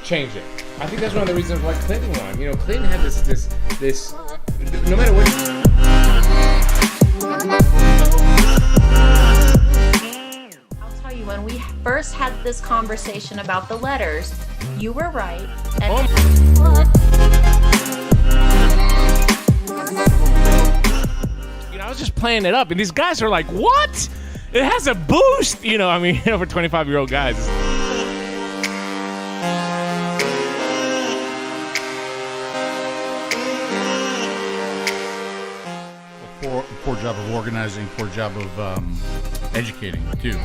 change it. I think that's one of the reasons why Clinton won. You know, Clinton had this. No matter what. I'll tell you, when we first had this conversation about the letters, you were right. And you know, I was just playing it up, and these guys are like, "What? It has a boost!" You know, I mean, over 25-year-old guys. Poor job of organizing, poor job of educating, too.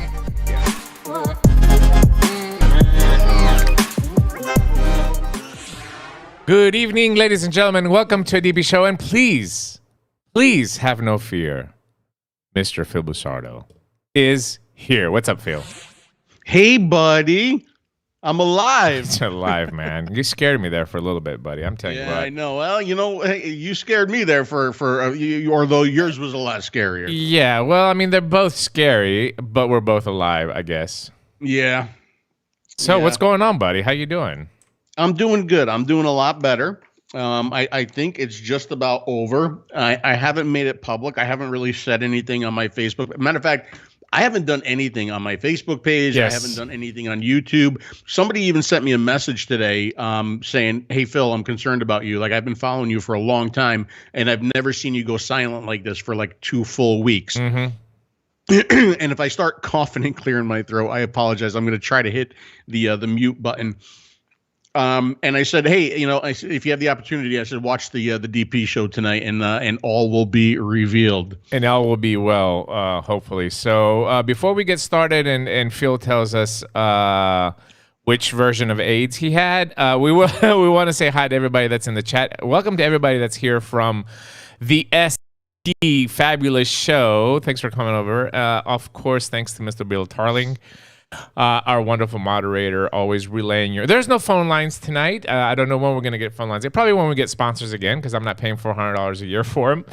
Good evening, ladies and gentlemen. Welcome to a DB show, and please have no fear. Mr. Phil Busardo is here. What's up, Phil? Hey, buddy. I'm alive. It's alive, man. You scared me there for a little bit, buddy. I'm telling you what. Yeah, I know. Well, you know, hey, you scared me there for although yours was a lot scarier. Yeah, well, I mean, they're both scary, but we're both alive, I guess. Yeah. So what's going on, buddy? How you doing? I'm doing good. I'm doing a lot better. I think it's just about over. I haven't made it public. I haven't really said anything on my Facebook. Matter of fact, I haven't done anything on my Facebook page. Yes. I haven't done anything on YouTube. Somebody even sent me a message today saying, "Hey, Phil, I'm concerned about you. Like, I've been following you for a long time, and I've never seen you go silent like this for like 2 full weeks." Mm-hmm. And if I start coughing and clearing my throat, I apologize. I'm going to try to hit the mute button. And I said, hey, you know, if you have the opportunity, I said, watch the DP show tonight, and all will be revealed. And all will be well, hopefully. So before we get started, and Phil tells us which version of AIDS he had, we want to say hi to everybody that's in the chat. Welcome to everybody that's here from the SD Fabulous Show. Thanks for coming over. Of course, thanks to Mr. Bill Tarling. Our wonderful moderator, always relaying your... There's no phone lines tonight. I don't know when we're going to get phone lines. Probably when we get sponsors again, because I'm not paying $400 a year for them.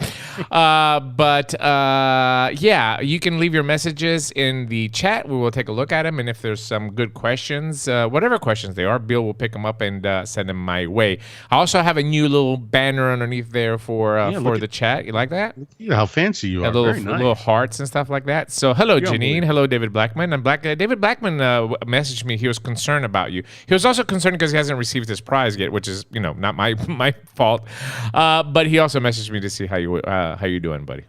Yeah, you can leave your messages in the chat. We will take a look at them, and if there's some good questions, whatever questions they are, Bill will pick them up and send them my way. I also have a new little banner underneath there for the chat. You like that? Look at how fancy you are. Very nice. Little hearts and stuff like that. So hello, Janine. Hello, David Blackman. I'm David Blackman messaged me. He was concerned about you. He was also concerned because he hasn't received his prize yet, which is, you know, not my fault. But he also messaged me to see how you doing, buddy.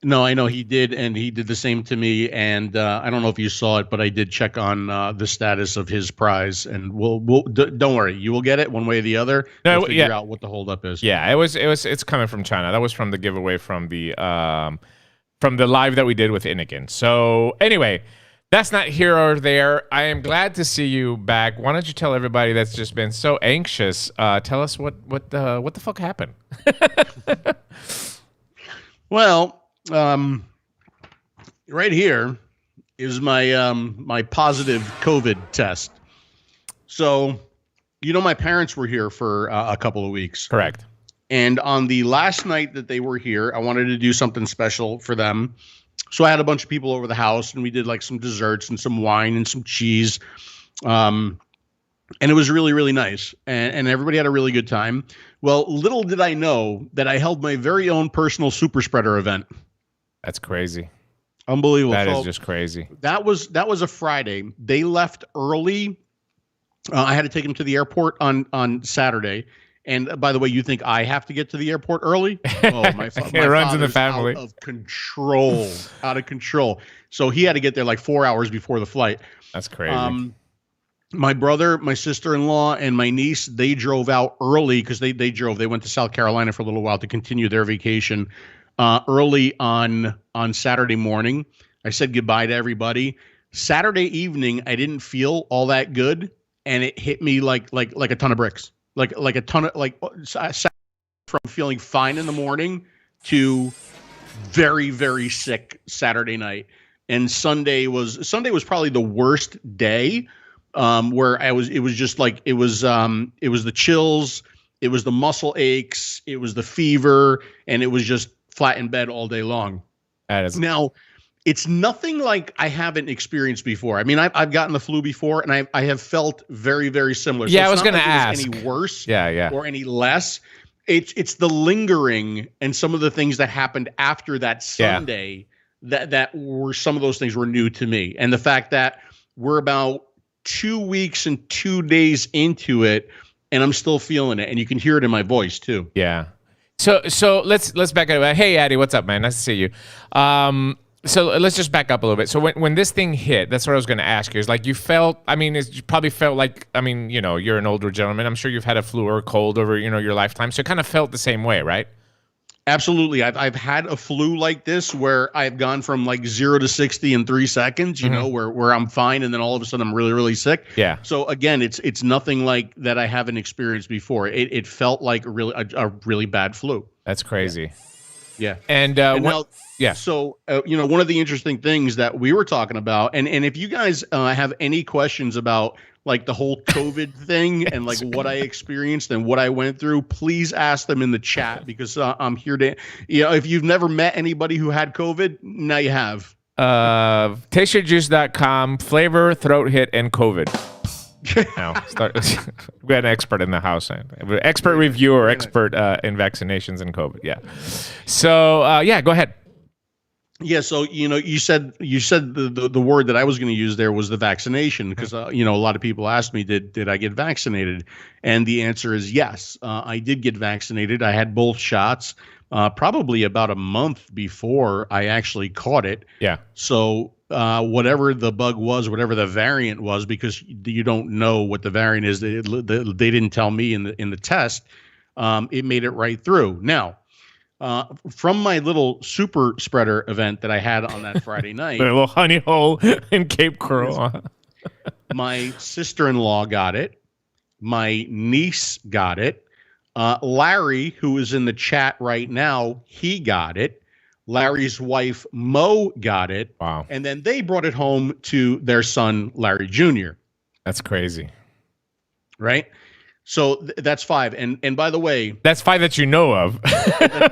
No, I know he did, and he did the same to me. And I don't know if you saw it, but I did check on the status of his prize, and we'll don't worry, you will get it one way or the other. We'll figure out what the holdup is. Yeah, it's coming from China. That was from the giveaway from the live that we did with Inikin. So anyway. That's not here or there. I am glad to see you back. Why don't you tell everybody that's just been so anxious? Tell us what the fuck happened. Well, right here is my my positive COVID test. So, you know, my parents were here for a couple of weeks. Correct. And on the last night that they were here, I wanted to do something special for them. So I had a bunch of people over the house, and we did like some desserts and some wine and some cheese. And it was really, really nice. And everybody had a really good time. Well, little did I know that I held my very own personal super spreader event. That's crazy. Unbelievable. That is just crazy. That was a Friday. They left early. I had to take them to the airport on Saturday. And by the way, you think I have to get to the airport early? Oh, my it runs in the family. Out of control. Out of control. So he had to get there like 4 hours before the flight. That's crazy. My brother, my sister-in-law, and my niece, they drove out early because they went to South Carolina for a little while to continue their vacation early on Saturday morning. I said goodbye to everybody. Saturday evening, I didn't feel all that good, and it hit me like a ton of bricks. Like a ton of from feeling fine in the morning to very, very sick Saturday night. And Sunday was probably the worst day, where it was the chills, it was the muscle aches, it was the fever, and it was just flat in bed all day long. That is now It's nothing like I haven't experienced before. I mean, I've gotten the flu before, and I have felt very, very similar. So Yeah, I was going to ask. Any worse? Yeah. Or any less? It's the lingering and some of the things that happened after that Sunday that were some of those things were new to me, and the fact that we're about 2 weeks and 2 days into it, and I'm still feeling it, and you can hear it in my voice too. Yeah. So let's back up. Hey, Addy, what's up, man? Nice to see you. So let's just back up a little bit. So when this thing hit, that's what I was going to ask you. Is like you felt, I mean, you probably felt like, I mean, you know, you're an older gentleman. I'm sure you've had a flu or a cold over, you know, your lifetime. So it kind of felt the same way, right? Absolutely. I've had a flu like this where I've gone from like 0 to 60 in 3 seconds, you know, where I'm fine, and then all of a sudden I'm really, really sick. Yeah. So again, it's nothing like that I haven't experienced before. It felt like a really bad flu. That's crazy. Yeah. And now, yeah. So, you know, one of the interesting things that we were talking about, and if you guys have any questions about like the whole COVID thing and like what I experienced and what I went through, please ask them in the chat, because I'm here to, you know, if you've never met anybody who had COVID, now you have. TasteYourJuice.com, flavor, throat hit, and COVID. Now, we got an expert in the house, expert reviewer, expert in vaccinations and COVID. Yeah. So yeah, go ahead. Yeah, so you know, you said the word that I was going to use there was the vaccination, because you know, a lot of people asked me, did I get vaccinated, and the answer is yes. I did get vaccinated. I had both shots, probably about a month before I actually caught it. Yeah. So whatever the bug was, whatever the variant was, because you don't know what the variant is, they didn't tell me in the test. It made it right through. Now, from my little super spreader event that I had on that Friday night, a little honey hole in Cape Coral. My sister-in-law got it. My niece got it. Larry, who is in the chat right now, he got it. Larry's wife, Mo, got it. Wow. And then they brought it home to their son, Larry Jr. That's crazy. Right? So that's 5. And by the way, that's 5 that you know of.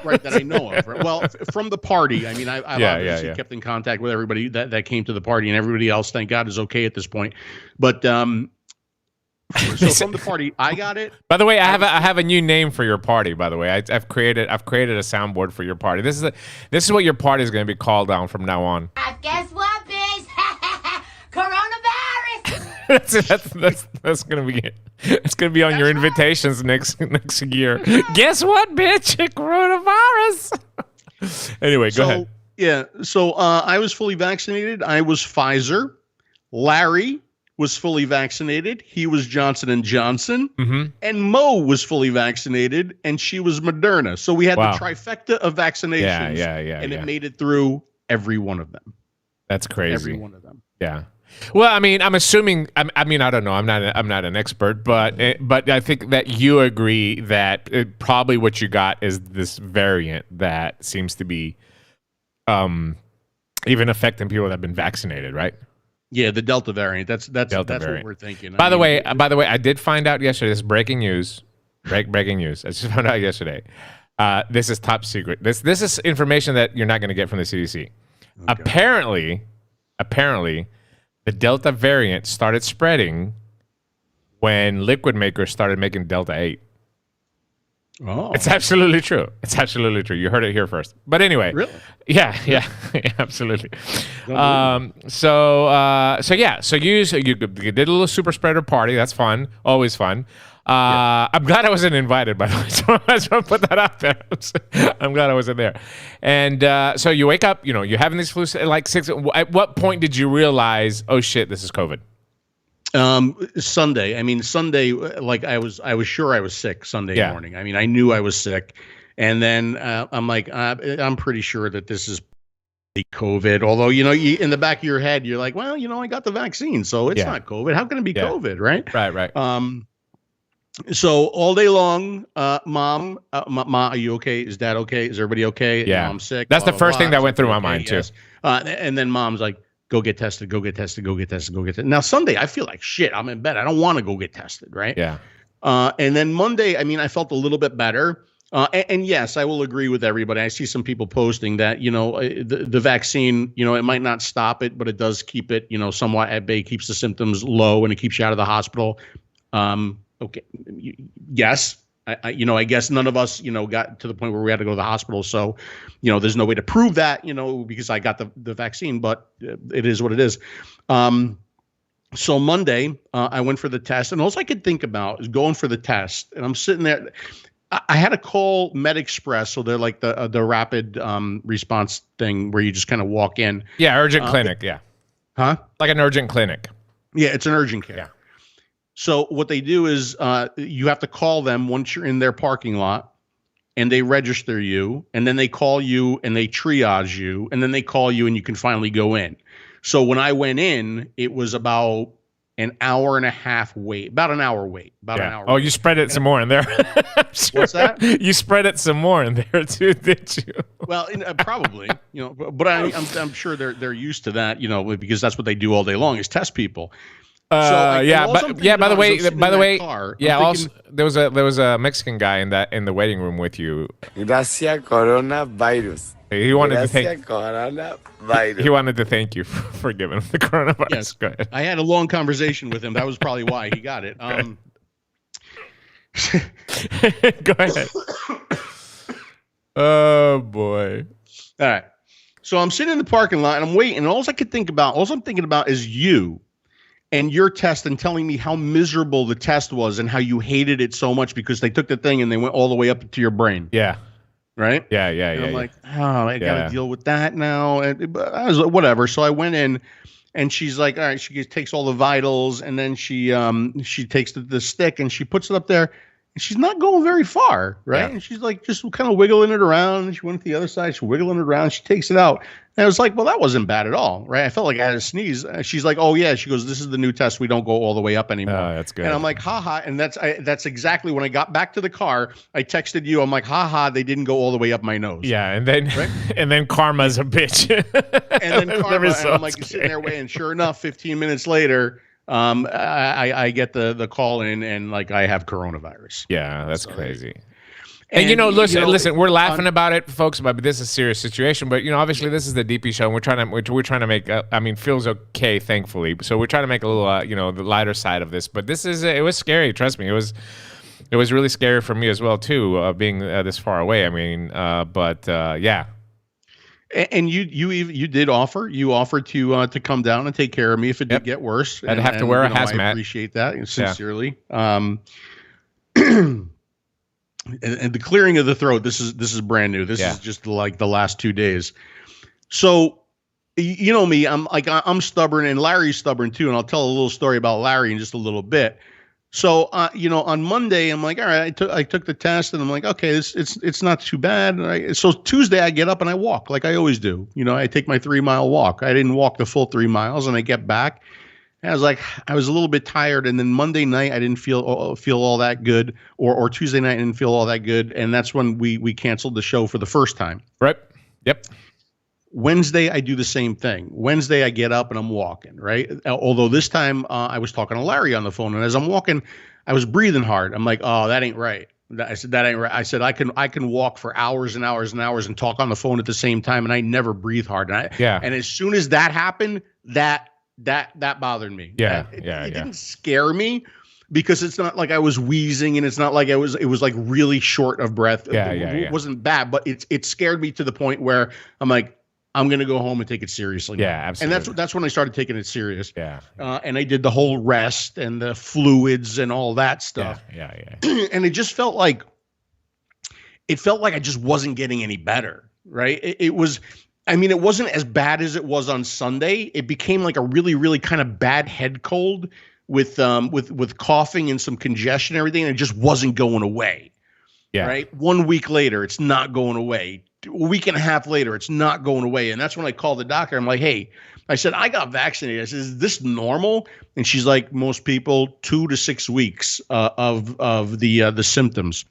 Right, that I know of. Right? Well, from the party, I mean, I've obviously kept in contact with everybody that came to the party, and everybody else, thank God, is okay at this point. But so from the party, I got it. By the way, I have a new name for your party. By the way, I've created a soundboard for your party. This is what your party is going to be called down from now on. Guess what, bitch? Coronavirus. That's gonna be it. It's gonna be on your invitations next year. Guess what, bitch? Coronavirus. Anyway, go ahead. Yeah. So I was fully vaccinated. I was Pfizer. Larry was fully vaccinated. He was Johnson & Johnson. And Mo was fully vaccinated, and she was Moderna. So we had the trifecta of vaccinations. And it made it through every one of them. That's crazy. Every one of them. Yeah. Well, I mean, I'm assuming. I mean, I don't know. I'm not an expert, but I think that you agree that probably what you got is this variant that seems to be, even affecting people that have been vaccinated, right? Yeah, the Delta variant. That's what we're thinking. By the way, I did find out yesterday. This is breaking news. Breaking news. I just found out yesterday. This is top secret. This is information that you're not going to get from the CDC. Okay. Apparently, the Delta variant started spreading when liquid makers started making Delta 8. Oh. It's absolutely true. It's absolutely true. You heard it here first. But anyway. Really? Yeah, absolutely. So you did a little super spreader party. That's fun. Always fun. I'm glad I wasn't invited, by the way. So I just want to put that out there. I'm glad I wasn't there. And so you wake up, you know, you're having these flu, like 6. At what point did you realize, oh shit, this is COVID? Sunday. I mean, Sunday, like I was sure I was sick Sunday morning. I mean, I knew I was sick. And then I'm like, I'm pretty sure that this is COVID. Although, you know, in the back of your head, you're like, well, you know, I got the vaccine, so it's not COVID. How can it be COVID, right? Right. So all day long, Mom, are you okay? Is Dad okay? Is everybody okay? Yeah. I'm sick. That's the first thing that went through my mind too. And then Mom's like, go get tested, go get tested, go get tested, go get tested. Now, Sunday, I feel like shit. I'm in bed. I don't want to go get tested, right? Yeah. And then Monday, I mean, I felt a little bit better. And yes, I will agree with everybody. I see some people posting that, the vaccine, it might not stop it, but it does keep it, somewhat at bay, keeps the symptoms low, and it keeps you out of the hospital. Okay. Yes. I guess none of us, got to the point where we had to go to the hospital. So, there's no way to prove that, because I got the vaccine, but it is what it is. So Monday, I went for the test, and all I could think about is going for the test. And I'm sitting there. I had to call MedExpress, so they're like the rapid response thing where you just kind of walk in. Yeah, urgent clinic. Yeah. Huh? Like an urgent clinic. Yeah, it's an urgent care. Yeah. So what they do is you have to call them once you're in their parking lot, and they register you, and then they call you and they triage you, and then they call you and you can finally go in. So when I went in, it was about an hour and a half wait, about an hour wait, an hour. Oh, you spread it some more in there. Sure. What's that? You spread it some more in there too, did you? Well, probably, but I'm sure they're used to that, because that's what they do all day long is test people. By the way, also there was a Mexican guy in the waiting room with you. 𝗍𝗵𝗶𝗹. He wanted to thank you for giving him the coronavirus. Yes. Go ahead. I had a long conversation with him. That was probably why he got it. Go ahead. Oh boy. All right. So I'm sitting in the parking lot and I'm waiting, and all I'm thinking about is you and your test, and telling me how miserable the test was and how you hated it so much because they took the thing and they went all the way up to your brain. Yeah. Right? Yeah. And I'm like, I got to deal with that now. And I was like, whatever. So I went in, and she's like, all right, she takes all the vitals, and then she takes the stick and she puts it up there, and she's not going very far, right? Yeah. And she's like just kind of wiggling it around. And she went to the other side, she's wiggling it around, she takes it out. And I was like, well, that wasn't bad at all, right? I felt like I had a sneeze. She's like, oh yeah. She goes, this is the new test. We don't go all the way up anymore. Oh, that's good. And I'm like, haha. And that's exactly when I got back to the car, I texted you. I'm like, haha, they didn't go all the way up my nose. Yeah, and then right? and then karma's a bitch. And then karma, and I'm like sitting there waiting. Sure enough, 15 minutes later, I get the call in, and like I have coronavirus. Yeah, that's crazy. And listen, we're laughing about it, folks, but this is a serious situation. But obviously, this is the DP show, and we're trying to make. Phil's okay, thankfully. So we're trying to make a little, the lighter side of this. But it was scary. Trust me, it was really scary for me as well too, being this far away. Yeah. And you did offer. You offered to come down and take care of me if it did get worse. I'd have to wear a hazmat. I appreciate that sincerely. Yeah. And the clearing of the throat. This is brand new. This is just like the last 2 days. So, me. I'm stubborn, and Larry's stubborn too. And I'll tell a little story about Larry in just a little bit. So, on Monday, I'm like, all right, I took the test, and I'm like, okay, it's not too bad. So Tuesday, I get up and I walk like I always do. I take my 3-mile walk. I didn't walk the full 3 miles, and I get back. And I was like, I was a little bit tired, and then Monday night I didn't feel all that good, or Tuesday night I didn't feel all that good, and that's when we canceled the show for the first time. Right. Yep. Wednesday, I do the same thing. Wednesday, I get up and I'm walking, right? Although this time I was talking to Larry on the phone, and as I'm walking, I was breathing hard. I'm like, oh, that ain't right. I said, that ain't right. I said, I can walk for hours and hours and hours and talk on the phone at the same time, and I never breathe hard. And as soon as that happened, that bothered me. Yeah. It didn't scare me, because it's not like I was wheezing, and it's not like it was like really short of breath. It wasn't bad, but it scared me to the point where I'm like, I'm going to go home and take it seriously. Yeah, absolutely. And that's when I started taking it serious. Yeah. And I did the whole rest and the fluids and all that stuff. Yeah. And it just felt like I just wasn't getting any better, right? It wasn't as bad as it was on Sunday. It became like a really, really kind of bad head cold with coughing and some congestion and everything, and it just wasn't going away. Yeah. Right. 1 week later, it's not going away. A week and a half later, it's not going away. And that's when I called the doctor. I'm like, hey, I said, I got vaccinated. I said, is this normal? And she's like, most people, 2 to 6 weeks of the symptoms.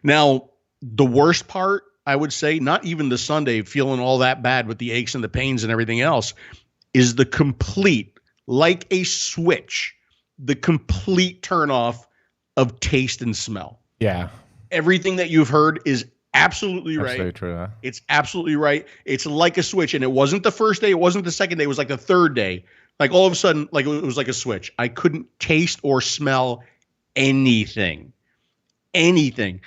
Now, the worst part, I would say, not even the Sunday feeling all that bad with the aches and the pains and everything else, is the complete, like a switch, the complete turn off of taste and smell. Yeah. Everything that you've heard is absolutely right. Absolutely true. Huh? It's absolutely right. It's like a switch. And it wasn't the first day. It wasn't the second day. It was like the third day. Like all of a sudden, like it was like a switch. I couldn't taste or smell anything. Anything.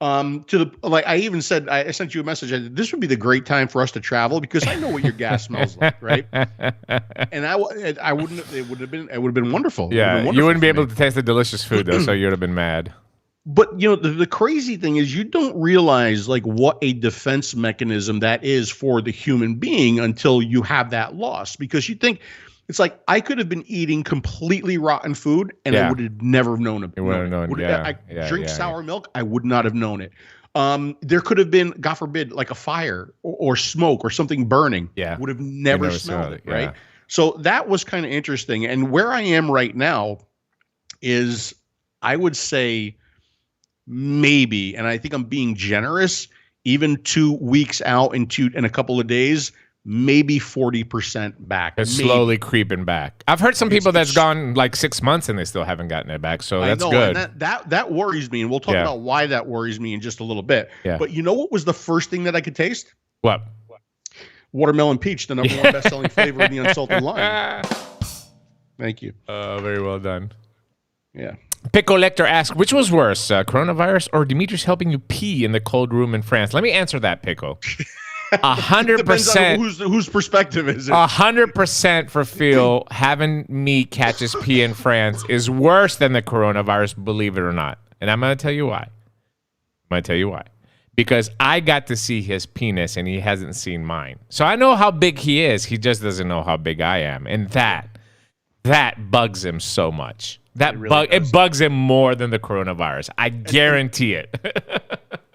To the like, I even said, I sent you a message. I said, this would be the great time for us to travel because I know what your gas smells like, right? And I wouldn't. It would have been wonderful. Yeah, you wouldn't be able to taste the delicious food though, so you'd have been mad. But you know, the crazy thing is you don't realize like what a defense mechanism that is for the human being until you have that loss, because you think it's like I could have been eating completely rotten food and I would have never known it. You would have known. I drink sour milk, I would not have known it. There could have been, God forbid, like a fire or smoke or something burning. Yeah, would have never smelled it. Right. So that was kind of interesting. And where I am right now is, I would say, maybe, and I think I'm being generous, even 2 weeks out in a couple of days, maybe 40% back. It's slowly creeping back. I've heard some people that's gone like 6 months and they still haven't gotten it back. So that's good. And that worries me. And we'll talk about why that worries me in just a little bit. Yeah. But you know what was the first thing that I could taste? What? Watermelon peach, the number one best-selling flavor in the unsalted line. Thank you. Very well done. Yeah. Pico Lecter asks, which was worse, coronavirus or Demetrius helping you pee in the cold room in France? Let me answer that, Pico. 100%. Whose perspective is it? 100% for Phil. Having me catch his pee in France is worse than the coronavirus, believe it or not. And I'm going to tell you why. Because I got to see his penis and he hasn't seen mine. So I know how big he is. He just doesn't know how big I am. And that bugs him so much. It bugs him more than the coronavirus. I guarantee it.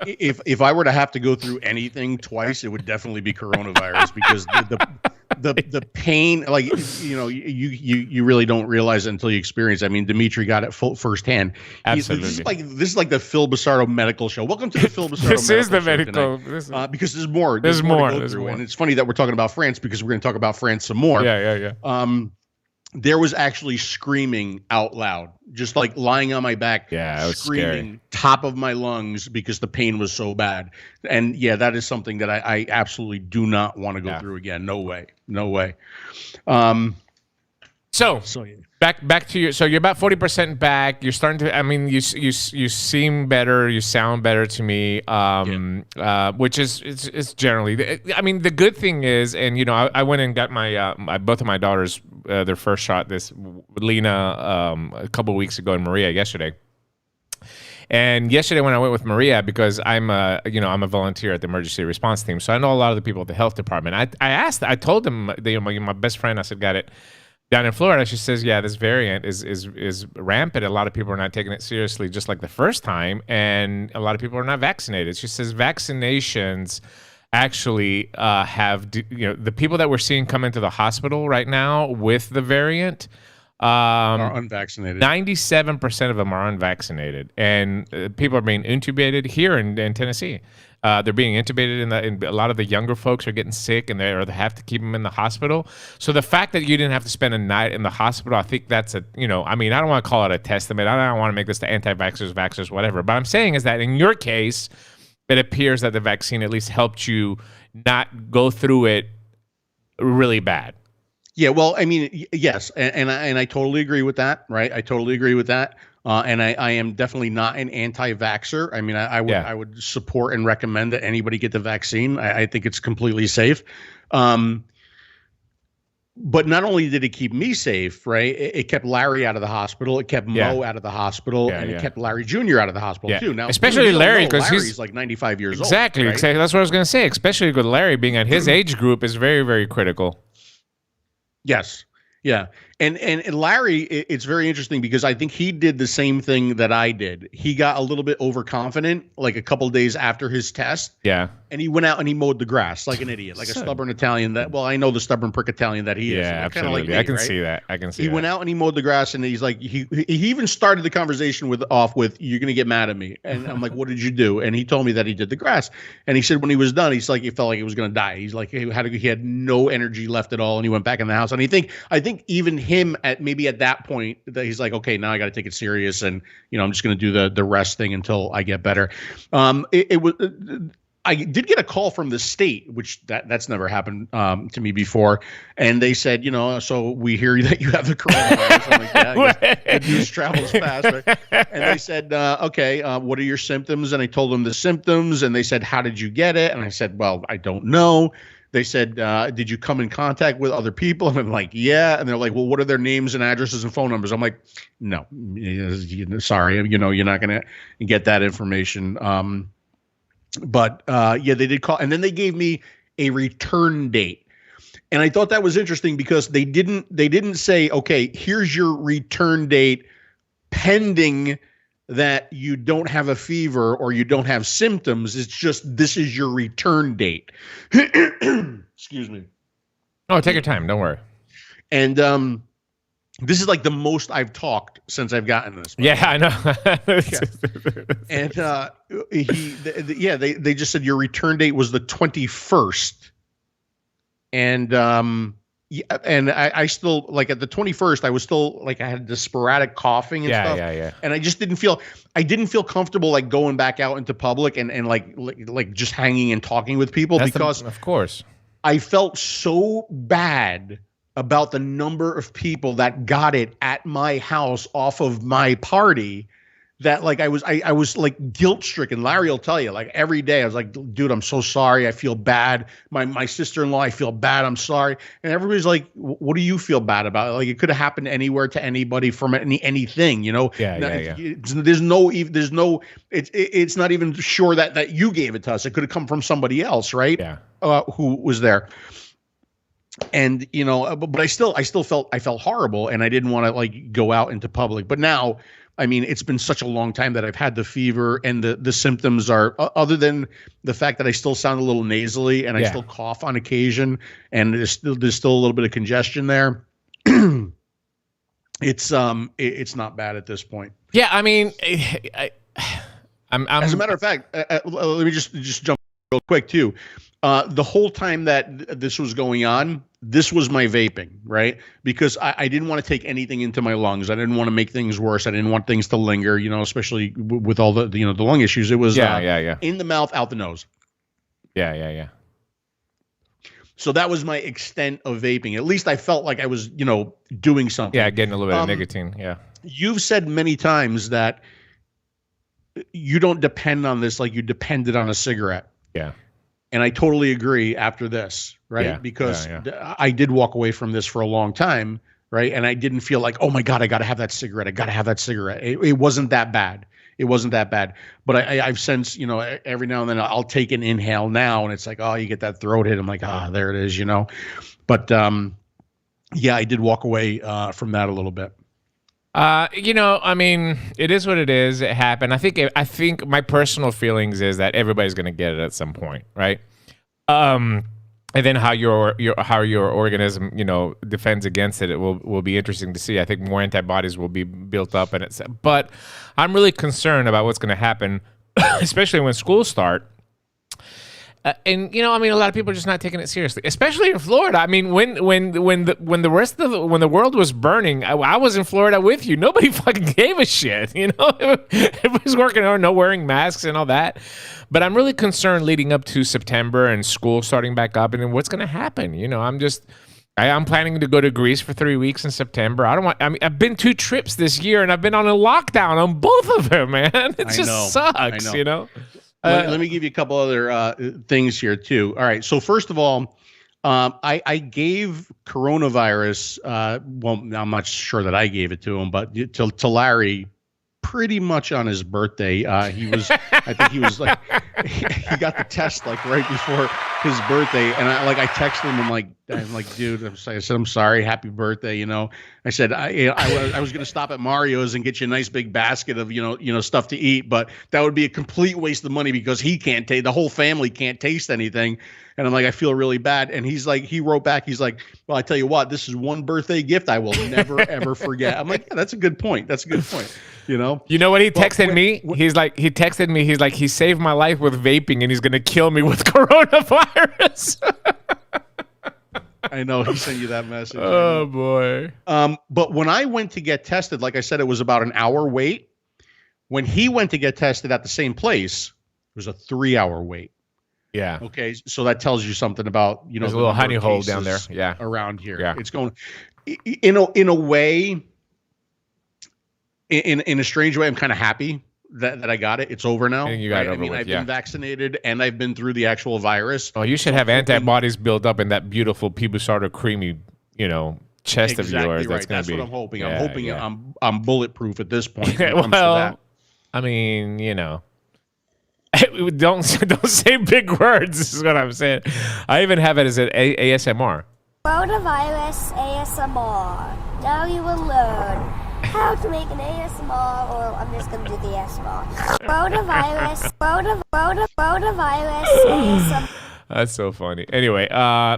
If I were to have to go through anything twice, it would definitely be coronavirus, because the pain, like, you know, you really don't realize it until you experience it. I mean, Dimitri got it firsthand. Absolutely. This is like the 𝗵𝗶𝗀 medical show. Welcome to the 𝗵𝗶𝗀 This is the medical. Because there's more. There's more. And it's funny that we're talking about France, because we're going to talk about France some more. Yeah. There was actually screaming out loud, just like lying on my back, screaming scary. Top of my lungs because the pain was so bad. And yeah, that is something that I absolutely do not want to go through again. No way. So back to you. So you're about 40% back. You're starting to. I mean, you seem better. You sound better to me. Which is it's generally. I mean, the good thing is, and you know, I went and got my both of my daughters their first shot. Lena a couple of weeks ago and Maria yesterday. And yesterday when I went with Maria, because I'm a volunteer at the emergency response team, so I know a lot of the people at the health department. I told them, my best friend, I said, got it down in Florida. She says, yeah, this variant is rampant. A lot of people are not taking it seriously, just like the first time, and a lot of people are not vaccinated. She says vaccinations actually have, the people that we're seeing come into the hospital right now with the variant are unvaccinated. 97% of them are unvaccinated, and people are being intubated here in Tennessee. They're being intubated, and a lot of the younger folks are getting sick, and they have to keep them in the hospital. So the fact that you didn't have to spend a night in the hospital, I think that's I don't want to call it a testament. I don't want to make this the anti-vaxxers, vaxxers, whatever. But I'm saying is that in your case, it appears that the vaccine at least helped you not go through it really bad. Yeah, well, I mean, yes, and I totally agree with that, right? I totally agree with that. And I am definitely not an anti-vaxxer. I mean, I would support and recommend that anybody get the vaccine. I think it's completely safe. But not only did it keep me safe, right? It kept Larry out of the hospital. It kept Mo out of the hospital, and it kept Larry Jr. out of the hospital too. Now, especially Larry, because he's like 95 years old. Exactly. That's what I was going to say. Especially with Larry being at his age group is very, very critical. Yes. Yeah. And Larry, it's very interesting because I think he did the same thing that I did. He got a little bit overconfident like a couple days after his test. Yeah. And he went out and he mowed the grass like an idiot, like a stubborn Italian that, well, I know the stubborn prick Italian that he is. Yeah, absolutely. Like me, I can right? see that. I can see He that. went out and he mowed the grass, and he's like, he even started the conversation with, you're going to get mad at me. And I'm like, what did you do? And he told me that he did the grass. And he said when he was done, he's like, he felt like he was going to die. He's like, he had no energy left at all. And he went back in the house. And I think even him at that point, that he's like, okay, now I got to take it serious. And, I'm just going to do the rest thing until I get better. I did get a call from the state, which that's never happened to me before. And they said, so we hear that you have the coronavirus. I'm like, yeah, good news travels fast. Right? And they said, okay, what are your symptoms? And I told them the symptoms. And they said, how did you get it? And I said, well, I don't know. They said, did you come in contact with other people? And I'm like, yeah. And they're like, well, what are their names and addresses and phone numbers? I'm like, no, sorry, you're not going to get that information. But yeah, they did call, and then they gave me a return date. And I thought that was interesting because they didn't say, okay, here's your return date pending that you don't have a fever or you don't have symptoms. It's just, this is your return date. Excuse me. Oh, take your time. Don't worry. And this is like the most I've talked since I've gotten this. Yeah, I know. Yeah. And they just said your return date was the 21st. And I still, like, at the 21st, I was still, like, I had this sporadic coughing and stuff. Yeah. And I just didn't feel comfortable, like, going back out into public and like just hanging and talking with people because of course I felt so bad about the number of people that got it at my house off of my party that, like, I was like guilt stricken. Larry will tell you, like, every day I was like, dude, I'm so sorry. I feel bad. My sister-in-law, I feel bad. I'm sorry. And everybody's like, what do you feel bad about? Like, it could have happened anywhere to anybody from anything, Yeah. It's not even sure that you gave it to us. It could have come from somebody else, right? Yeah. Who was there. And, but I still felt horrible, and I didn't want to, like, go out into public. But now, I mean, it's been such a long time that I've had the fever, and the symptoms are, other than the fact that I still sound a little nasally and I still cough on occasion, and there's still a little bit of congestion there. It's not bad at this point. Yeah, I mean, I'm as a matter of fact, let me just jump real quick too. The whole time that this was going on, this was my vaping, right? Because I didn't want to take anything into my lungs. I didn't want to make things worse. I didn't want things to linger, especially with all the the lung issues. It was in the mouth, out the nose. Yeah. So that was my extent of vaping. At least I felt like I was, doing something. Yeah, getting a little bit of nicotine. Yeah. You've said many times that you don't depend on this like you depended on a cigarette. Yeah. And I totally agree after this, right? Yeah, because I did walk away from this for a long time, right? And I didn't feel like, oh my God, I got to have that cigarette. I got to have that cigarette. It wasn't that bad. It wasn't that bad. But I've since, every now and then I'll take an inhale now, and it's like, oh, you get that throat hit. I'm like, there it is, But yeah, I did walk away from that a little bit. I mean, it is what it is. It happened. I think my personal feelings is that everybody's going to get it at some point, right? And then how your organism, defends against it, will be interesting to see. I think more antibodies will be built up, but I'm really concerned about what's going to happen, especially when schools start. And a lot of people are just not taking it seriously, especially in Florida. I mean, when the world was burning, I was in Florida with you. Nobody fucking gave a shit. Everybody's working on wearing masks and all that. But I'm really concerned leading up to September and school starting back up, and then what's going to happen. I'm planning to go to Greece for 3 weeks in September. I've been 2 trips this year, and I've been on a lockdown on both of them, man. It just sucks, Let me give you a couple other things here too. All right. So first of all, I gave coronavirus. Well, I'm not sure that I gave it to him, but to Larry, pretty much on his birthday. I think he was like, he got the test like right before his birthday, and I texted him. I'm like, dude, I said, I'm sorry, happy birthday. I said I was gonna stop at Mario's and get you a nice big basket of stuff to eat, but that would be a complete waste of money because he can't taste. The whole family can't taste anything. And I'm like, I feel really bad. And he wrote back, he's like, well, I tell you what, this is one birthday gift I will never ever forget. I'm like, yeah, that's a good point. That's a good point. You know what he texted me? He texted me. He's like, he saved my life with vaping, and he's gonna kill me with coronavirus. I know he sent you that message. Oh boy. But when I went to get tested, like I said, it was about an hour wait. When he went to get tested at the same place, it was a 3-hour wait. Yeah. Okay. So that tells you something about there's a little honey hole down there. Yeah. Around here. Yeah. It's going in a way. In a strange way, I'm kind of happy that I got it. It's over now. You got it over with, I've been vaccinated and I've been through the actual virus. Oh, you should have antibodies built up in that beautiful 𝗵𝗄𝗪 creamy, chest of yours. Right. That's what I'm hoping. I'm hoping I'm bulletproof at this point. When it comes to that. I mean, don't say big words. This is what I'm saying. I even have it as an ASMR. Coronavirus ASMR. Now you will learn how to make an ASMR, or I'm just going to do the ASMR. Coronavirus ASMR. That's so funny. Anyway, yeah,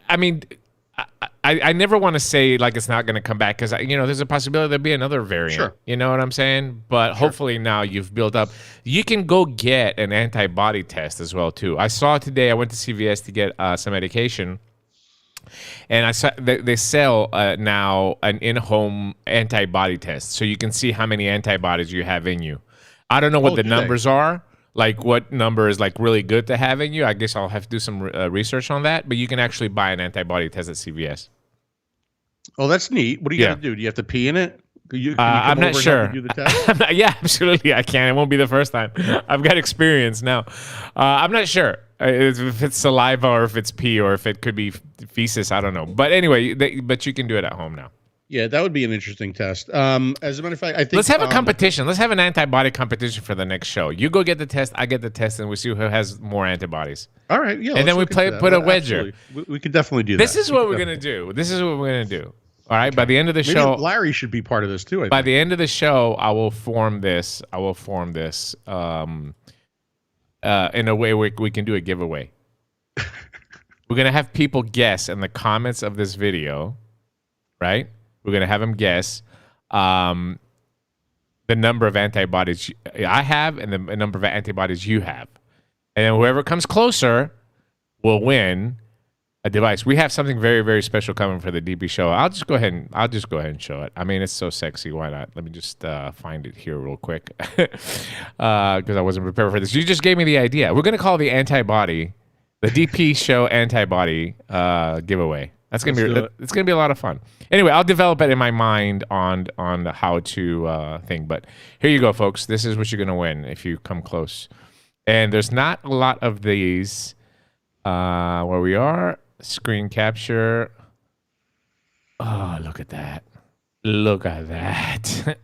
I mean, I never want to say like it's not going to come back because there's a possibility there'll be another variant. Sure. You know what I'm saying? But hopefully now you've built up. You can go get an antibody test as well too. I saw today. I went to CVS to get some medication. And I saw they sell now an in-home antibody test, so you can see how many antibodies you have in you. I don't know what the numbers are, like what number is like really good to have in you. I guess I'll have to do some research on that. But you can actually buy an antibody test at CVS. Oh, that's neat. What do you got to do? Do you have to pee in it? I'm not sure. Do the test? Yeah, absolutely. I can. It won't be the first time. I've got experience now. I'm not sure if it's saliva or if it's pee or if it could be feces. I don't know. But anyway, but you can do it at home now. Yeah, that would be an interesting test. As a matter of fact, I think let's have a competition. Let's have an antibody competition for the next show. You go get the test, I get the test, and we see who has more antibodies. All right. Yeah. And then we put a wedger. We could definitely do that. This is what we're gonna do. This is what we're gonna do. All right. Okay. By the end of the show, Larry should be part of this too. By the end of the show, I will form this. In a way we can do a giveaway. We're gonna have people guess in the comments of this video, right? We're gonna have them guess the number of antibodies I have and the number of antibodies you have, and then whoever comes closer will win a device. We have something very, very special coming for the DP show. I'll just go ahead and show it. I mean, it's so sexy. Why not? Let me just find it here real quick because I wasn't prepared for this. You just gave me the idea. We're gonna call the DP show antibody giveaway. It's gonna be a lot of fun. Anyway, I'll develop it in my mind on how to thing. But here you go, folks. This is what you're gonna win if you come close. And there's not a lot of these where we are. Screen capture. Oh, look at that. Look at that.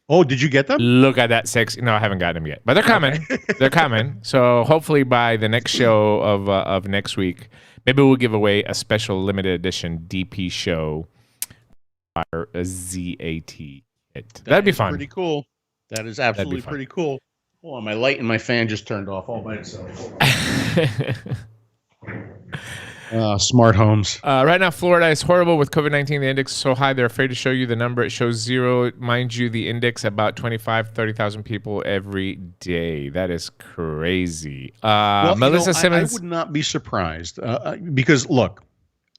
Oh, did you get them? Look at that sexy. No, I haven't gotten them yet, but they're coming. They're coming. So hopefully by the next show of next week, maybe we'll give away a special limited edition DP show or a ZAT kit. That'd be fun. Pretty cool. That is absolutely pretty cool. Oh, my light and my fan just turned off all by itself. Smart homes. Right now, Florida is horrible with COVID-19. The index is so high, they're afraid to show you the number. It shows 0. Mind you, the index about 30,000 people every day. That is crazy. Melissa Simmons. I would not be surprised because, look,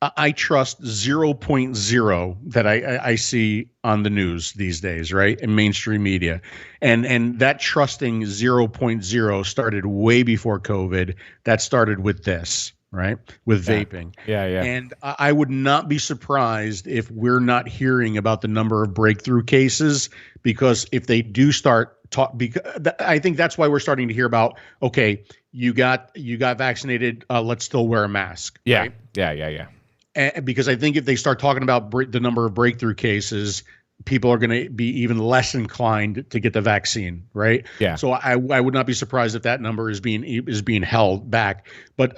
I trust 0.0 that I see on the news these days, right? In mainstream media. And that trusting 0.0 started way before COVID. That started with this. Right, with vaping. Yeah. And I would not be surprised if we're not hearing about the number of breakthrough cases, because if they do start I think that's why we're starting to hear about, okay, you got vaccinated, let's still wear a mask. Yeah, right? yeah. And because I think if they start talking about the number of breakthrough cases, people are going to be even less inclined to get the vaccine, right? Yeah. So I would not be surprised if that number is being held back. But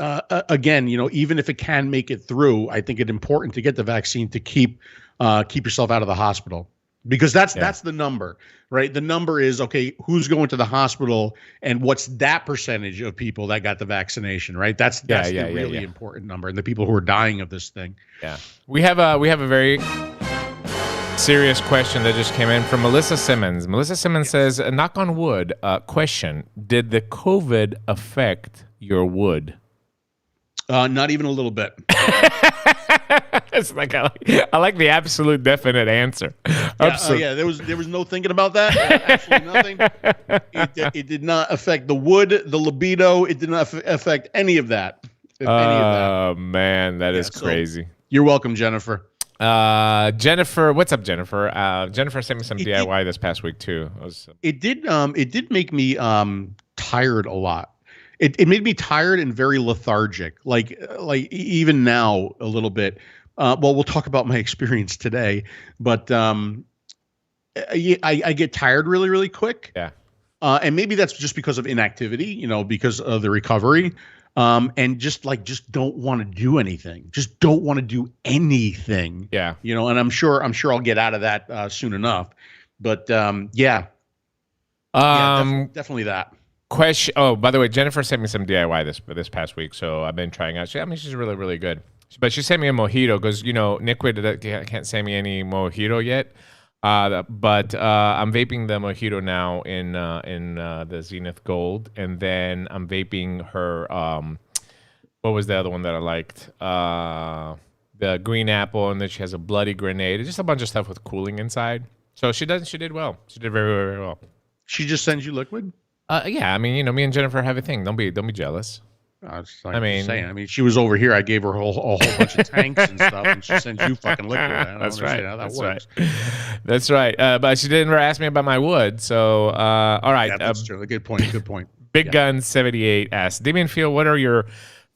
again, even if it can make it through, I think it's important to get the vaccine to keep yourself out of the hospital, because that's the number, right? The number is, okay, who's going to the hospital and what's that percentage of people that got the vaccination, right? That's the really important number, and the people who are dying of this thing. Yeah. We have a very serious question that just came in from Melissa Simmons. Melissa Simmons says, knock on wood, question, did the COVID affect your wood? Not even a little bit. It's like I like the absolute definite answer. Yeah, there was no thinking about that. Absolutely nothing. It did not affect the wood, the libido. It did not affect any of that. Oh man, that is crazy. You're welcome, Jennifer. Jennifer, what's up, Jennifer? Jennifer sent me some DIY this past week too. It did make me tired a lot. It made me tired and very lethargic. Like even now a little bit. Well, we'll talk about my experience today, but I get tired really, really quick. Yeah. And maybe that's just because of inactivity, because of the recovery. And just don't want to do anything. Just don't want to do anything. Yeah. And I'm sure I'll get out of that soon enough. But definitely that. Question. Oh, by the way, Jennifer sent me some DIY this past week, so I've been trying out. She's really, really good. But she sent me a mojito because Nickwit can't send me any mojito yet. But I'm vaping the mojito now in the Zenith Gold, and then I'm vaping her. What was the other one that I liked? The green apple, and then she has a bloody grenade. It's just a bunch of stuff with cooling inside. So she did well. She did very, very well. She just sends you liquid? Yeah. I mean, me and Jennifer have a thing. Don't be jealous. She was over here. I gave her a whole bunch of tanks and stuff, and she sends you fucking liquid. I don't understand how that works. That's right. But she didn't ever ask me about my wood. So, all right. Yeah, that's true. Good point. Big Gun 78 asks, Damian Field, what are your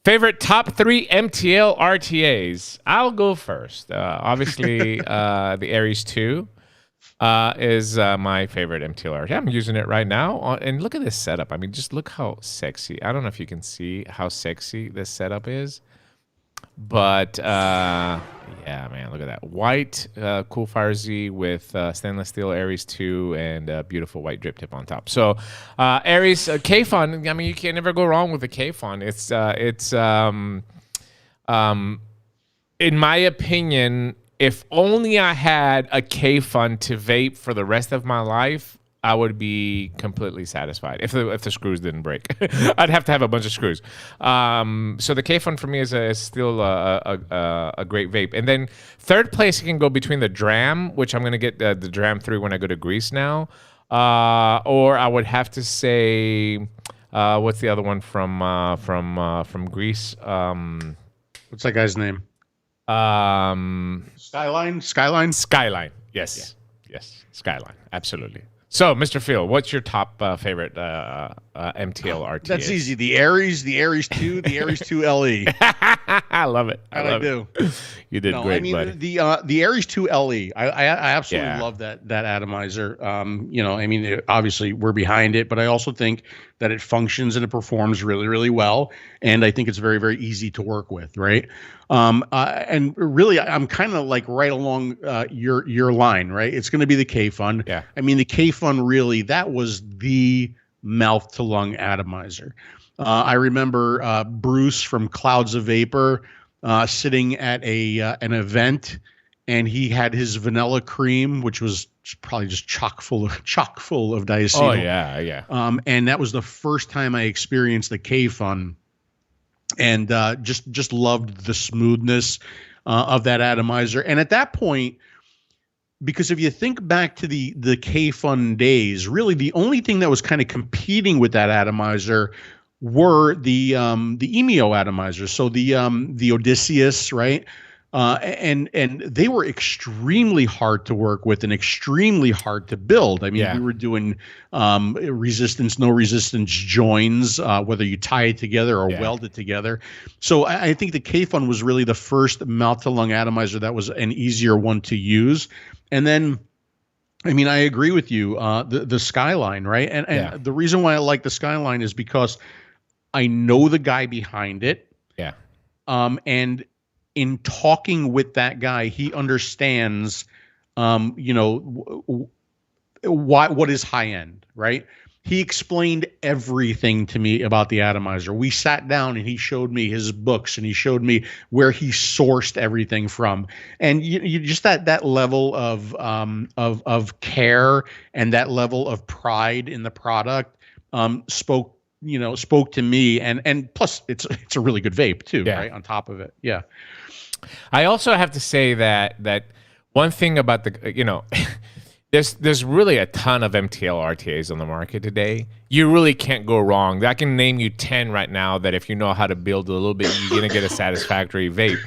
favorite top 3 MTL RTAs? I'll go first. Obviously, the Aries 2 is my favorite MTL RTA. I'm using it right now. And look at this setup. I mean, just look how sexy. I don't know if you can see how sexy this setup is. But, yeah, man, look at that. White Coolfire Z with stainless steel Aries 2 and a beautiful white drip tip on top. So, Aries K-Fun, I mean, you can never go wrong with the K-Fun. It's in my opinion, if only I had a K-Fun to vape for the rest of my life, I would be completely satisfied. If the screws didn't break, I'd have to have a bunch of screws. So the K-Fun for me is still a great vape. And then third place, you can go between the Dram, which I'm gonna get the Dram 3 when I go to Greece now, or I would have to say, what's the other one from Greece? What's that guy's name? Skyline. Yes. Skyline. Absolutely. So, Mr. Phil, what's your top favorite MTL RTA? That's easy. The Aries 2, the Aries 2 LE. I love it. I do. You did great, buddy. The Aries 2 LE. I absolutely love that atomizer. Obviously we're behind it, but I also think that it functions and it performs really, really well. And I think it's very, very easy to work with, right? And really, I'm kind of like right along your line, right? It's going to be the K-Fun. Yeah. I mean, the K-Fun really, that was the mouth to lung atomizer. I remember Bruce from Clouds of Vapor sitting at an event, and he had his vanilla cream, which was probably just chock full of diacetyl. Oh yeah. And that was the first time I experienced the K-Fun, and just loved the smoothness of that atomizer. And at that point, because if you think back to the K-Fun days, really the only thing that was kind of competing with that atomizer were the EMEO atomizers. So the Odysseus, right? And they were extremely hard to work with and extremely hard to build. I mean, we were doing resistance, no resistance joins, whether you tie it together or weld it together. So I think the K-Fun was really the first mouth to lung atomizer that was an easier one to use. And then I mean, I agree with you. The Skyline, right? And the reason why I like the Skyline is because I know the guy behind it. Yeah. And in talking with that guy, he understands, what is high end, right? He explained everything to me about the atomizer. We sat down and he showed me his books and he showed me where he sourced everything from. And you just that level of care and that level of pride in the product spoke to me. And plus it's a really good vape too, right? On top of it. Yeah. I also have to say that one thing about the, there's really a ton of MTL RTAs on the market today. You really can't go wrong. I can name you 10 right now that if you know how to build a little bit, you're going to get a satisfactory vape.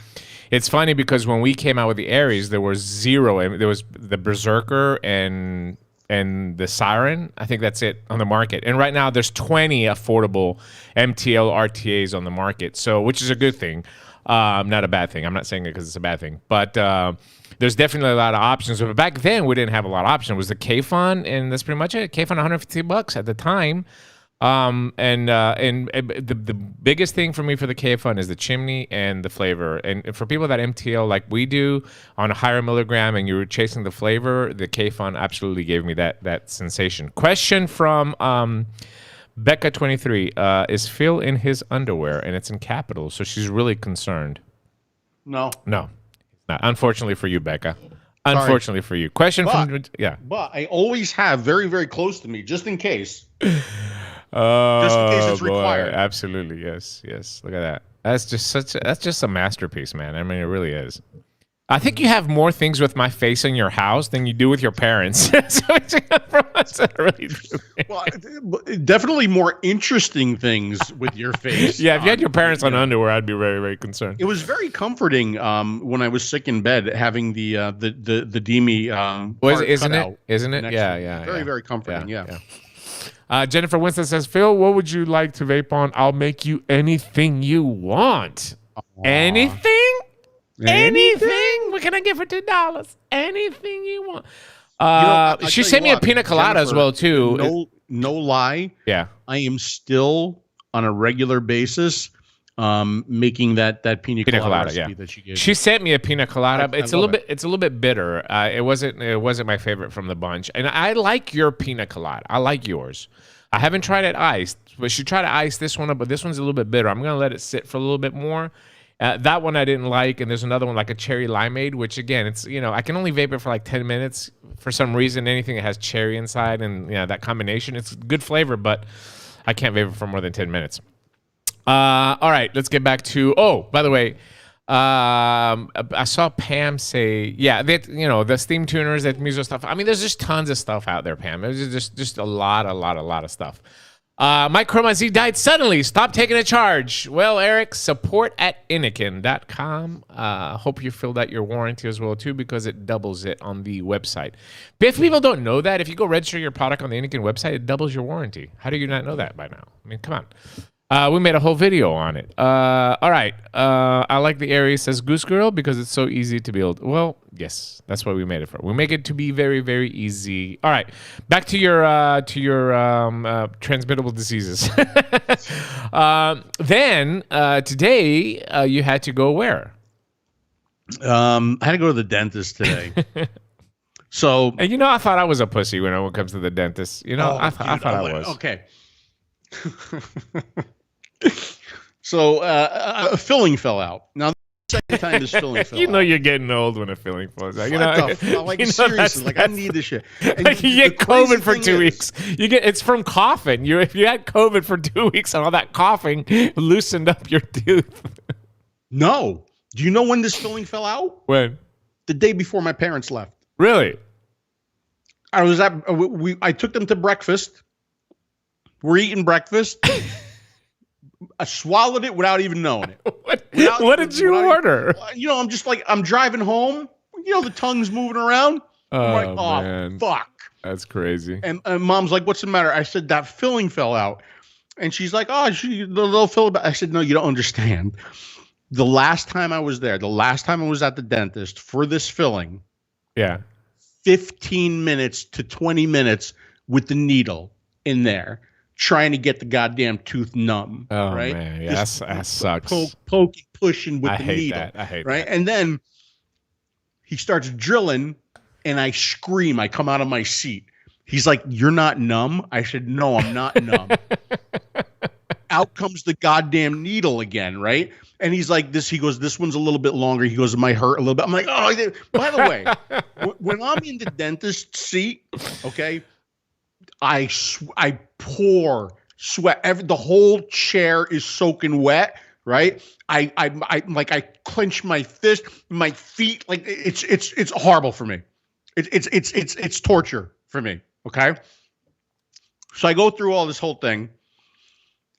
It's funny because when we came out with the Aries, there was zero. There was the Berserker and the Siren. I think that's it on the market. And right now there's 20 affordable MTL RTAs on the market, so which is a good thing. Not a bad thing. I'm not saying it because it's a bad thing, but there's definitely a lot of options. But back then, we didn't have a lot of options. It was the Kayfun, and that's pretty much it. Kayfun, $150 at the time. And the biggest thing for me for the Kayfun is the chimney and the flavor. And for people that MTL like we do on a higher milligram, and you're chasing the flavor, the Kayfun absolutely gave me that sensation. Question from 𝗣𝗵𝗶𝗹23, is Phil in his underwear? And it's in capitals, so she's really concerned. No. Not. Unfortunately for you, Becca. Unfortunately for you. Question from But I always have very, very close to me, just in case. Just in case it's required. Absolutely, yes. Look at that. That's just a masterpiece, man. I mean, it really is. I think you have more things with my face in your house than you do with your parents. Well, definitely more interesting things with your face. Yeah, if you had your parents on underwear, I'd be very, very concerned. It was very comforting when I was sick in bed, having the 𝗫𝗵𝗶. Isn't it? Yeah. Very, very comforting. Yeah. Jennifer Winston says, Phil, what would you like to vape on? I'll make you anything you want. Anything? Anything? What can I get for $2? Anything you want. She sent me a pina colada as well too. No lie. Yeah. I am still on a regular basis making that pina colada recipe that she gave. She sent me a pina colada, but it's a little bit bitter. It wasn't my favorite from the bunch. And I like your pina colada. I like yours. I haven't tried it iced, but she tried to ice this one up, but this one's a little bit bitter. I'm gonna let it sit for a little bit more. That one I didn't like, and there's another one like a cherry limeade, which again, it's I can only vape it for like 10 minutes for some reason. Anything that has cherry inside and that combination, it's good flavor, but I can't vape it for more than 10 minutes. All right, let's get back to. Oh, by the way, I saw Pam say, the steam tuners, that Muso stuff. I mean, there's just tons of stuff out there, Pam. There's just a lot of stuff. My Chroma Z died suddenly. Stop taking a charge. Well, Eric, support@inikin.com. Hope you filled out your warranty as well, too, because it doubles it on the website. If people don't know that, if you go register your product on the Inikin website, it doubles your warranty. How do you not know that by now? I mean, come on. We made a whole video on it. All right. I like the Aries, says Goose Girl, because it's so easy to build. Well, yes, that's what we made it for. We make it to be very, very easy. All right. Back to your transmittable diseases. Then today you had to go where? I had to go to the dentist today. So, and I thought I was a pussy when it comes to the dentist. I thought I was. Okay. So a filling fell out. Now, the second time this filling fell out. You're getting old when a filling falls out. Seriously, I need this shit. Like you get COVID for 2 weeks. It's from coughing. If you had COVID for 2 weeks and all that coughing loosened up your tooth. No. Do you know when this filling fell out? When? The day before my parents left. Really? I took them to breakfast. We're eating breakfast. I swallowed it without even knowing it. What did you order? I'm just like, I'm driving home. The tongue's moving around. I'm like, man. Fuck. That's crazy. And Mom's like, what's the matter? I said, that filling fell out. And she's like, the little filling. I said, no, you don't understand. The last time I was there, the last time I was at the dentist for this filling. Yeah. 15 minutes to 20 minutes with the needle in there, trying to get the goddamn tooth numb. Oh, right? man. Yeah, that sucks. Poking, pushing with I the hate needle. that. I hate right? that. And then he starts drilling, and I scream. I come out of my seat. He's like, "You're not numb?" I said, "No, I'm not numb." Out comes the goddamn needle again, right? And he's like, he goes, "This one's a little bit longer." He goes, "It might hurt a little bit." I'm like, "Oh, by the way, when I'm in the dentist seat, okay, I pour sweat. The whole chair is soaking wet, right? I clench my fist, my feet, like it's horrible for me. It's torture for me. Okay. So I go through all this whole thing,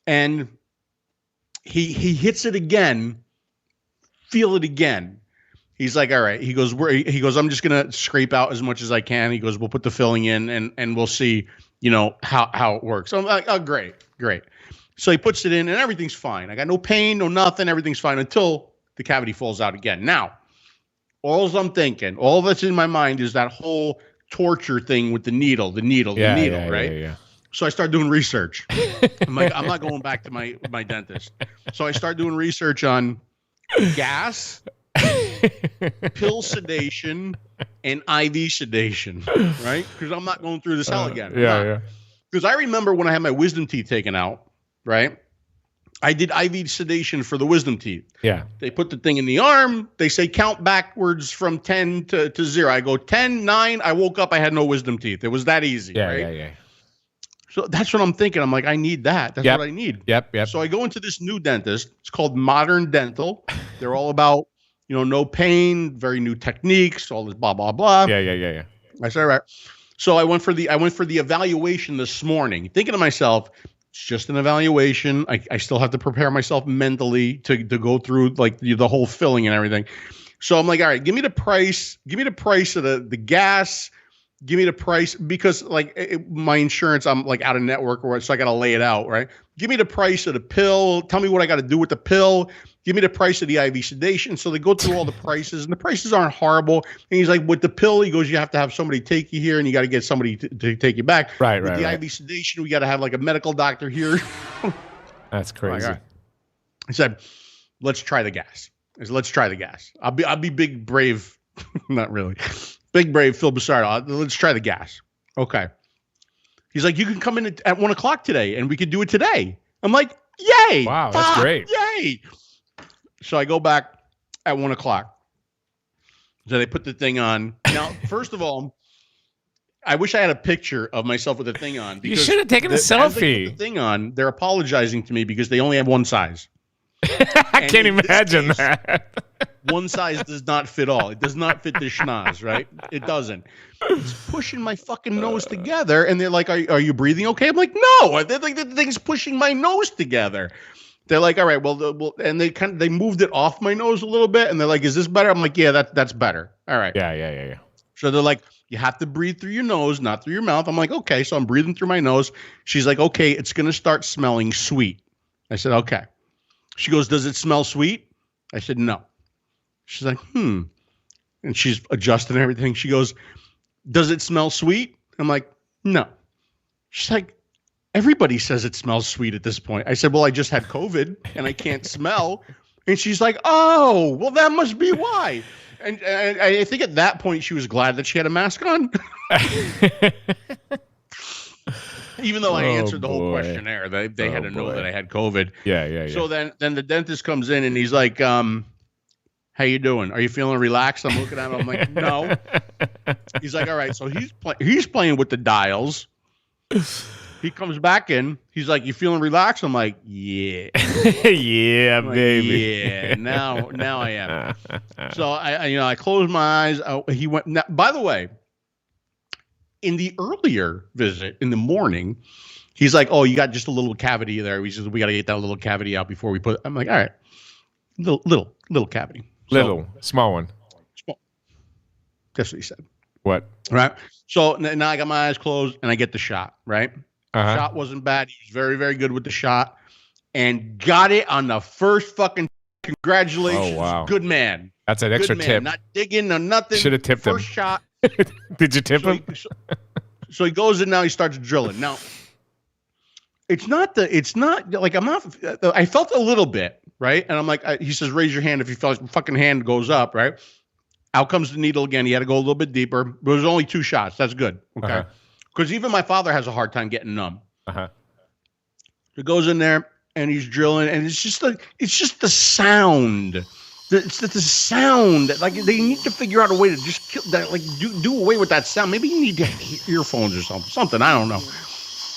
and he hits it again, feel it again. He's like, "All right." He goes, "I'm just gonna scrape out as much as I can." He goes, "We'll put the filling in, and we'll see, how it works." So I'm like, "Oh, great." So he puts it in, and everything's fine. I got no pain, no nothing. Everything's fine until the cavity falls out again. Now, all I'm thinking, all that's in my mind is that whole torture thing with the needle, right? Yeah. So I start doing research. I'm like, I'm not going back to my dentist. So I start doing research on gas, pill sedation, and IV sedation, right? Because I'm not going through this hell again. Yeah. Because I remember when I had my wisdom teeth taken out, right? I did IV sedation for the wisdom teeth. Yeah. They put the thing in the arm. They say count backwards from 10 to 0. I go 10, 9. I woke up. I had no wisdom teeth. It was that easy, right? Yeah. So that's what I'm thinking. I'm like, I need that. That's what I need. Yep. So I go into this new dentist. It's called Modern Dental. They're all about, no pain, very new techniques, all this blah, blah, blah. Yeah. I said, all right. So I went for the evaluation this morning, thinking to myself, it's just an evaluation. I still have to prepare myself mentally to go through like the whole filling and everything. So I'm like, all right, give me the price. Give me the price of the gas. Give me the price, because like my insurance, I'm like out of network, so I got to lay it out, right? Give me the price of the pill. Tell me what I got to do with the pill. Give me the price of the IV sedation. So they go through all the prices, and the prices aren't horrible. And he's like, with the pill, he goes, you have to have somebody take you here, and you got to get somebody to take you back. Right. With the IV sedation, we got to have like a medical doctor here. That's crazy. Right. I said, let's try the gas. I said, let's try the gas. I'll be big, brave. Not really. Big, brave 𝗶𝗵𝗶𝗹. Let's try the gas. Okay. He's like, you can come in at 1 o'clock today, and we could do it today. I'm like, yay. Wow, that's great. Yay. So I go back at 1 o'clock. So they put the thing on. Now, first of all, I wish I had a picture of myself with the thing on. You should have taken a selfie. As they put the thing on, they're apologizing to me because they only have one size. I can't imagine that. One size does not fit all. It does not fit the schnoz, right? It doesn't. It's pushing my fucking nose together, and they're like, "Are you breathing okay?" I'm like, "No." They're like, "The thing's pushing my nose together." They're like, "All right, well," and they moved it off my nose a little bit, and they're like, "Is this better?" I'm like, "Yeah, that's better." All right. Yeah. So they're like, "You have to breathe through your nose, not through your mouth." I'm like, "Okay." So I'm breathing through my nose. She's like, "Okay, it's gonna start smelling sweet." I said, "Okay." She goes, "Does it smell sweet?" I said, "No." She's like, And she's adjusting everything. She goes, "Does it smell sweet?" I'm like, "No." She's like, "Everybody says it smells sweet at this point." I said, "Well, I just had COVID and I can't smell." And she's like, "Oh, well, that must be why." And I think at that point she was glad that she had a mask on. Even though I answered the whole questionnaire, they had to know that I had COVID. Yeah. So then the dentist comes in and he's like, "How you doing? Are you feeling relaxed?" I'm looking at him. I'm like, "No." He's like, "All right." So he's playing with the dials. He comes back in. He's like, "You feeling relaxed?" I'm like, "Yeah." Yeah, baby. Yeah. Now I am. So I closed my eyes. He went. Now, by the way, in the earlier visit in the morning, he's like, "Oh, you got just a little cavity there." He says, "We got to get that little cavity out before we put." I'm like, "All right, little cavity." Small one. Small. That's what he said. What? Right. So now I got my eyes closed and I get the shot. Right. Shot wasn't bad. He was very, very good with the shot and got it on the first fucking. Congratulations. Oh, wow. Good man. That's an extra tip. Not digging or nothing. Should have tipped him. First shot. Did you tip him? So he goes in now. He starts drilling. Now, it's not like I'm not. I felt a little bit, right? And I'm like, he says, raise your hand if you feel like fucking hand goes up, right? Out comes the needle again. He had to go a little bit deeper. But it was only 2 shots. That's good. Okay. Because even my father has a hard time getting numb. He goes in there and he's drilling, and it's just the sound. It's the sound. Like they need to figure out a way to just kill that. Like do away with that sound. Maybe you need to have earphones or something. I don't know.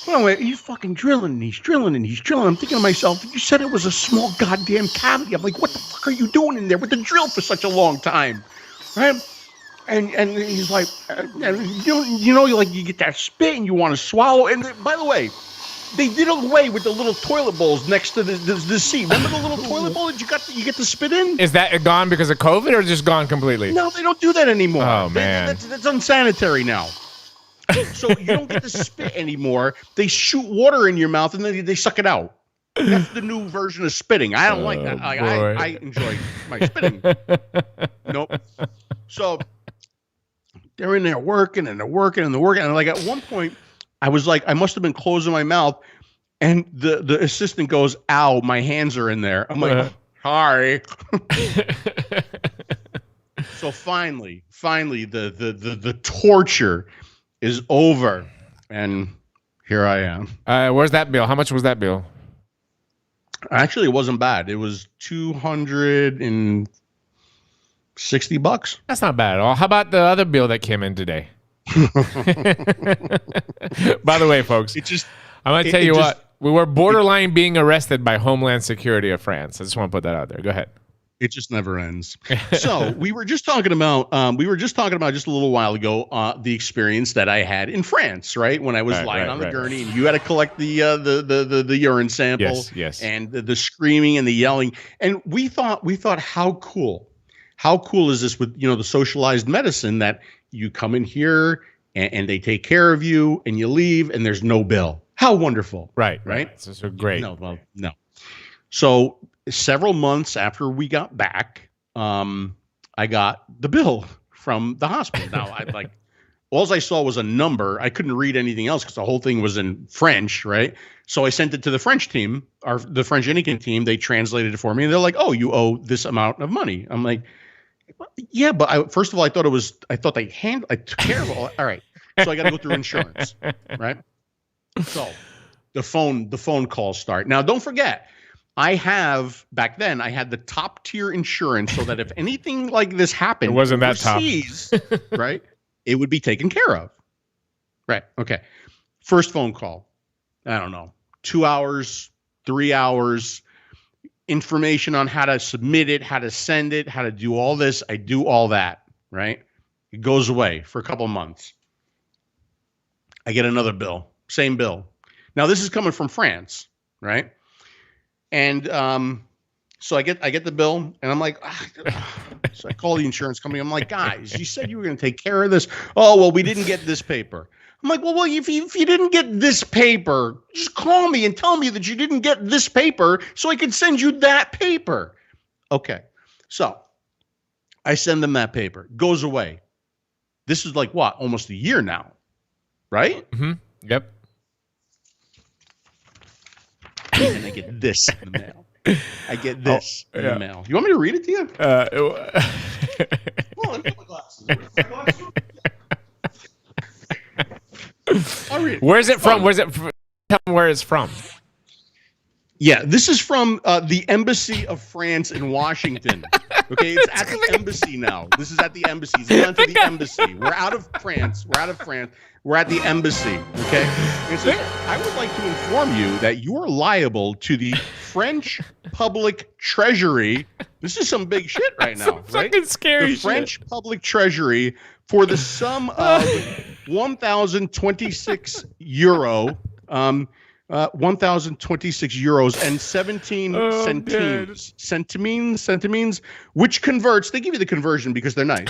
But anyway, he's fucking drilling and he's drilling and he's drilling. I'm thinking to myself, you said it was a small goddamn cavity. I'm like, what the fuck are you doing in there with the drill for such a long time, right? And he's like, you know, like you get that spit and you want to swallow. And by the way, they did away with the little toilet bowls next to the seat. Remember the little toilet bowl that you get to spit in? Is that gone because of COVID or just gone completely? No, they don't do that anymore. Oh, man. That's unsanitary now. So you don't get to spit anymore. They shoot water in your mouth and then they suck it out. That's the new version of spitting. I don't like that. I enjoy my spitting. Nope. So they're in there working and they're working and they're working. And like at one point, I was like, I must have been closing my mouth. And the assistant goes, ow, my hands are in there. I'm like, sorry. So finally, the torture is over. And here I am. Where's that bill? How much was that bill? Actually, it wasn't bad. It was $260. That's not bad at all. How about the other bill that came in today? By the way, folks, I'm going to tell you what. We were borderline being arrested by Homeland Security of France. I just want to put that out there. Go ahead. It just never ends. So we were just talking about just a little while ago the experience that I had in France, right? When I was lying on the gurney and you had to collect the urine sample, yes, and the screaming and the yelling, and we thought how cool is this with the socialized medicine that you come in here and they take care of you and you leave and there's no bill. How wonderful, right? So great. No. So several months after we got back, I got the bill from the hospital. Now, all I saw was a number. I couldn't read anything else because the whole thing was in French, right? So I sent it to the French team, the French Inican team. They translated it for me, and they're like, "Oh, you owe this amount of money." I'm like, "Yeah, but first of all, I thought I took care of all. All right, so I got to go through insurance, right?" So the phone calls start. Now, don't forget. Back then I had the top tier insurance so that if anything like this happened, it wasn't that top, right? It would be taken care of. Right. Okay. First phone call. I don't know, 2 hours, 3 hours, information on how to submit it, how to send it, how to do all this. I do all that. Right. It goes away for a couple of months. I get another bill, same bill. Now this is coming from France. Right. And so I get the bill, and I'm like, so I call the insurance company. I'm like, guys, you said you were going to take care of this. Oh, well, we didn't get this paper. I'm like, well, if you didn't get this paper, just call me and tell me that you didn't get this paper so I could send you that paper. Okay. So I send them that paper. Goes away. This is like what? Almost a year now. Right? Mm-hmm. Yep. And I get this in the mail. I get this in the mail. You want me to read it to you? Well, let me get my glasses. I'll read it. Where's it from? Tell me where it's from. Yeah, this is from the Embassy of France in Washington. Okay, it's at the embassy now. This is at the embassy. It's gone to the embassy. We're out of France. We're at the embassy. Okay. And so I would like to inform you that you are liable to the French Public Treasury. This is some big shit right now, right? Fucking scary The French Public Treasury for the sum of 1,026 euro. 1,026 euros and 17 centimes, which converts, they give you the conversion because they're nice.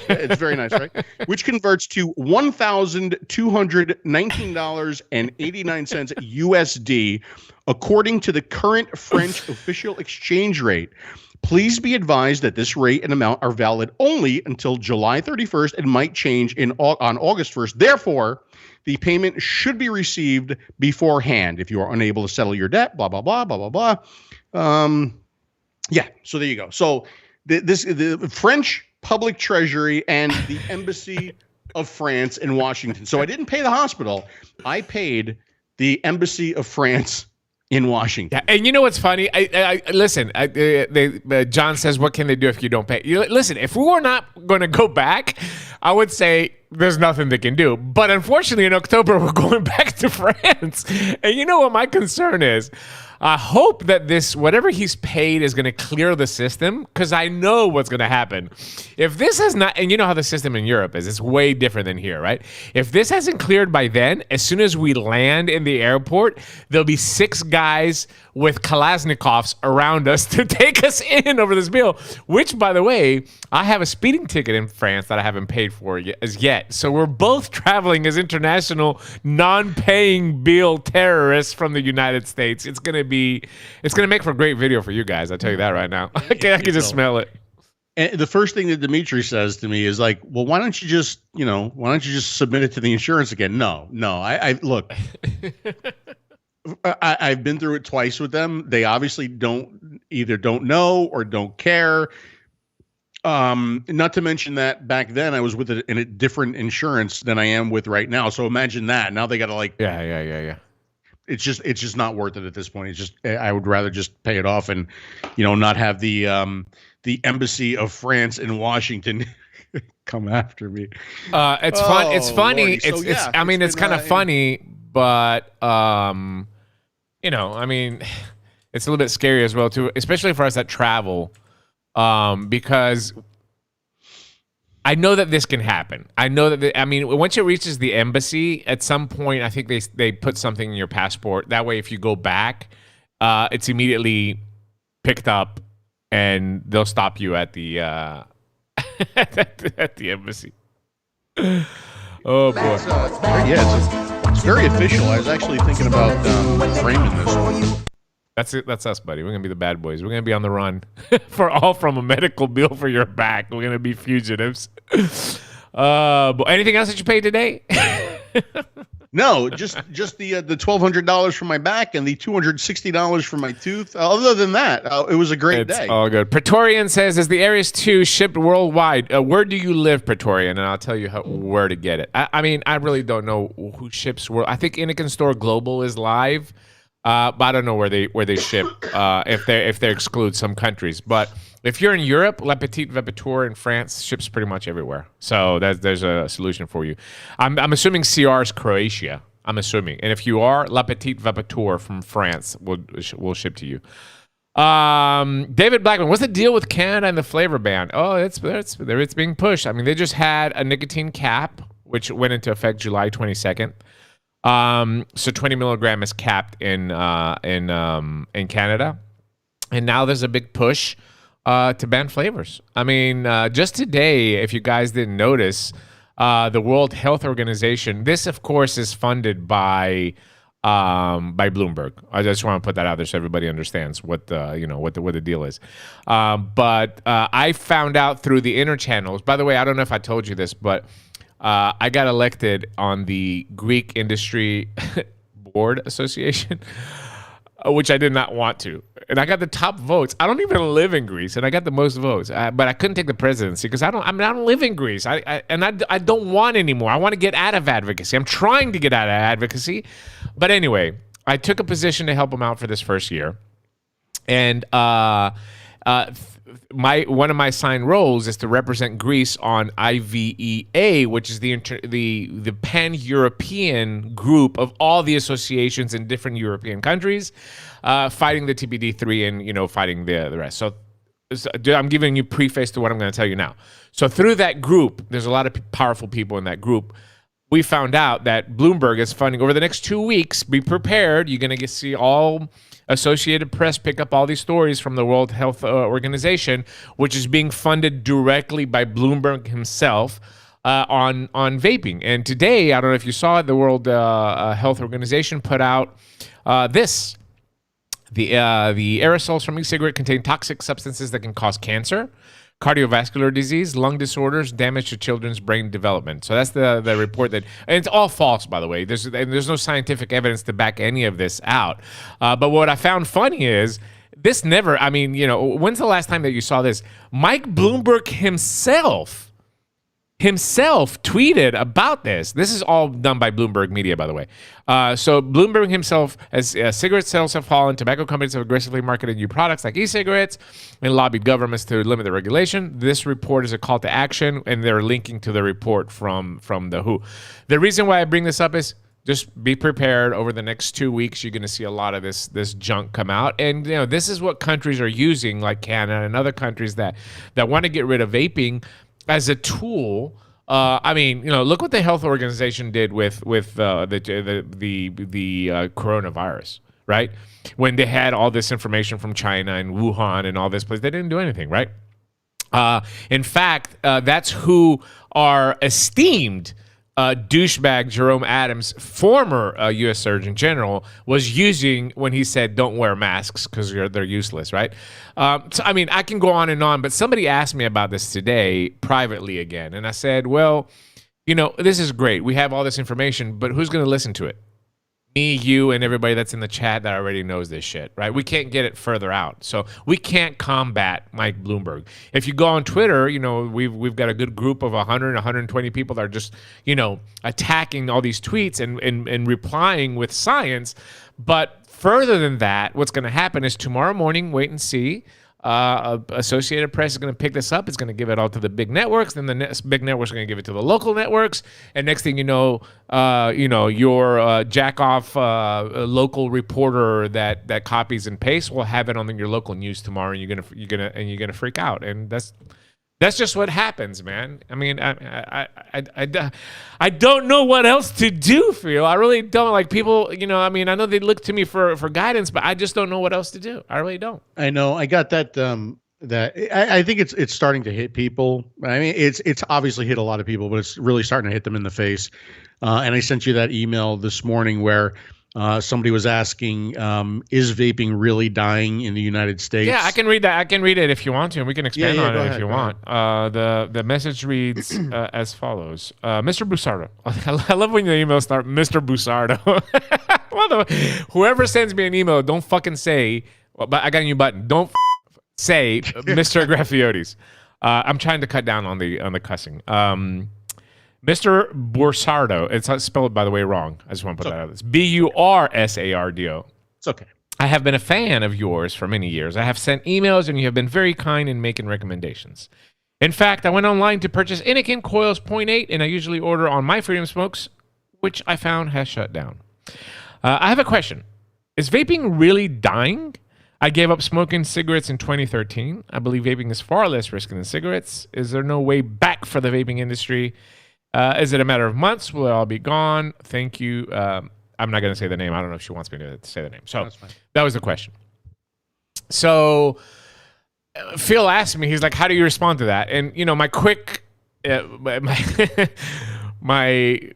It's very nice, right? Which converts to $1,219.89 USD, according to the current French official exchange rate. Please be advised that this rate and amount are valid only until July 31st and might change on August 1st. Therefore, the payment should be received beforehand if you are unable to settle your debt, blah, blah, blah, blah, blah, blah. Yeah, so there you go. So the French Public Treasury and the Embassy of France in Washington. So I didn't pay the hospital. I paid the Embassy of France in Washington. Yeah, and you know what's funny? Listen. John says, "What can they do if you don't pay?" Listen, if we were not going to go back, I would say there's nothing they can do. But unfortunately, in October, we're going back to France. And you know what my concern is? I hope that this, whatever he's paid, is going to clear the system, because I know what's going to happen. If this has not, and you know how the system in Europe is, it's way different than here, right? If this hasn't cleared by then, as soon as we land in the airport, there'll be 6 guys with Kalashnikovs around us to take us in over this bill, which, by the way, I have a speeding ticket in France that I haven't paid for yet. So we're both traveling as international non-paying bill terrorists from the United States. It's going to make for a great video for you guys. I'll tell you that right now. I can just smell it. And the first thing that Dimitri says to me is like, well, why don't you just submit it to the insurance again? No, I look, I've been through it twice with them. They obviously don't know or don't care. Not to mention that back then I was with in a different insurance than I am with right now. So imagine that. Now they got to Yeah. It's just not worth it at this point. It's just, I would rather just pay it off and, not have the Embassy of France in Washington come after me. It's fun. It's funny. Lordy. So, it's kind of funny, but it's a little bit scary as well too, especially for us that travel, because I know that this can happen. I know that once it reaches the embassy, at some point, I think they put something in your passport. That way, if you go back, it's immediately picked up, and they'll stop you at the at the embassy. Oh boy! It's very official. I was actually thinking about framing this one. That's it. That's us, buddy. We're gonna be the bad boys. We're gonna be on the run from a medical bill for your back. We're gonna be fugitives. But anything else that you paid today? No, just the $1,200 for my back and the $260 for my tooth. Other than that, it was a great day. All good. Praetorian says, "Is the Aries 2 shipped worldwide? Where do you live, Praetorian? And I'll tell you where to get it." I really don't know who ships. I think Inican Store Global is live. But I don't know where they ship if they exclude some countries. But if you're in Europe, 𝗵𝗵𝗆 𝗵𝗆 in France ships pretty much everywhere. So there's a solution for you. I'm assuming CR is Croatia. I'm assuming, and if you are, 𝗵𝗵𝗆 𝗵𝗆 from France will ship to you. David Blackman, what's the deal with Canada and the flavor ban? Oh, it's being pushed. They just had a nicotine cap, which went into effect July 22nd. So 20 milligram is capped in Canada, and now there's a big push to ban flavors. Just today, if you guys didn't notice, the World Health Organization. This, of course, is funded by Bloomberg. I just want to put that out there so everybody understands what the deal is. But I found out through the inner channels. By the way, I don't know if I told you this, but I got elected on the Greek Industry Board Association, which I did not want to. And I got the top votes. I don't even live in Greece, and I got the most votes. But I couldn't take the presidency because I don't live in Greece. I don't want anymore. I want to get out of advocacy. I'm trying to get out of advocacy. But anyway, I took a position to help them out for this first year. And one of my assigned roles is to represent Greece on IVEA, which is the pan-European group of all the associations in different European countries, fighting the TPD3 and fighting the rest. So I'm giving you preface to what I'm going to tell you now. So through that group, there's a lot of powerful people in that group. We found out that Bloomberg is funding over the next 2 weeks. Be prepared. You're going to see all Associated Press pick up all these stories from the World Health Organization, which is being funded directly by Bloomberg himself on vaping. And today, I don't know if you saw it, the World Health Organization put out this. The aerosols from e-cigarette contain toxic substances that can cause cancer, cardiovascular disease, lung disorders, damage to children's brain development. So that's the report and it's all false, by the way. There's no scientific evidence to back any of this out. But what I found funny is this never, I mean, when's the last time that you saw this? Mike Bloomberg himself tweeted about this. This is all done by Bloomberg Media, by the way. So Bloomberg himself, as cigarette sales have fallen, tobacco companies have aggressively marketed new products like e-cigarettes and lobbied governments to limit the regulation. This report is a call to action, and they're linking to the report from the WHO. The reason why I bring this up is just be prepared. Over the next 2 weeks, you're going to see a lot of this junk come out. And this is what countries are using, like Canada and other countries that want to get rid of vaping as a tool. I mean, look what the health organization did with the coronavirus, right? When they had all this information from China and Wuhan and all this place, they didn't do anything, right? In fact, that's who our esteemed douchebag Jerome Adams, former U.S. Surgeon General, was using when he said, "Don't wear masks because they're useless," right? So, I mean, I can go on and on, but somebody asked me about this today privately again, and I said, well, this is great. We have all this information, but who's going to listen to it? Me, you, and everybody that's in the chat that already knows this shit, right? We can't get it further out. So we can't combat Mike Bloomberg. If you go on Twitter, we've got a good group of 100, 120 people that are just, attacking all these tweets and replying with science. But further than that, what's going to happen is tomorrow morning, wait and see. Associated Press is going to pick this up. It's going to give it all to the big networks. Then the big networks are going to give it to the local networks. And next thing you know, your jack off local reporter that copies and pastes will have it on your local news tomorrow, and you're gonna freak out. And that's just what happens, man. I mean, I don't know what else to do, Phil. I really don't. Like, people, I mean, I know they look to me for guidance, but I just don't know what else to do. I really don't. I know. I got that. I think it's starting to hit people. I mean, it's obviously hit a lot of people, but it's really starting to hit them in the face. And I sent you that email this morning where somebody was asking, is vaping really dying in the United States? Yeah, I can read that. I can read it if you want to, and we can expand on it if you want. Ahead. The message reads as follows. Mr. Busardo. I love when the emails start, Mr. Busardo. Whoever sends me an email, don't fucking say, but I got a new button. Don't say Mr. Grafiotis. I'm trying to cut down on the cussing. Mr. Busardo, it's not spelled, by the way, wrong. I just want to put that out. It's Bursardo. It's okay. I have been a fan of yours for many years. I have sent emails, and you have been very kind in making recommendations. In fact, I went online to purchase Anakin Coils 0.8, and I usually order on My Freedom Smokes, which I found has shut down. I have a question. Is vaping really dying? I gave up smoking cigarettes in 2013. I believe vaping is far less risky than cigarettes. Is there no way back for the vaping industry? Is it a matter of months? Will it all be gone? Thank you. I'm not going to say the name. I don't know if she wants me to say the name. So that was the question. So Phil asked me, he's like, how do you respond to that? And, my quick, my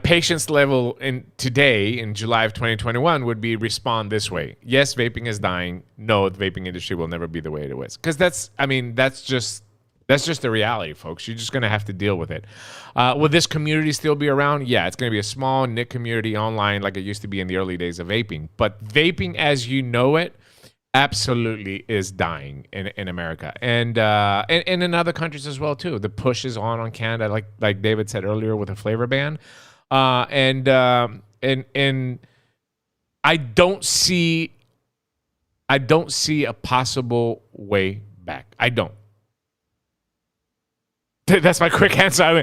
patience level today in July of 2021 would be respond this way. Yes, vaping is dying. No, the vaping industry will never be the way it was. Because that's just the reality, folks. You're just going to have to deal with it. Will this community still be around? Yeah, it's going to be a small knit community online like it used to be in the early days of vaping. But vaping as you know it absolutely is dying in America and in other countries as well, too. The push is on Canada, like David said earlier, with a flavor ban. And I don't see a possible way back. I don't. That's my quick answer. I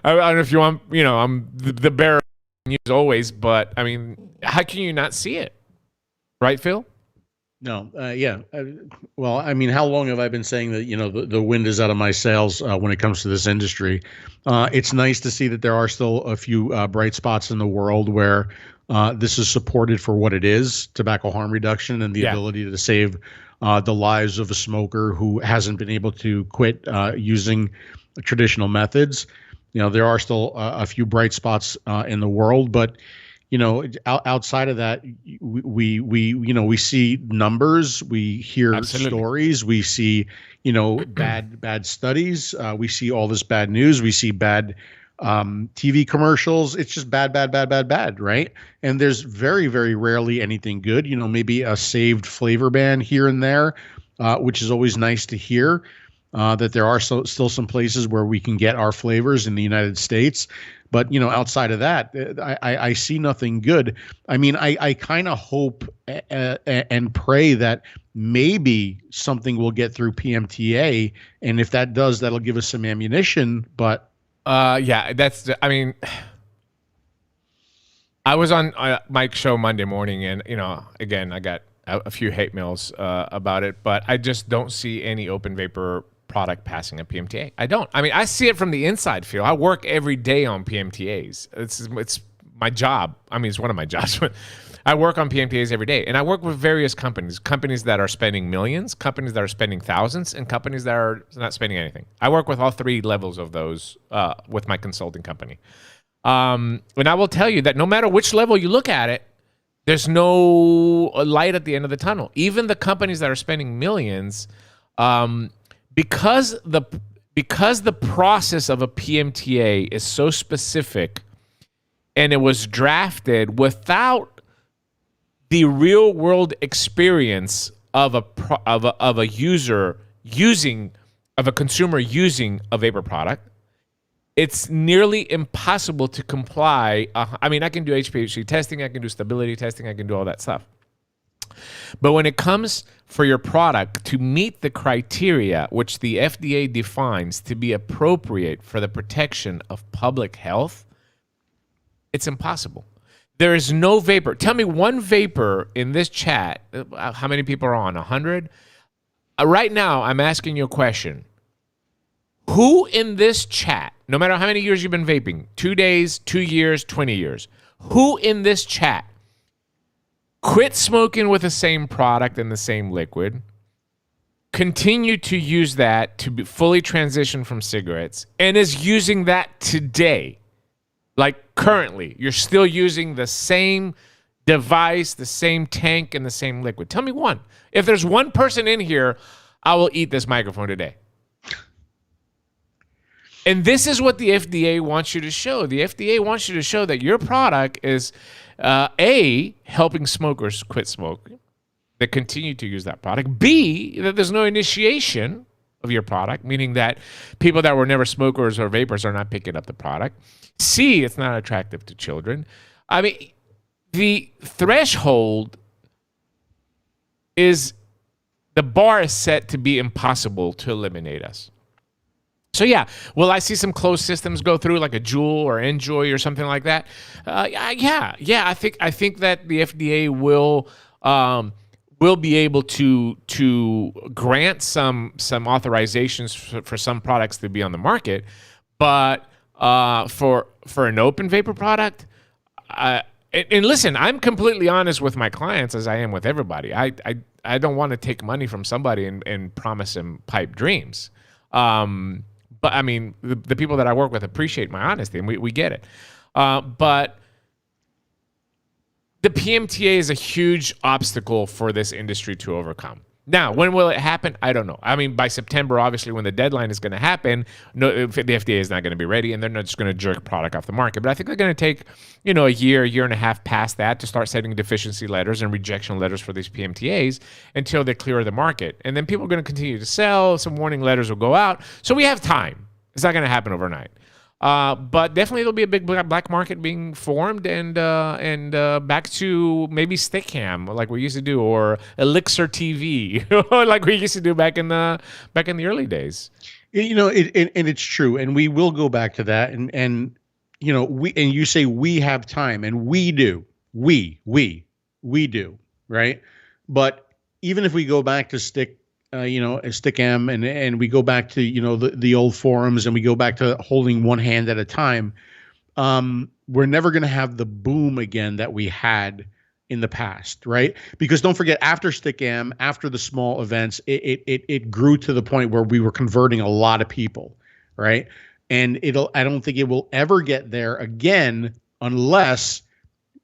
don't know if you want, I'm the bearer of news always, but I mean, how can you not see it? Right, Phil? No. Yeah. Well, I mean, how long have I been saying that, the wind is out of my sails when it comes to this industry? It's nice to see that there are still a few bright spots in the world where this is supported for what it is, tobacco harm reduction and the ability to save the lives of a smoker who hasn't been able to quit using traditional methods. There are still a few bright spots in the world, but outside of that, we see numbers, we hear Absolutely. stories, we see, bad studies, we see all this bad news, we see bad TV commercials. It's just bad, right? And there's very, very rarely anything good. Maybe a saved flavor ban here and there, which is always nice to hear. That there are still some places where we can get our flavors in the United States. But, outside of that, I see nothing good. I mean, I kind of hope and pray that maybe something will get through PMTA. And if that does, that'll give us some ammunition. But yeah, I was on Mike's show Monday morning, and, again, I got a few hate mails about it, but I just don't see any open vapor product passing a PMTA. I don't. I mean, I see it from the inside field. I work every day on PMTAs. It's my job. I mean, it's one of my jobs. I work on PMTAs every day, and I work with various companies that are spending millions, companies that are spending thousands, and companies that are not spending anything. I work with all three levels of those with my consulting company. And I will tell you that no matter which level you look at it, there's no light at the end of the tunnel. Even the companies that are spending millions, because the process of a PMTA is so specific, and it was drafted without the real world experience of a consumer using a vapor product, it's nearly impossible to comply. I mean, I can do HPHC testing, I can do stability testing, I can do all that stuff. But when it comes for your product to meet the criteria which the FDA defines to be appropriate for the protection of public health, it's impossible. There is no vapor. Tell me one vapor in this chat. How many people are on? 100? Right now, I'm asking you a question. Who in this chat, no matter how many years you've been vaping, 2 days, 2 years, 20 years, who in this chat quit smoking with the same product and the same liquid, continue to use that to be fully transition from cigarettes, and is using that today? Like currently, you're still using the same device, the same tank, and the same liquid. Tell me one. If there's one person in here, I will eat this microphone today. And this is what the FDA wants you to show. The FDA wants you to show that your product is, A, helping smokers quit smoking, that continue to use that product. B, that there's no initiation of your product, meaning that people that were never smokers or vapors are not picking up the product. C, it's not attractive to children. I mean, the threshold is, the bar is set to be impossible to eliminate us. So yeah, will I see some closed systems go through, like a Juul or Enjoy or something like that? Yeah. I think that the FDA will be able to grant some authorizations for some products to be on the market, but for an open vapor product, and listen, I'm completely honest with my clients as I am with everybody. I don't want to take money from somebody and promise them pipe dreams. But I mean, the people that I work with appreciate my honesty, and we get it. But the PMTA is a huge obstacle for this industry to overcome. Now, when will it happen? I don't know. I mean, by September, obviously, when the deadline is going to happen, the FDA is not going to be ready, and they're not just going to jerk product off the market. But I think they're going to take, a year and a half past that to start sending deficiency letters and rejection letters for these PMTAs until they clear the market. And then people are going to continue to sell. Some warning letters will go out. So we have time. It's not going to happen overnight. But definitely there'll be a big black market being formed, and back to maybe Stickam like we used to do, or Elixir TV like we used to do back in the early days. And it's true, and we will go back to that. And you say we have time, and we do, we do, right? But even if we go back to Stickam, and we go back to the old forums, and we go back to holding one hand at a time, we're never going to have the boom again that we had in the past, right? Because don't forget, after Stickam, after the small events, it grew to the point where we were converting a lot of people, right? And I don't think it will ever get there again unless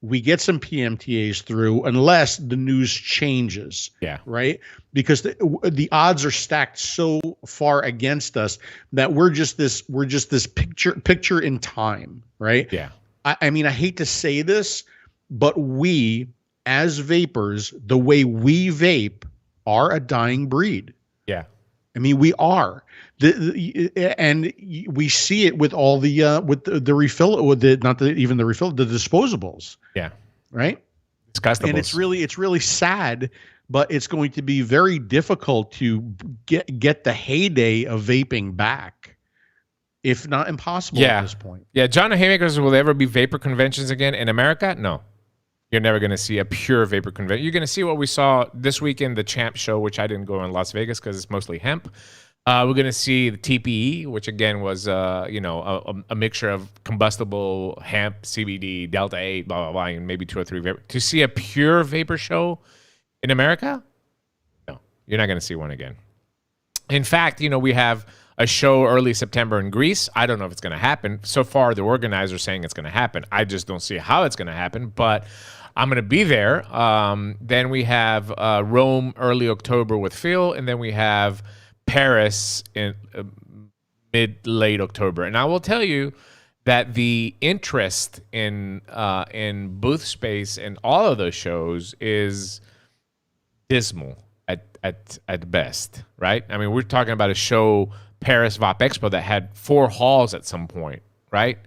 we get some PMTAs through unless the news changes. Yeah. Right. Because the odds are stacked so far against us that we're just this picture in time. Right. Yeah. I mean, I hate to say this, but we as vapors, the way we vape, are a dying breed. Yeah. I mean, we are. And we see it with all the refill, with the even the refill, the disposables. Yeah. Right. It's customables. And it's really sad, but it's going to be very difficult to get the heyday of vaping back, if not impossible at this point. Yeah. John Haymakers, will there ever be vapor conventions again in America? No. You're never going to see a pure vapor convention. You're going to see what we saw this weekend, the Champ Show, which I didn't go in Las Vegas because it's mostly hemp. We're going to see the TPE, which again was, a mixture of combustible hemp, CBD, Delta 8, blah, blah, blah, and maybe 2 or 3 vapor. To see a pure vapor show in America? No, you're not going to see one again. In fact, we have a show early September in Greece. I don't know if it's going to happen. So far, the organizers saying it's going to happen. I just don't see how it's going to happen, but I'm going to be there. Then we have Rome early October with Phil, and then we have Paris in mid-late October. And I will tell you that the interest in booth space and all of those shows is dismal at best, right? I mean, we're talking about a show, Paris Vape Expo, that had 4 halls at some point, right?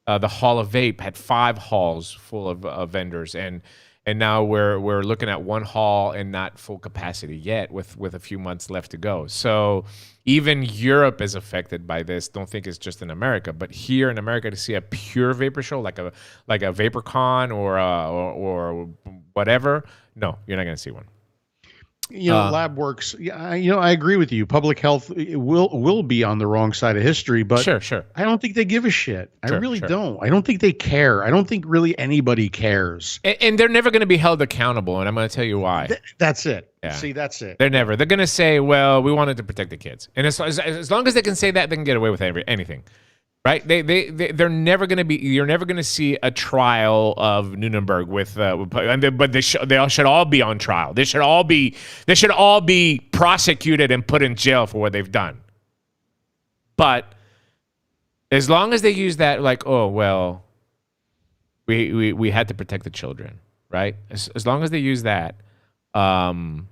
The Hall of Vape had 5 halls full of vendors, and now we're looking at 1 hall and not full capacity yet, with a few months left to go. So even Europe is affected by this. Don't think it's just in America, but here in America, to see a pure vapor show like a VaporCon or whatever, no, you're not going to see one. Lab works. Yeah, I agree with you. Public health will be on the wrong side of history, but sure. I don't think they give a shit. I really don't. I don't think they care. I don't think really anybody cares. And they're never going to be held accountable, and I'm going to tell you why. That's it. Yeah. See, that's it. They're going to say, well, we wanted to protect the kids. And as long as they can say that, they can get away with anything. Right? They're never going to be. You're never going to see a trial of Nuremberg but they all should all be on trial. They should all be prosecuted and put in jail for what they've done. But as long as they use that, like, oh well, we had to protect the children, right? As long as they use that, there's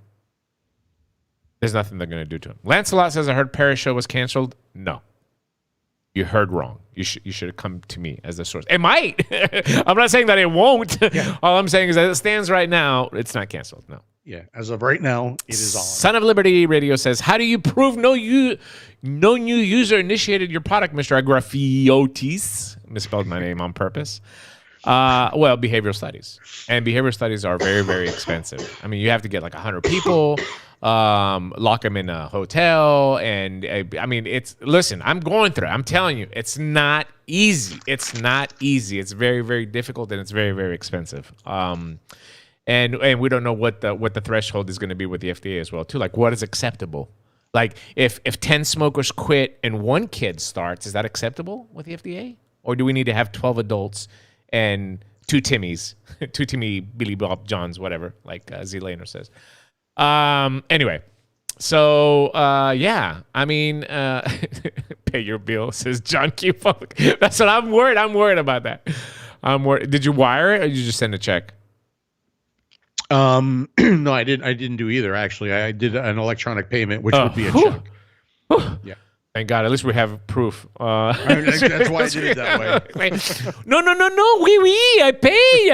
nothing they're going to do to him. Lancelot says, I heard Paris show was canceled. No. You heard wrong. You should have come to me as the source. It might. I'm not saying that it won't. Yeah. All I'm saying is that it stands right now, it's not canceled. No. Yeah. As of right now, it is on. Son of Liberty Radio says, how do you prove no new user initiated your product, Mr. Agrafiotis? Misspelled my name on purpose. Well, behavioral studies. And behavioral studies are very, very expensive. I mean, you have to get like 100 people. Lock them in a hotel, and I mean, listen, I'm going through it. I'm telling you, it's not easy. It's very, very difficult, and it's very, very expensive. And we don't know what the threshold is going to be with the FDA as well, too. Like, what is acceptable? Like, if 10 smokers quit and 1 kid starts, is that acceptable with the FDA? Or do we need to have 12 adults and 2 Timmys, 2 Timmy, Billy Bob Johns, whatever, like Z Laner says. Anyway, so yeah, I mean, pay your bill, says John Q. Funk. That's what I'm worried. I'm worried about that. I'm worried. Did you wire it or did you just send a check? No, I didn't do either. Actually, I did an electronic payment, which would be a check. Yeah. Thank God. At least we have proof. That's why I did it that way. No. I pay.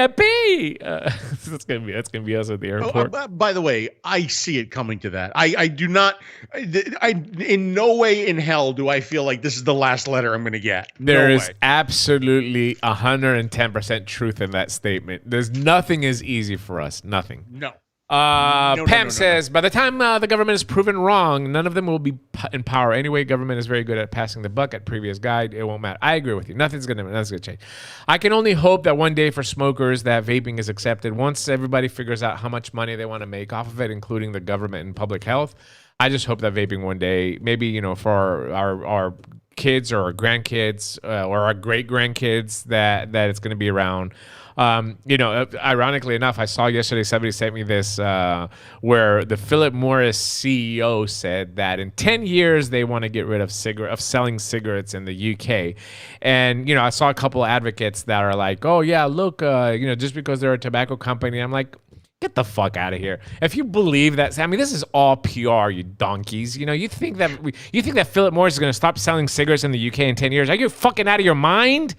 That's gonna be us at the airport. By the way, I see it coming to that. I do not. In no way in hell do I feel like this is the last letter I'm gonna get. There is absolutely 110% truth in that statement. There's nothing is easy for us. Nothing. No. Pam says, by the time the government is proven wrong, none of them will be in power anyway. Government is very good at passing the buck. At previous guide, it won't matter. I agree with you. Nothing's gonna change. I can only hope that one day for smokers that vaping is accepted. Once everybody figures out how much money they want to make off of it, including the government and public health, I just hope that vaping one day, maybe for our kids or our grandkids or our great grandkids, that it's going to be around. Ironically enough, I saw yesterday somebody sent me this where the Philip Morris CEO said that in 10 years they want to get rid of selling cigarettes in the UK. And, I saw a couple of advocates that are like, oh, yeah, look, just because they're a tobacco company. I'm like, get the fuck out of here. If you believe that, this is all PR, you donkeys. You think that Philip Morris is going to stop selling cigarettes in the UK in 10 years? Are you fucking out of your mind?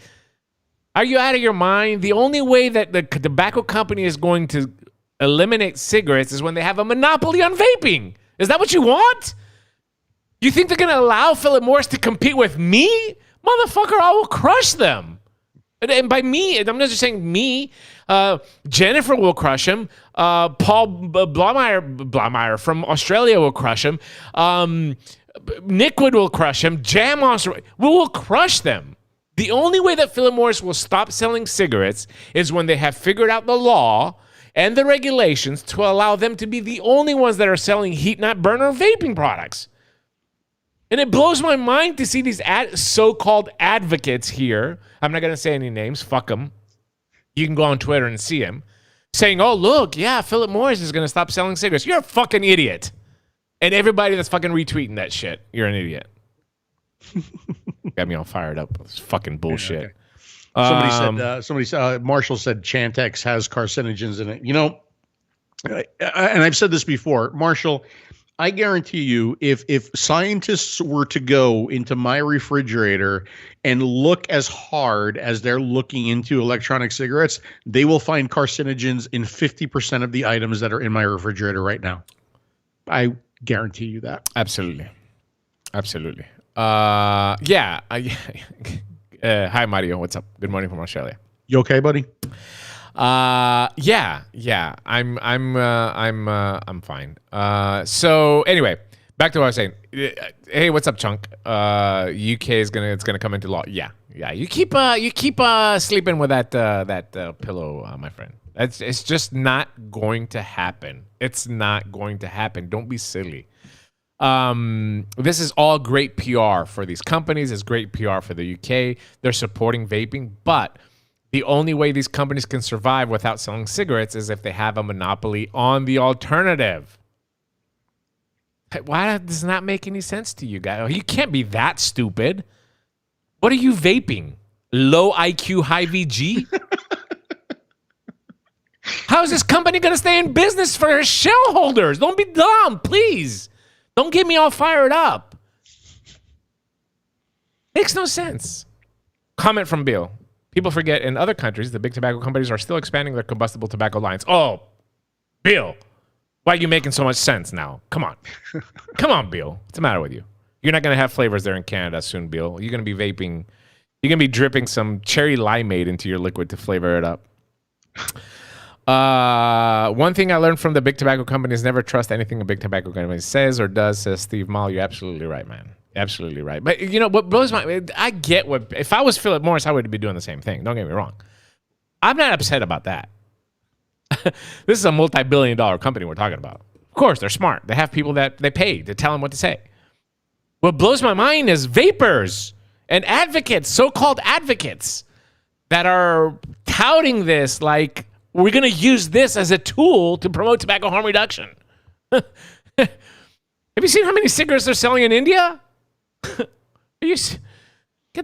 Are you out of your mind? The only way that the tobacco company is going to eliminate cigarettes is when they have a monopoly on vaping. Is that what you want? You think they're going to allow Philip Morris to compete with me? Motherfucker, I will crush them. And by me, I'm not just saying me. Jennifer will crush him. Paul Blaumeyer from Australia will crush him. Nickwood will crush him. Jam Australia. We will crush them. The only way that Philip Morris will stop selling cigarettes is when they have figured out the law and the regulations to allow them to be the only ones that are selling heat-not-burner vaping products. And it blows my mind to see these so-called advocates here. I'm not going to say any names. Fuck them. You can go on Twitter and see them saying, oh, look, yeah, Philip Morris is going to stop selling cigarettes. You're a fucking idiot. And everybody that's fucking retweeting that shit, you're an idiot. Got me all fired up. It's fucking bullshit. Okay. Somebody said, Marshall said Chantix has carcinogens in it. And I've said this before, Marshall, I guarantee you, if scientists were to go into my refrigerator and look as hard as they're looking into electronic cigarettes, they will find carcinogens in 50% of the items that are in my refrigerator right now. I guarantee you that. Absolutely. Hi Mario, what's up? Good morning from Australia. You okay, buddy? Yeah. I'm fine. So anyway, back to what I was saying. Hey, what's up, Chunk? UK it's gonna come into law. Yeah. You keep sleeping with that pillow, my friend. It's just not going to happen. It's not going to happen. Don't be silly. This is all great PR for these companies. It's great PR for the UK. They're supporting vaping, but the only way these companies can survive without selling cigarettes is if they have a monopoly on the alternative. Why does not make any sense to you guys? You can't be that stupid. What are you vaping? Low IQ, high VG? How is this company going to stay in business for their shareholders? Don't be dumb, please. Don't get me all fired up. Makes no sense. Comment from Bill. People forget in other countries, the big tobacco companies are still expanding their combustible tobacco lines. Oh, Bill, why are you making so much sense now? Come on. Come on, Bill. What's the matter with you? You're not going to have flavors there in Canada soon, Bill. You're going to be vaping. You're going to be dripping some cherry limeade into your liquid to flavor it up. One thing I learned from the big tobacco companies, never trust anything a big tobacco company says or does, says Steve Mall. You're absolutely right, man. Absolutely right. But what blows my, I get what, if I was Philip Morris, I would be doing the same thing. Don't get me wrong. I'm not upset about that. This is a multi-billion-dollar company we're talking about. Of course, they're smart. They have people that they pay to tell them what to say. What blows my mind is vapors and advocates, so-called advocates, that are touting this like, we're going to use this as a tool to promote tobacco harm reduction. Have you seen how many cigarettes they're selling in India? Get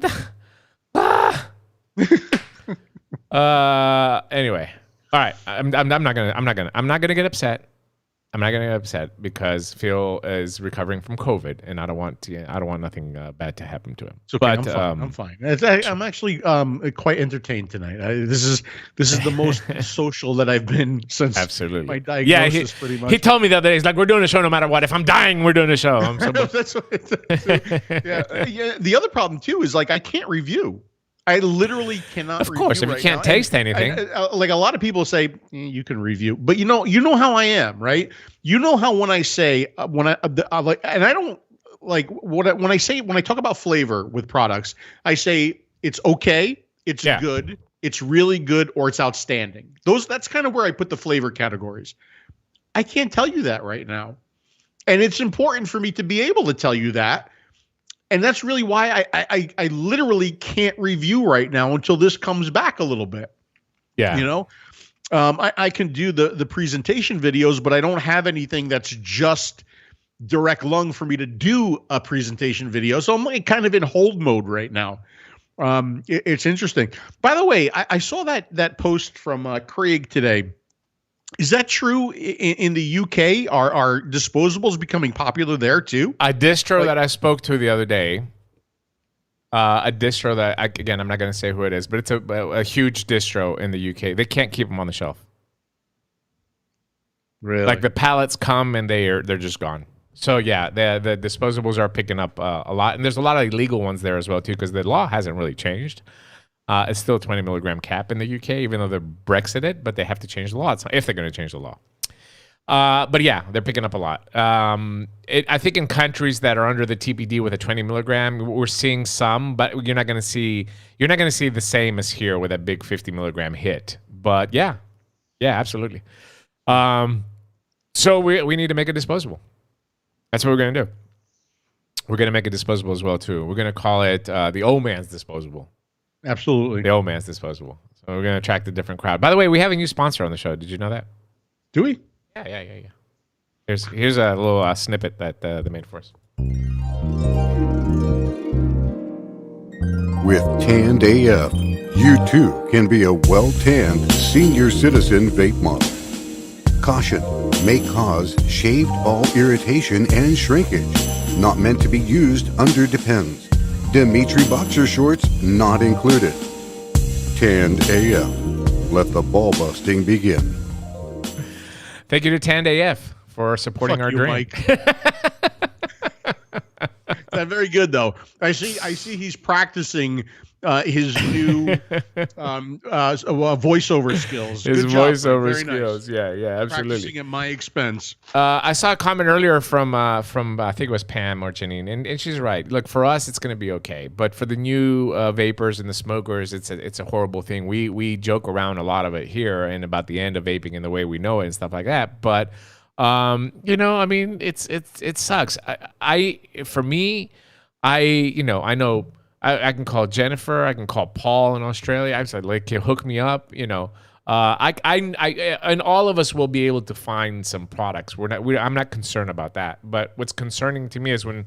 the... Anyway. All right. I'm not gonna get upset. I'm not gonna get upset because Phil is recovering from COVID, and I don't want nothing bad to happen to him. It's okay. But I'm fine. I'm actually quite entertained tonight. This is the most social that I've been since my diagnosis. Yeah, pretty much. He told me the other day, he's like, "We're doing a show no matter what. If I'm dying, we're doing a show." That's what yeah. The other problem too is like I can't review. I literally cannot. Of course, if you can't taste anything, like a lot of people say, you can review, but you know how I am, right? You know how when I say when I like, and I don't like when I talk about flavor with products, I say it's okay, it's good, it's really good, or it's outstanding. That's kind of where I put the flavor categories. I can't tell you that right now, and it's important for me to be able to tell you that. And that's really why I literally can't review right now until this comes back a little bit. Yeah. You know, I can do the presentation videos, but I don't have anything that's just direct lung for me to do a presentation video. So I'm like kind of in hold mode right now. It's interesting. By the way, I saw that post from Craig today. Is that true in the UK? Are disposables becoming popular there too? A distro that I spoke to the other day, a distro that, again, I'm not going to say who it is, but it's a huge distro in the UK. They can't keep them on the shelf. Really? Like the pallets come and they're just gone. So yeah, the disposables are picking up a lot, and there's a lot of illegal ones there as well too, because the law hasn't really changed. It's still a 20 milligram cap in the UK, even though they're Brexited, but they have to change the law. It's not, if they're going to change the law. But yeah, they're picking up a lot. I think in countries that are under the TPD with a 20 milligram, we're seeing some, but you're not going to see the same as here with a big 50 milligram hit. But yeah, absolutely. So we need to make a disposable. That's what we're going to do. We're going to make a disposable as well, too. We're going to call it the old man's disposable. Absolutely. The old man's disposable. So we're going to attract a different crowd. By the way, we have a new sponsor on the show. Did you know that? Do we? Yeah. Here's a little snippet that they made for us. With Tanned AF, you too can be a well-tanned senior citizen vape model. Caution, may cause shaved ball irritation and shrinkage. Not meant to be used under Depends. Dimitri boxer shorts not included. Tanned AF. Let the ball busting begin. Thank you to Tanned AF for supporting our dream. Mike. That's very good though. I see he's practicing his new voiceover skills. His good job, voiceover very skills. Nice. Yeah, absolutely. Practicing at my expense. I saw a comment earlier from I think it was Pam or Janine, and she's right. Look, for us, it's going to be okay, but for the new vapors and the smokers, it's a horrible thing. We joke around a lot of it here and about the end of vaping and the way we know it and stuff like that. But you know, I mean, it sucks. I know. I can call Jennifer. I can call Paul in Australia. I said, like, hook me up. You know, and all of us will be able to find some products. I'm not concerned about that. But what's concerning to me is when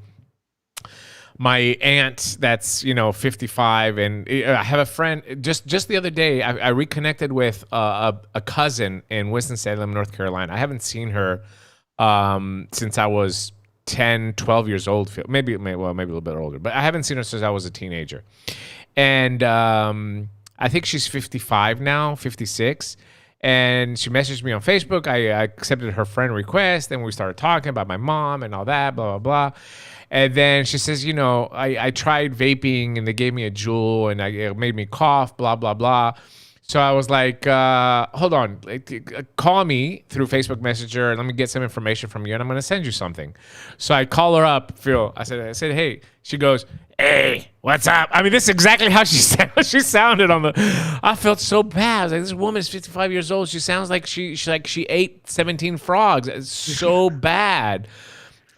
my aunt, that's 55, and I have a friend. Just the other day, I reconnected with a cousin in Winston-Salem, North Carolina. I haven't seen her since I was 10, 12 years old, maybe a little bit older, but I haven't seen her since I was a teenager. And I think she's 55 now, 56. And she messaged me on Facebook. I accepted her friend request, and we started talking about my mom and all that, blah, blah, blah. And then she says, I tried vaping and they gave me a Juul and it made me cough, blah, blah, blah. So I was like, hold on, call me through Facebook Messenger and let me get some information from you and I'm going to send you something. So I call her up, Phil. I said, hey. She goes, hey, what's up? I mean, this is exactly how she sounded on the. I felt so bad. I was like, this woman is 55 years old. She sounds like she ate 17 frogs. It's so bad.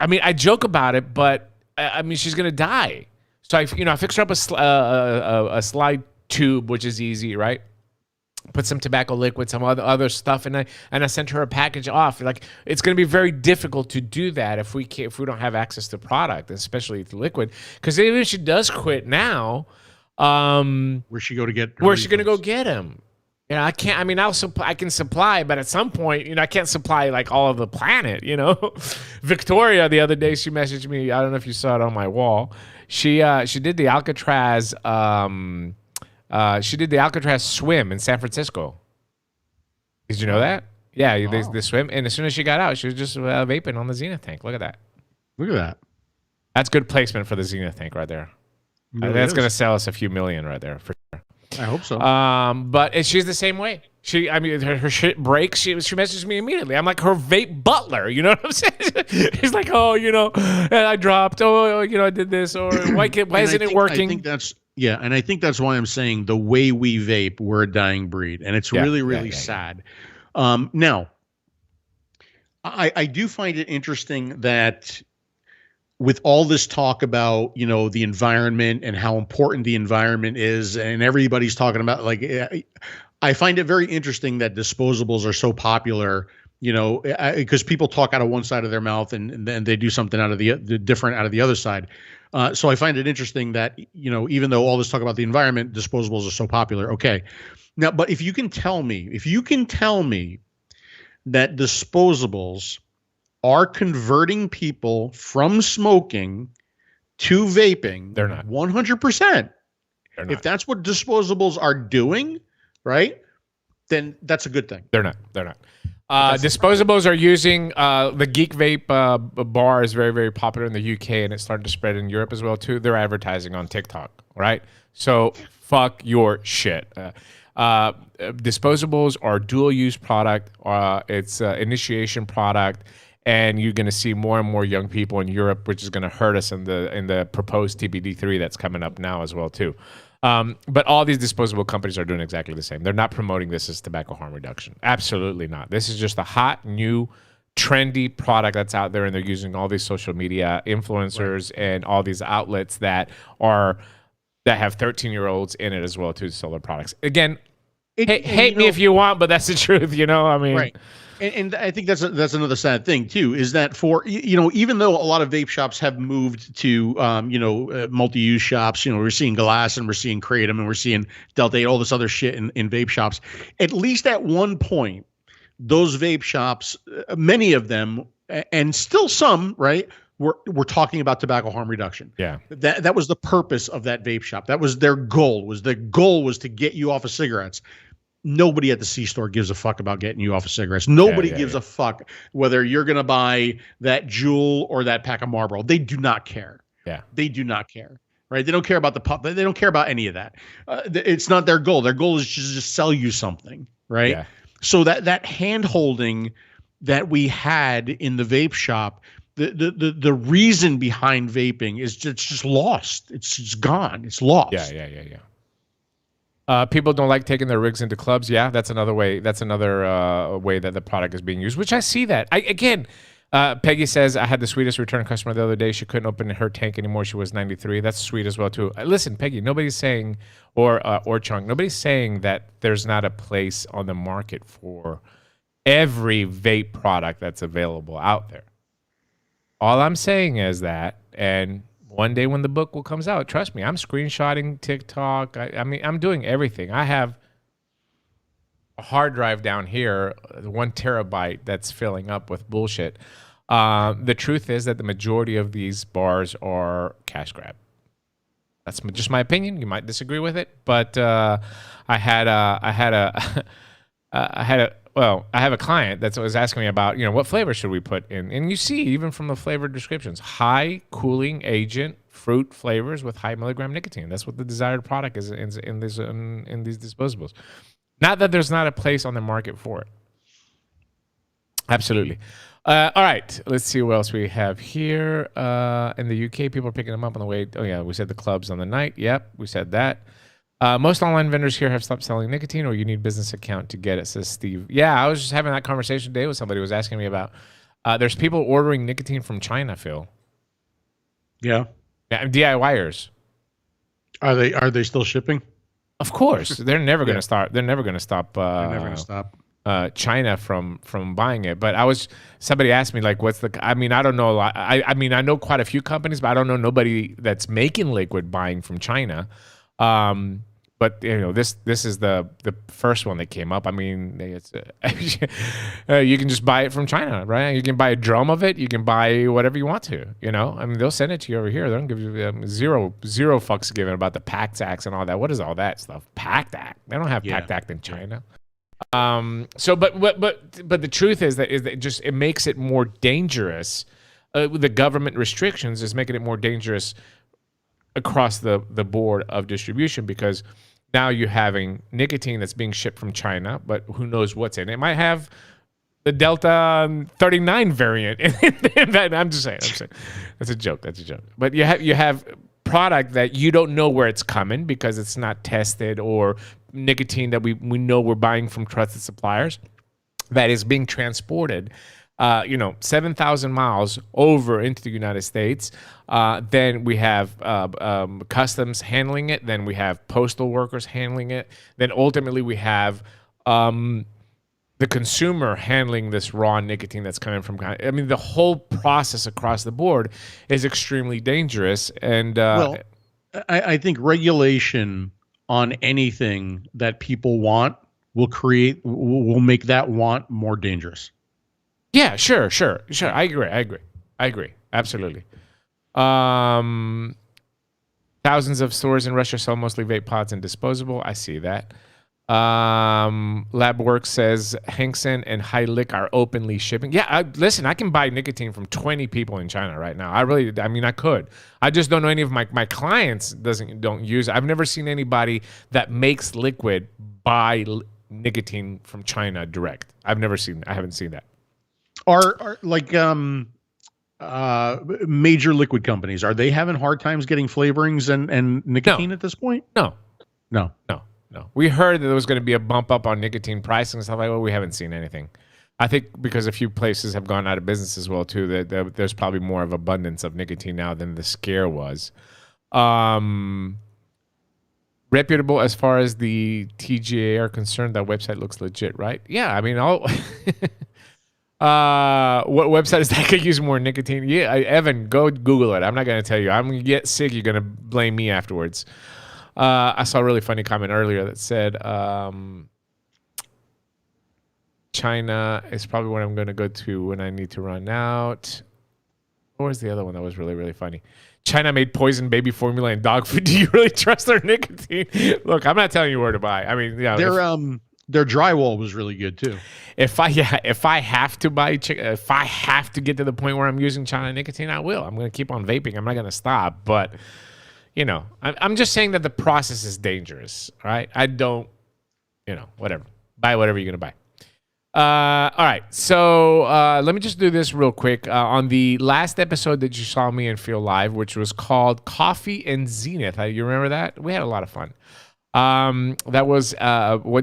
I mean, I joke about it, but I mean, she's going to die. So I fixed her up a slide tube, which is easy, right? Put some tobacco liquid, some other stuff, and I sent her a package off. Like, it's going to be very difficult to do that if we don't have access to product, especially the liquid. Because even if she does quit now, where's she going to get? Where's she going to go get him? I can't. I mean, I can supply, but at some point, I can't supply like all of the planet. Victoria the other day, she messaged me. I don't know if you saw it on my wall. She did the Alcatraz. She did the Alcatraz swim in San Francisco. Did you know that? Yeah, they swim. And as soon as she got out, she was just vaping on the Zenith tank. Look at that. Look at that. That's good placement for the Zenith tank right there. That's going to sell us a few million right there for sure. I hope so. But she's the same way. Her shit breaks. She messages me immediately. I'm like her vape butler. You know what I'm saying? She's like, and I dropped. I did this. Or why isn't it working? I think that's. Yeah, and I think that's why I'm saying the way we vape, we're a dying breed, and it's really sad. Now, I do find it interesting that with all this talk about the environment and how important the environment is, and everybody's talking about I find it very interesting that disposables are so popular, because people talk out of one side of their mouth and then they do something out of the different out of the other side. So I find it interesting that, even though all this talk about the environment, disposables are so popular. Okay. Now, but if you can tell me that disposables are converting people from smoking to vaping, They're not. 100%. They're not. If that's what disposables are doing, right, then that's a good thing. They're not. Disposables are using the Geek Vape bar is very, very popular in the UK, and it's starting to spread in Europe as well too. They're advertising on TikTok, right? So fuck your shit. Disposables are dual-use product. It's initiation product, and you're going to see more and more young people in Europe, which is going to hurt us in the proposed TBD3 that's coming up now as well too. But all these disposable companies are doing exactly the same. They're not promoting this as tobacco harm reduction. Absolutely not. This is just a hot, new, trendy product that's out there, and they're using all these social media influencers and all these outlets that have 13-year-olds in it as well too to sell their products. Again, hate me if you want, but that's the truth. I mean, right. And I think that's another sad thing too, is that for, even though a lot of vape shops have moved to, multi-use shops, we're seeing Glass and we're seeing Kratom and we're seeing Delta 8, all this other shit in vape shops. At least at one point, those vape shops, many of them, and still some, right, we're talking about tobacco harm reduction. Yeah. That was the purpose of that vape shop. That was their goal. The goal was to get you off of cigarettes. Nobody at the C-store gives a fuck about getting you off of cigarettes. Nobody gives a fuck whether you're going to buy that Juul or that pack of Marlboro. They do not care. Yeah. They do not care. Right? They don't care about the pup. They don't care about any of that. It's not their goal. Their goal is to just sell you something. Right? Yeah. So that hand-holding that we had in the vape shop, the reason behind vaping is just lost. It's just gone. It's lost. Yeah. People don't like taking their rigs into clubs. Yeah, that's another way. That's another way that the product is being used, which I see that. Peggy says, I had the sweetest return customer the other day. She couldn't open her tank anymore. She was 93. That's sweet as well, too. Listen, Peggy, nobody's saying, or Chunk, nobody's saying that there's not a place on the market for every vape product that's available out there. All I'm saying is that, and one day when the book comes out, trust me, I'm screenshotting TikTok. I mean, I'm doing everything. I have a hard drive down here, 1 terabyte that's filling up with bullshit. The truth is that the majority of these bars are cash grab. That's just my opinion. You might disagree with it, but I have a client that was asking me about, what flavor should we put in? And you see, even from the flavor descriptions, high cooling agent fruit flavors with high milligram nicotine. That's what the desired product is in these disposables. Not that there's not a place on the market for it. Absolutely. All right, let's see what else we have here. In the UK, people are picking them up on the way. Oh, yeah, we said the clubs on the night. Yep, we said that. Most online vendors here have stopped selling nicotine, or you need business account to get it, says Steve. Yeah, I was just having that conversation today with somebody who was asking me about, there's people ordering nicotine from China, Phil. Yeah. Yeah, DIYers. Are they still shipping? Of course. They're never going to start. They're never going to stop. They're never going to stop. China from buying it. But somebody asked me, like, I don't know a lot. I know quite a few companies, but I don't know nobody that's making liquid buying from China. But this is the first one that came up. I mean, it's you can just buy it from China, right? You can buy a drum of it. You can buy whatever you want to. I mean, they'll send it to you over here. They don't give you zero fucks given about the PACT Act and all that. What is all that stuff? PACT Act. They don't have PACT Act in China. So, but the truth is that it makes it more dangerous. The government restrictions is making it more dangerous across the board of distribution, because now you're having nicotine that's being shipped from China, but who knows what's in it. It might have the Delta 39 variant. I'm just saying. That's a joke. But you have product that you don't know where it's coming because it's not tested, or nicotine that we know we're buying from trusted suppliers that is being transported 7,000 miles over into the United States. Then we have customs handling it. Then we have postal workers handling it. Then ultimately we have the consumer handling this raw nicotine that's coming from. I mean, the whole process across the board is extremely dangerous. And I think regulation on anything that people want will make that want more dangerous. Yeah, sure. I agree. Absolutely. Thousands of stores in Russia sell mostly vape pods and disposable. I see that. LabWorks says Hengsen and Heilig are openly shipping. Yeah, listen, I can buy nicotine from 20 people in China right now. I could. I just don't know any of my clients don't use it. I've never seen anybody that makes liquid buy nicotine from China direct. I haven't seen that. Are like major liquid companies, are they having hard times getting flavorings and nicotine at this point? No. No. We heard that there was going to be a bump up on nicotine pricing and stuff like that. We haven't seen anything. I think because a few places have gone out of business as well, too, that there's probably more of abundance of nicotine now than the scare was. Reputable as far as the TGA are concerned, that website looks legit, right? Yeah, I mean, what website is that could use more nicotine? Yeah, Evan, go Google it. I'm not going to tell you. I'm going to get sick. You're going to blame me afterwards. I saw a really funny comment earlier that said, China is probably what I'm going to go to when I need to run out. What was the other one that was really, really funny? China made poison baby formula and dog food. Do you really trust their nicotine? Look, I'm not telling you where to buy. I mean, yeah, their drywall was really good too. If I have to buy if I have to get to the point where I'm using China nicotine, I will. I'm going to keep on vaping. I'm not going to stop. But I'm just saying that the process is dangerous. Right? I don't. Whatever. Buy whatever you're going to buy. All right. So let me just do this real quick. On the last episode that you saw me and Feel Live, which was called Coffee and Zenith. You remember that? We had a lot of fun. That was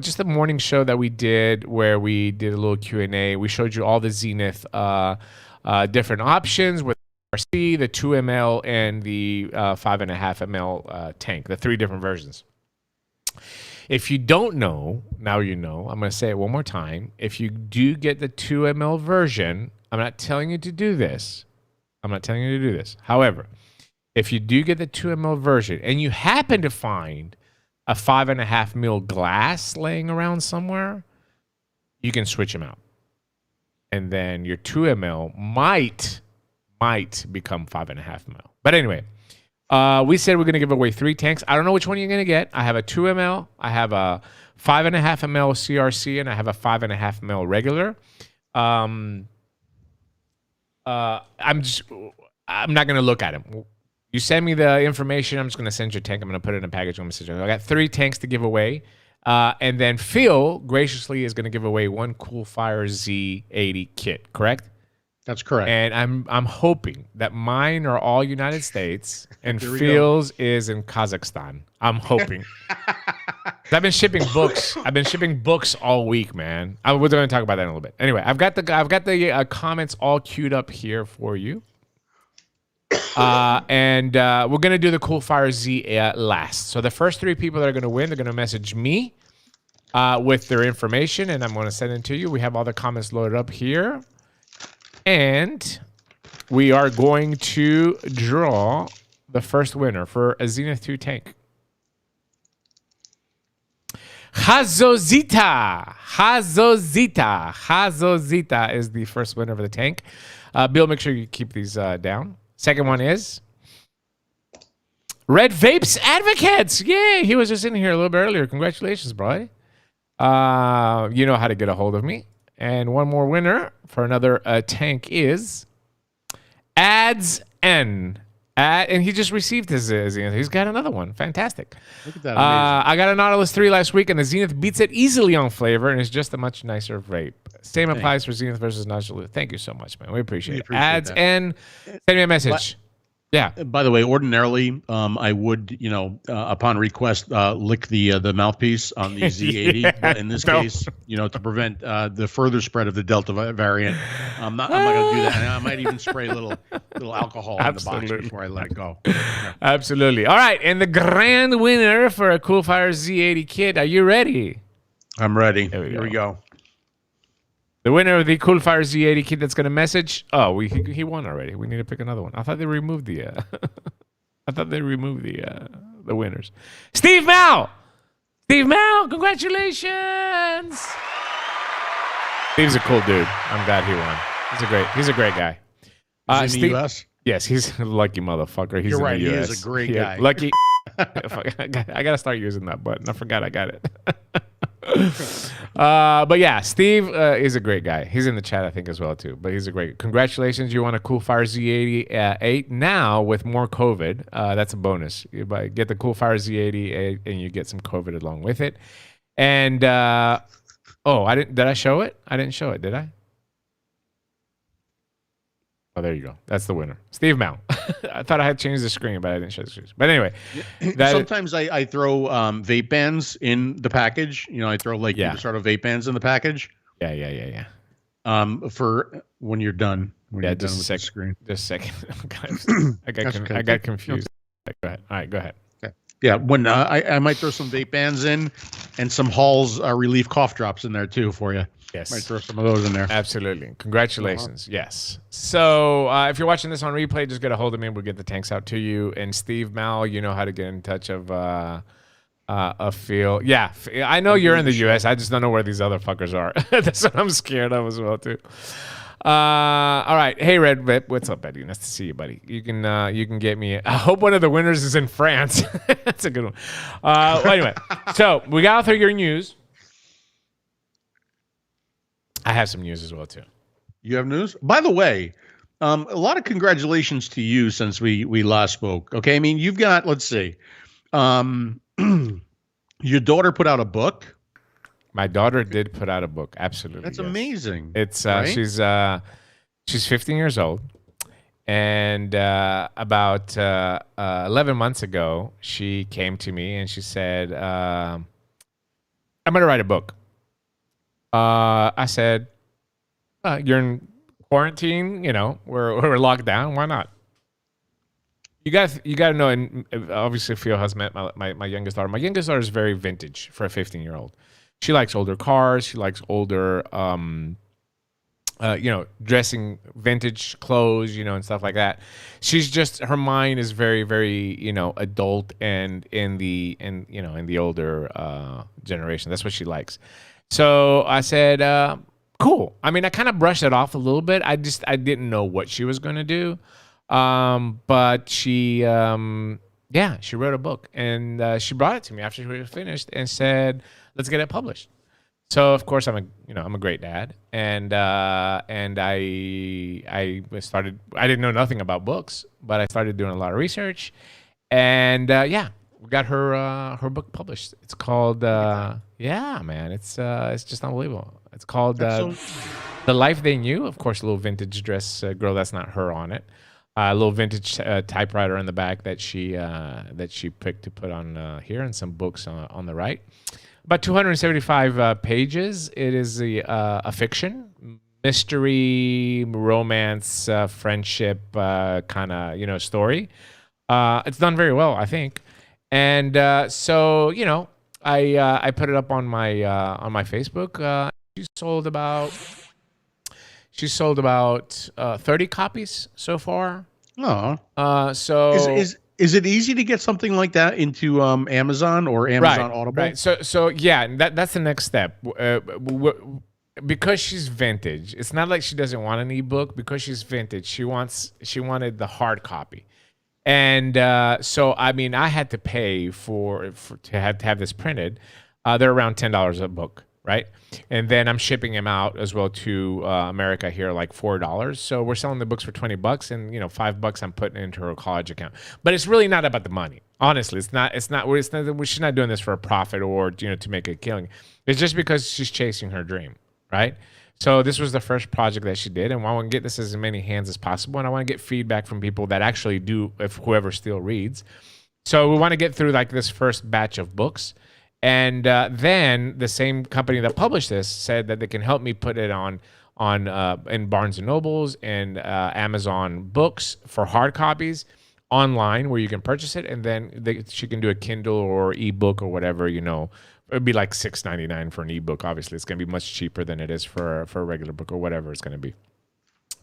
just the morning show that we did where we did a little Q&A. We showed you all the Zenith different options with RC, the 2 ml, and the 5.5 ml tank, the 3 different versions. If you don't know, now you know. I'm going to say it one more time. If you do get the 2 ml version, I'm not telling you to do this. However, if you do get the 2 ml version and you happen to find a 5.5 ml glass laying around somewhere, you can switch them out. And then your 2 ml might become 5.5 ml. But anyway, we said we're going to give away 3 tanks. I don't know which one you're going to get. I have a 2 ml, I have a 5.5 ml CRC, and I have a 5.5 ml regular. I'm not going to look at them. You send me the information, I'm just going to send you a tank. I'm going to put it in a package. I got 3 tanks to give away. And then Phil graciously is going to give away 1 Coolfire Z80 kit, correct? That's correct. And I'm hoping that mine are all United States and Phil's is in Kazakhstan. I'm hoping. I've been shipping books all week, man. We're going to talk about that in a little bit. Anyway, I've got the comments all queued up here for you. And we're going to do the Coolfire Z last. So the first 3 people that are going to win, they're going to message me with their information, and I'm going to send it to you. We have all the comments loaded up here. And we are going to draw the first winner for a Zenith 2 tank. Hazozita is the first winner of the tank. Bill, make sure you keep these down. Second one is Red Vapes Advocates. Yay, he was just in here a little bit earlier. Congratulations, bro. You know how to get a hold of me. And one more winner for another tank is Ads N. And he just received his Zenith. He's got another one. Fantastic. Look at that. I got a Nautilus 3 last week, and the Zenith beats it easily on flavor, and it's just a much nicer vape. Same applies for Zenith versus Nautilus. Thank you so much, man. We appreciate it. Ads N. Send me a message. Yeah. By the way, ordinarily, I would, upon request, lick the mouthpiece on the Z80. Yeah, But in this no. case, to prevent the further spread of the Delta variant, I'm not going to do that. And I might even spray a little alcohol in the box Absolutely. before I let it go. Yeah. Absolutely. All right. And the grand winner for a Coolfire Z80 kit. Are you ready? I'm ready. There we Here we go. The winner of the Coolfire Z80 kit that's going to message. Oh, he won already. We need to pick another one. I thought they removed the. I thought they removed the winners. Steve Mao. Steve Mao, congratulations. Steve's a cool dude. I'm glad he won. He's a great guy. Is he in the US? Yes, he's a lucky motherfucker. He's You're in right. the He US. is a great guy. Lucky. I gotta start using that button. I forgot I got it. But yeah, Steve is a great guy. He's in the chat, I think, as well too. But he's a great. Congratulations, you want a Coolfire Z80 now with more COVID. That's a bonus. You get the Coolfire Z80 and you get some COVID along with it. And I didn't. Did I show it? I didn't show it. Did I? Oh, there you go. That's the winner. Steve Mount. I thought I had changed the screen, but I didn't show the screen. But anyway. Sometimes I throw vape bands in the package. I throw sort of vape bands in the package. Yeah. For when you're done. When you're done with the screen. Just a second. I got confused. Go ahead. All right, go ahead. Okay. Yeah, when I might throw some vape bands in and some Hall's relief cough drops in there too for you. Yes. Might throw some of those in there. Absolutely. Congratulations. Yes. So if you're watching this on replay, just get a hold of me. We'll get the tanks out to you. And Steve Mal, you know how to get in touch of Phil. Yeah. I know you're in the U.S. I just don't know where these other fuckers are. That's what I'm scared of as well, too. All right. Hey, Red Vip. What's up, buddy? Nice to see you, buddy. You can get me. I hope one of the winners is in France. That's a good one. Well, anyway, so we got through your news. I have some news as well, too. You have news? By the way, a lot of congratulations to you since we last spoke. Okay, I mean, you've got, let's see, your daughter put out a book. My daughter did put out a book. Absolutely. That's yes. amazing. It's right? she's 15 years old. And about 11 months ago, she came to me and she said, I'm going to write a book. I said, you're in quarantine, we're locked down. Why not? You got to know, and obviously Phil has met my youngest daughter. My youngest daughter is very vintage for a 15-year-old. She likes older cars. She likes older, dressing vintage clothes, and stuff like that. She's just, her mind is very, very, adult and in the older generation. That's what she likes. So I said, cool. I mean, I kind of brushed it off a little bit. I didn't know what she was going to do. But she wrote a book and she brought it to me after she was finished and said, let's get it published. So of course I'm a great dad. And I started, I didn't know nothing about books, but I started doing a lot of research and, we got her book published. It's called it's just unbelievable. It's called The Life They Knew. Of course, a little vintage dress girl that's not her on it. A little vintage typewriter in the back that she picked to put on here, and some books on the right. About 275 pages. It is a fiction, mystery, romance, friendship kind of story. It's done very well, I think. And I put it up on my Facebook. She sold about 30 copies so far. Oh, so is it easy to get something like that into Amazon or Amazon Audible? Right. So yeah, that's the next step. Because she's vintage, it's not like she doesn't want an ebook. Because she's vintage, she wanted the hard copy. And so, I mean, I had to pay to have this printed. They're around $10 a book, right? And then I'm shipping them out as well to America here, like $4. So we're selling the books for $20, and $5 I'm putting into her college account. But it's really not about the money. Honestly, it's not. She's not doing this for a profit or to make a killing. It's just because she's chasing her dream, right? So this was the first project that she did, and I want to get this as many hands as possible, and I want to get feedback from people that actually do, if whoever still reads. So we want to get through like this first batch of books, and then the same company that published this said that they can help me put it on in Barnes and Nobles and Amazon Books for hard copies online where you can purchase it, and then she can do a Kindle or ebook or whatever, you know. It'd be like $6.99 for an ebook. Obviously, it's going to be much cheaper than it is for a regular book or whatever it's going to be.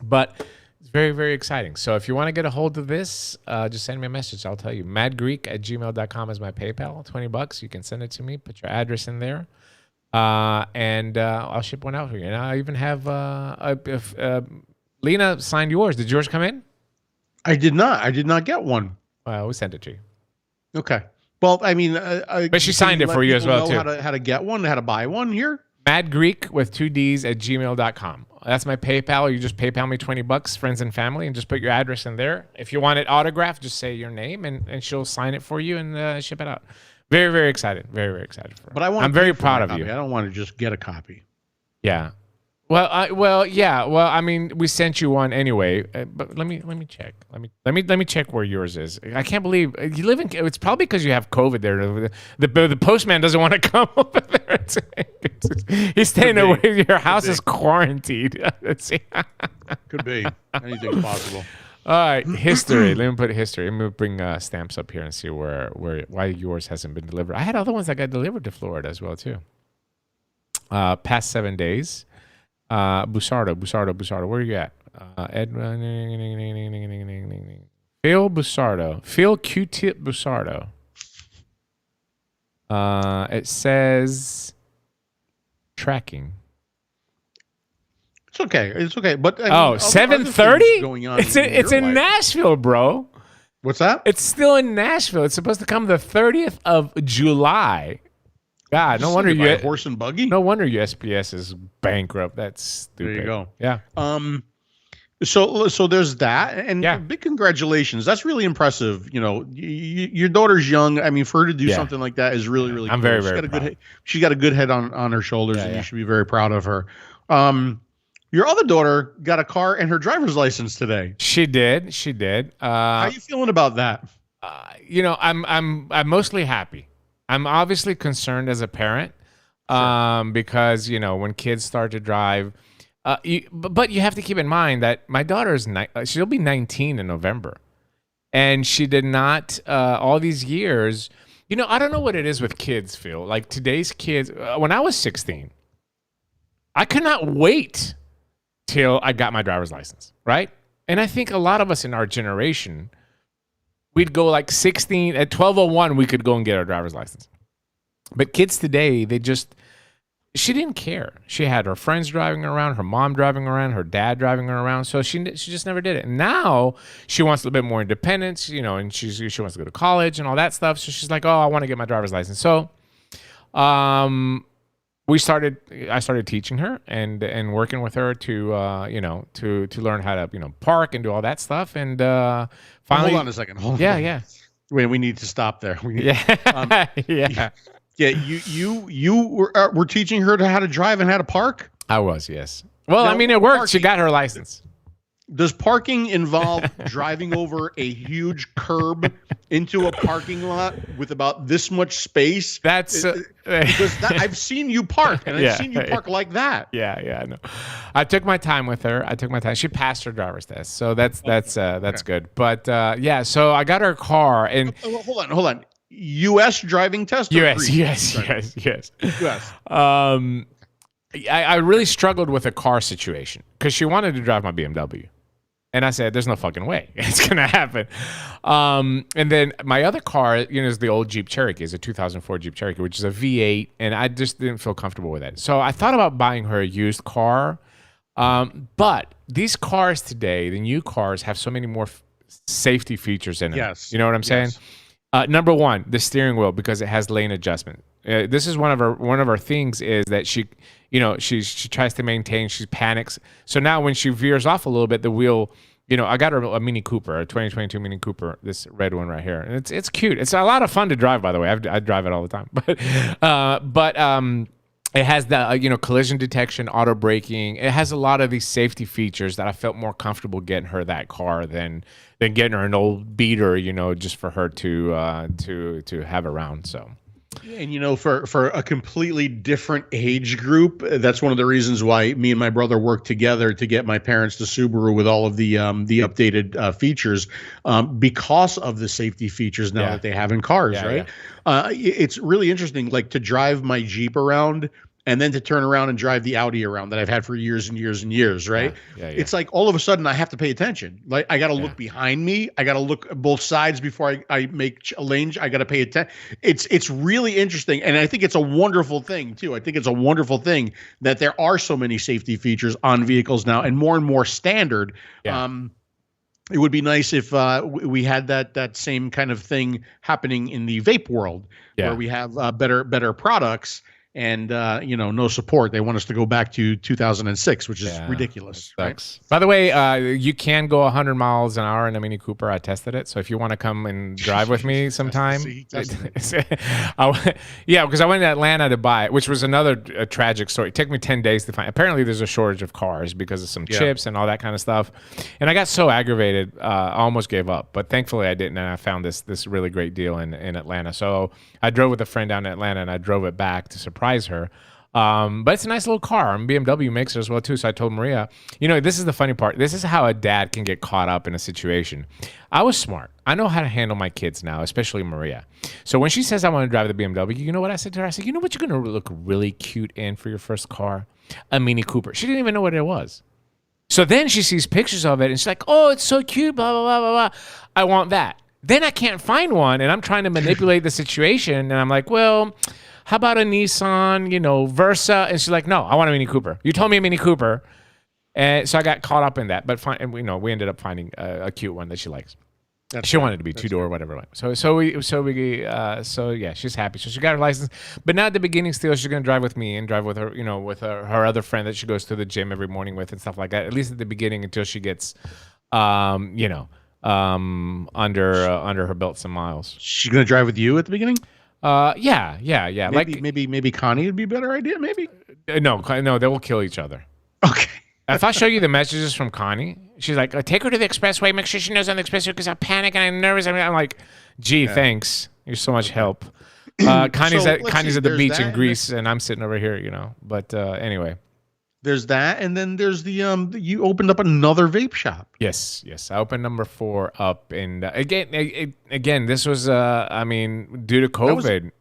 But it's very, very exciting. So if you want to get a hold of this, just send me a message. I'll tell you. madgreek@gmail.com is my PayPal. $20. You can send it to me. Put your address in there. And I'll ship one out for you. And I even have Lena signed yours. Did yours come in? I did not. I did not get one. Well, we sent it to you. Okay. Well, I mean, but she signed it for you as well too. How to get one? How to buy one here? Madgreek with 2 D's @gmail.com. That's my PayPal. You just PayPal me $20, friends and family, and just put your address in there. If you want it autographed, just say your name, and she'll sign it for you and ship it out. Very, very excited. Very, very excited for her. But I'm very proud of you. I don't want to just get a copy. Yeah. Well, yeah. Well, I mean, we sent you one anyway. But let me check. Let me check where yours is. I can't believe you live in. It's probably because you have COVID there. The postman doesn't want to come over there. He's staying away. Your house is quarantined. Let's see. Could be. Anything's possible. All right, history. Let me put history. Let me bring stamps up here and see why yours hasn't been delivered. I had other ones that got delivered to Florida as well too. Past 7 days. Busardo. Where are you at? Phil Busardo. Phil Q-Tip Busardo. It says tracking. It's okay. But I mean, 7:30? Going on. It's in Nashville, bro. What's that? It's still in Nashville. It's supposed to come the 30th of July. God, no wonder you horse and buggy. No wonder USPS is bankrupt. That's stupid. There you go. Yeah. So there's that, and big congratulations. That's really impressive. You know, your daughter's young. I mean, for her to do something like that is really, really. I'm cool. very proud. She's got a good head on her shoulders, and you should be very proud of her. Your other daughter got a car and her driver's license today. She did. How are you feeling about that? You know, I'm mostly happy. I'm obviously concerned as a parent because, you know, when kids start to drive, but you have to keep in mind that my daughter's she'll be 19 in November, and she did not all these years. You know, I don't know what it is with kids, Phil. Like today's kids, when I was 16, I could not wait till I got my driver's license, right? And I think a lot of us in our generation, we'd go like 16 at 12:01. We could go and get our driver's license. But kids today, she didn't care. She had her friends driving her around, her mom driving her around, her dad driving her around. So she just never did it. And now she wants a little bit more independence, you know, and she wants to go to college and all that stuff. So she's like, oh, I want to get my driver's license. So, I started teaching her and working with her to to learn how to, you know, park and do all that stuff. And finally, hold on a second. Hold on. Yeah. Wait, we need to stop there. You were teaching her how to drive and how to park? I was, yes. Well, now, I mean, it worked. She got her license. Does parking involve driving over a huge curb into a parking lot with about this much space? That's because I've seen you park, and I've seen you park like that. Yeah, I know. I took my time with her. She passed her driver's test, so that's good. But so I got her car, and hold on. U.S. driving test. Yes. U.S. I really struggled with a car situation because she wanted to drive my BMW. And I said, there's no fucking way it's going to happen. And then my other car, you know, is the old Jeep Cherokee. It's a 2004 Jeep Cherokee, which is a V8. And I just didn't feel comfortable with that. So I thought about buying her a used car. But these cars today, the new cars, have so many more safety features in them. Yes. You know what I'm saying? Number one, the steering wheel, because it has lane adjustment. This is one of our things is that she tries to maintain. She panics. So now when she veers off a little bit, the wheel. You know, I got her a Mini Cooper, a 2022 Mini Cooper, this red one right here, and it's cute. It's a lot of fun to drive, by the way. I drive it all the time. It has the collision detection, auto braking. It has a lot of these safety features that I felt more comfortable getting her that car than getting her an old beater, just for her to have around. So. And for a completely different age group, that's one of the reasons why me and my brother worked together to get my parents the Subaru with all of the updated features, because of the safety features now that they have in cars, right? Yeah. It's really interesting, like to drive my Jeep around and then to turn around and drive the Audi around that I've had for years and years and years, right? Yeah. It's like all of a sudden I have to pay attention. Like I got to look behind me. I got to look at both sides before I make a lane. I got to pay attention. It's really interesting. And I think it's a wonderful thing too. I think it's a wonderful thing that there are so many safety features on vehicles now and more standard. Yeah. It would be nice if we had that same kind of thing happening in the vape world, where we have better products. And no support. They want us to go back to 2006, which is ridiculous. Right? By the way, you can go 100 miles an hour in a Mini Cooper. I tested it. So if you want to come and drive with me sometime, because I went to Atlanta to buy it, which was another tragic story. It took me 10 days to find. Apparently, there's a shortage of cars because of some chips and all that kind of stuff. And I got so aggravated, I almost gave up. But thankfully, I didn't, and I found this really great deal in Atlanta. So I drove with a friend down in Atlanta, and I drove it back to surprise her. But it's a nice little car, and BMW makes it as well too. So I told Maria, this is the funny part. This is how a dad can get caught up in a situation. I was smart. I know how to handle my kids now, especially Maria. So when she says I want to drive the BMW, you know what I said to her? I said, you know what you're going to look really cute in for your first car? A Mini Cooper. She didn't even know what it was. So then she sees pictures of it, and she's like, oh, it's so cute, blah, blah, blah, blah, blah. I want that. Then I can't find one, and I'm trying to manipulate the situation, and I'm like, well, how about a Nissan, Versa? And she's like, no, I want a Mini Cooper. You told me a Mini Cooper. And so I got caught up in that. But we ended up finding a cute one that she likes. She wanted to be two-door, whatever. So she's happy. So she got her license. But now at the beginning still, she's going to drive with me and drive with her, with her other friend that she goes to the gym every morning with and stuff like that. At least at the beginning until she gets, under her belt some miles. She's going to drive with you at the beginning? Yeah. Maybe Connie would be a better idea. Maybe no, they will kill each other. Okay. If I show you the messages from Connie, she's like, take her to the expressway. Make sure she knows on the expressway because I panic and I'm nervous. I'm like, gee, thanks. You're so much help. Connie's at the beach in Greece, and I'm sitting over here. But anyway. There's that, and then there's the you opened up another vape shop. Yes. I opened number 4 up, and again, this was due to COVID.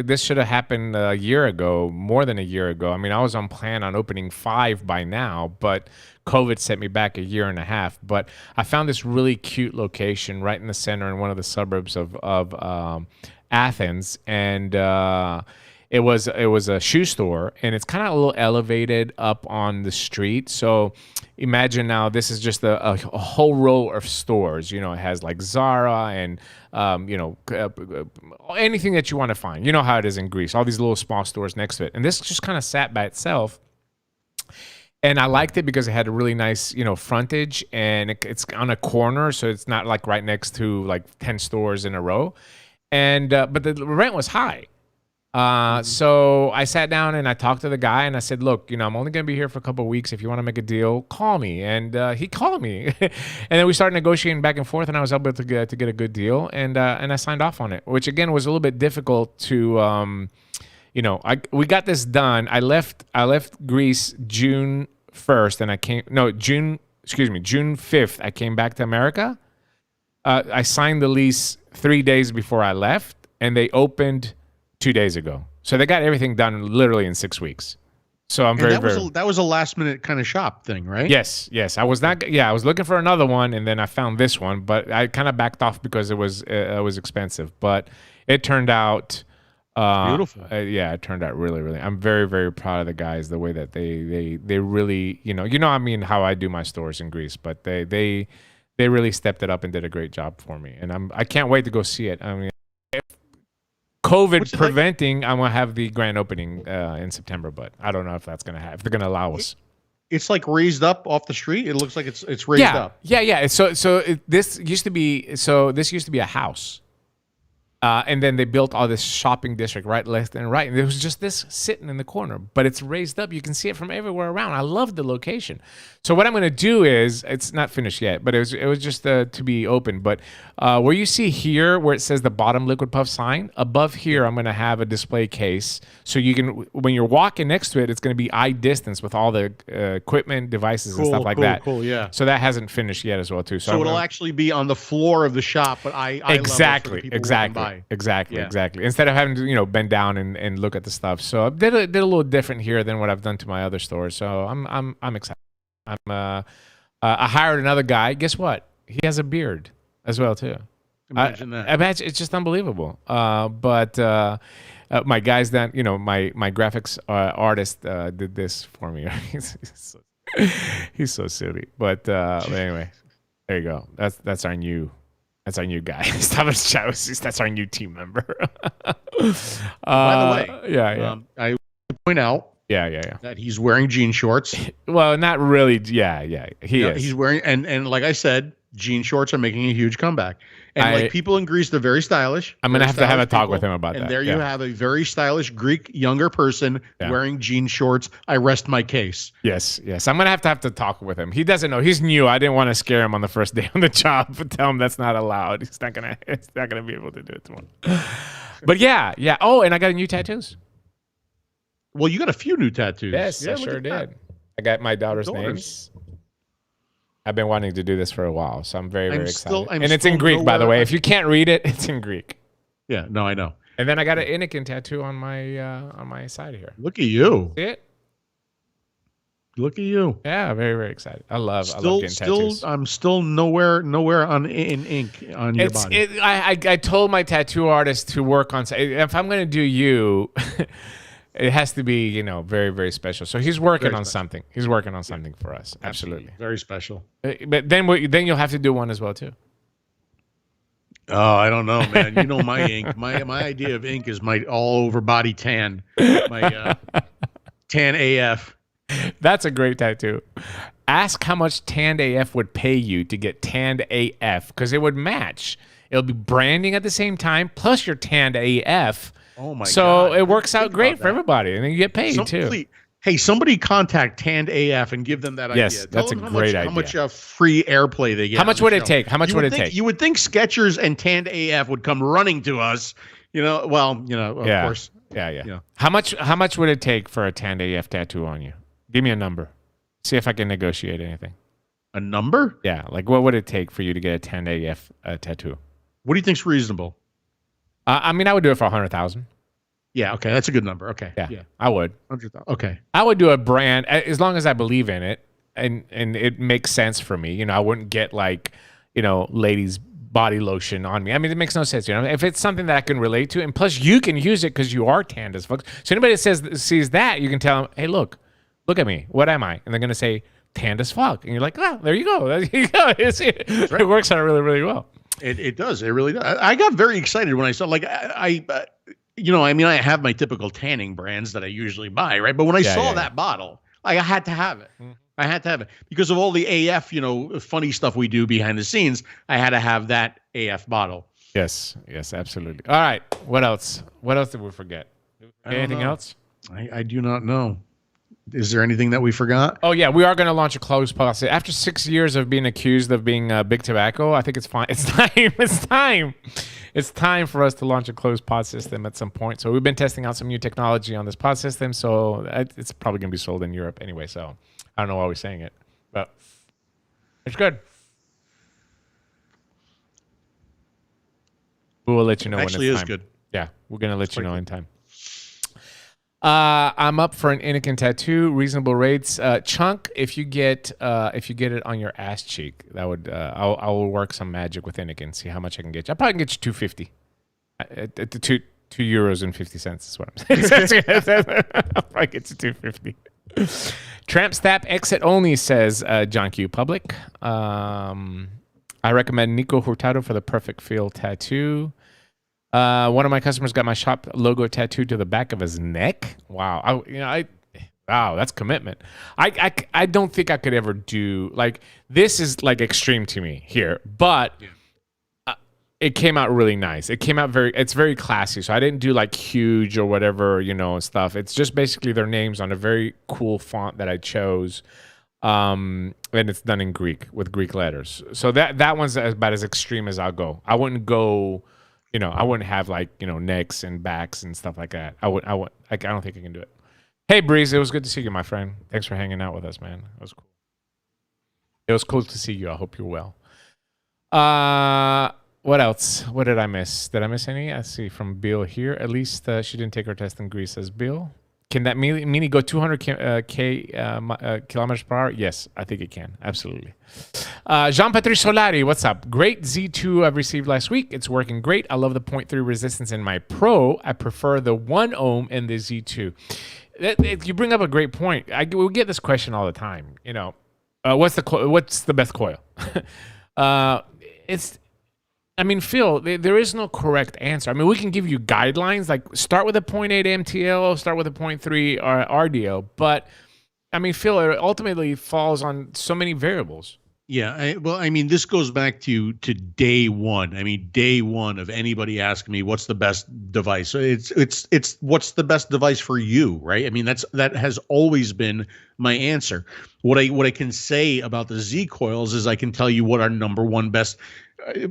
This should have happened a year ago, more than a year ago. I was on plan on opening 5 by now, but COVID set me back a year and a half. But I found this really cute location right in the center in one of the suburbs of Athens, and it was a shoe store, and it's kind of a little elevated up on the street. So imagine now this is just a whole row of stores. It has like Zara and anything that you want to find. You know how it is in Greece. All these little small stores next to it, and this just kind of sat by itself. And I liked it because it had a really nice, frontage, and it's on a corner, so it's not like right next to like 10 stores in a row. And but the rent was high. So I sat down and I talked to the guy and I said, look, I'm only going to be here for a couple of weeks. If you want to make a deal, call me. And he called me. And then we started negotiating back and forth, and I was able to get a good deal. And I signed off on it, which again was a little bit difficult to, we got this done. I left Greece June 1st and June 5th. I came back to America. I signed the lease 3 days before I left, and they opened 2 days ago. So they got everything done literally in 6 weeks. So I'm that was a last minute kind of shop thing, right? Yes. I was looking for another one, and then I found this one, but I kind of backed off because it was expensive, but it turned out beautiful. It turned out really, really. I'm very, very proud of the guys, the way that they really, how I do my stores in Greece, but they really stepped it up and did a great job for me. And I can't wait to go see it. COVID preventing, I'm going to have the grand opening in September, but I don't know if that's going to happen, if they're going to allow us. It's like raised up off the street. It looks like it's raised up. Yeah. This used to be a house. And then they built all this shopping district right, left, and right. And there was just this sitting in the corner, but it's raised up. You can see it from everywhere around. I love the location. So what I'm going to do is, it's not finished yet, but it was just to be open. But where you see here, where it says the bottom liquid puff sign, above here, I'm going to have a display case. So you can, when you're walking next to it, it's going to be eye distance with all the equipment, devices, and stuff like that. Cool, yeah. So that hasn't finished yet as well, too. So it'll actually be on the floor of the shop, but exactly. Yeah. Exactly. Instead of having to, bend down and look at the stuff. So I did a little different here than what I've done to my other stores. So I'm excited. I hired another guy. Guess what? He has a beard as well too. Imagine that. Imagine, it's just unbelievable. But my guys that my graphics artist did this for me. he's so silly. But anyway, there you go. That's our new. That's our new guy. That's our new team member. By the way, yeah. I want to point out that he's wearing jean shorts. Well, not really. Yeah. He is. He's wearing, and like I said, jean shorts are making a huge comeback. And people in Greece, they're very stylish. I'm going to have a talk with him about that. And there you have a very stylish Greek younger person wearing jean shorts. I rest my case. Yes. I'm going to have to talk with him. He doesn't know. He's new. I didn't want to scare him on the first day on the job, but tell him that's not allowed. He's not going to be able to do it tomorrow. But yeah. Oh, and I got new tattoos. Well, you got a few new tattoos. Yes, I sure did. I got my daughter's names. I've been wanting to do this for a while, so I'm very excited. And it's in Greek, by the way. If you can't read it, it's in Greek. Yeah, no, I know. And then I got an Inikin tattoo on my side here. Look at you. See it? Look at you. Yeah, very, very excited. I love getting tattoos. I'm still nowhere on in ink on your body. I told my tattoo artist to work on. If I'm going to do you, it has to be, very, very special. So he's working on something. He's working on something for us. Absolutely. Very special. But then you'll have to do one as well, too. Oh, I don't know, man. You know my ink. My idea of ink is my all over body tan. My tan AF. That's a great tattoo. Ask how much tanned AF would pay you to get tanned AF, because it would match. It'll be branding at the same time, plus your tanned AF. Oh my God. So it works out great for everybody, and then you get paid too. Hey, somebody contact Tanned AF and give them that idea. Yes, that's a great idea. How much free airplay they get? How much would it take? How much would it take? You would think Skechers and Tanned AF would come running to us. Of course. Yeah. How much would it take for a Tanned AF tattoo on you? Give me a number. See if I can negotiate anything. A number? Yeah. Like, what would it take for you to get a Tanned AF tattoo? What do you think's reasonable? I would do it for 100,000. Yeah, okay, that's a good number. Okay, yeah, I would. 100,000. Okay, I would do a brand as long as I believe in it and it makes sense for me. I wouldn't get ladies' body lotion on me. I mean, it makes no sense. If it's something that I can relate to, and plus you can use it because you are tanned as fuck. So anybody that sees that, you can tell them, hey, look at me. What am I? And they're gonna say tanned as fuck, and you're like, oh, there you go. There you go. It works out really, really well. It does. It really does. I got very excited when I saw, I have my typical tanning brands that I usually buy, right? But when I saw that bottle, I had to have it. Mm-hmm. I had to have it because of all the AF, funny stuff we do behind the scenes. I had to have that AF bottle. Yes, absolutely. All right. What else? What else did we forget? Anything else? I do not know. Is there anything that we forgot? Oh, yeah. We are going to launch a closed pod system. After 6 years of being accused of being big tobacco, I think it's fine. It's time. It's time for us to launch a closed pod system at some point. So we've been testing out some new technology on this pod system. So it's probably going to be sold in Europe anyway. So I don't know why we're saying it, but it's good. We will let you know when it's time. Actually, is good. Yeah, we're going to let you know in time. I'm up for an Inikin tattoo, reasonable rates. Chunk, if you get it on your ass cheek, that would I will work some magic with Inikin, see how much I can get you. I probably can get you $2.50. At the €2.50 is what I'm saying. I'll probably get you $2.50. Tramp Stap exit only, says John Q. Public. I recommend Nico Hurtado for the perfect feel tattoo. One of my customers got my shop logo tattooed to the back of his neck. Wow. Wow, that's commitment. I don't think I could ever do this is extreme to me here, but it came out really nice. It came out it's very classy. So I didn't do like huge or whatever, stuff. It's just basically their names on a very cool font that I chose. And it's done in Greek with Greek letters. So that one's about as extreme as I'll go. I wouldn't go, I wouldn't have like, necks and backs and stuff like that. I don't think I can do it. Hey, Breeze, it was good to see you, my friend. Thanks for hanging out with us, man. It was cool. It was cool to see you. I hope you're well. What else? What did I miss? Did I miss any? I see from Bill here. At least she didn't take her test in Greece, says Bill. Can that Mini go 200 kilometers per hour? Yes, I think it can. Absolutely. Jean-Patrick Solari, what's up? Great Z2 I've received last week. It's working great. I love the 0.3 resistance in my Pro. I prefer the 1 ohm in the Z2. You bring up a great point. We get this question all the time. What's the best coil? Phil, there is no correct answer. We can give you guidelines, like start with a 0.8 MTL, start with a 0.3 RDL. But, Phil, it ultimately falls on so many variables. Yeah, this goes back to day one. Day one of anybody asking me what's the best device. So it's what's the best device for you, right? That has always been my answer. What I can say about the Z coils is I can tell you what our number one best,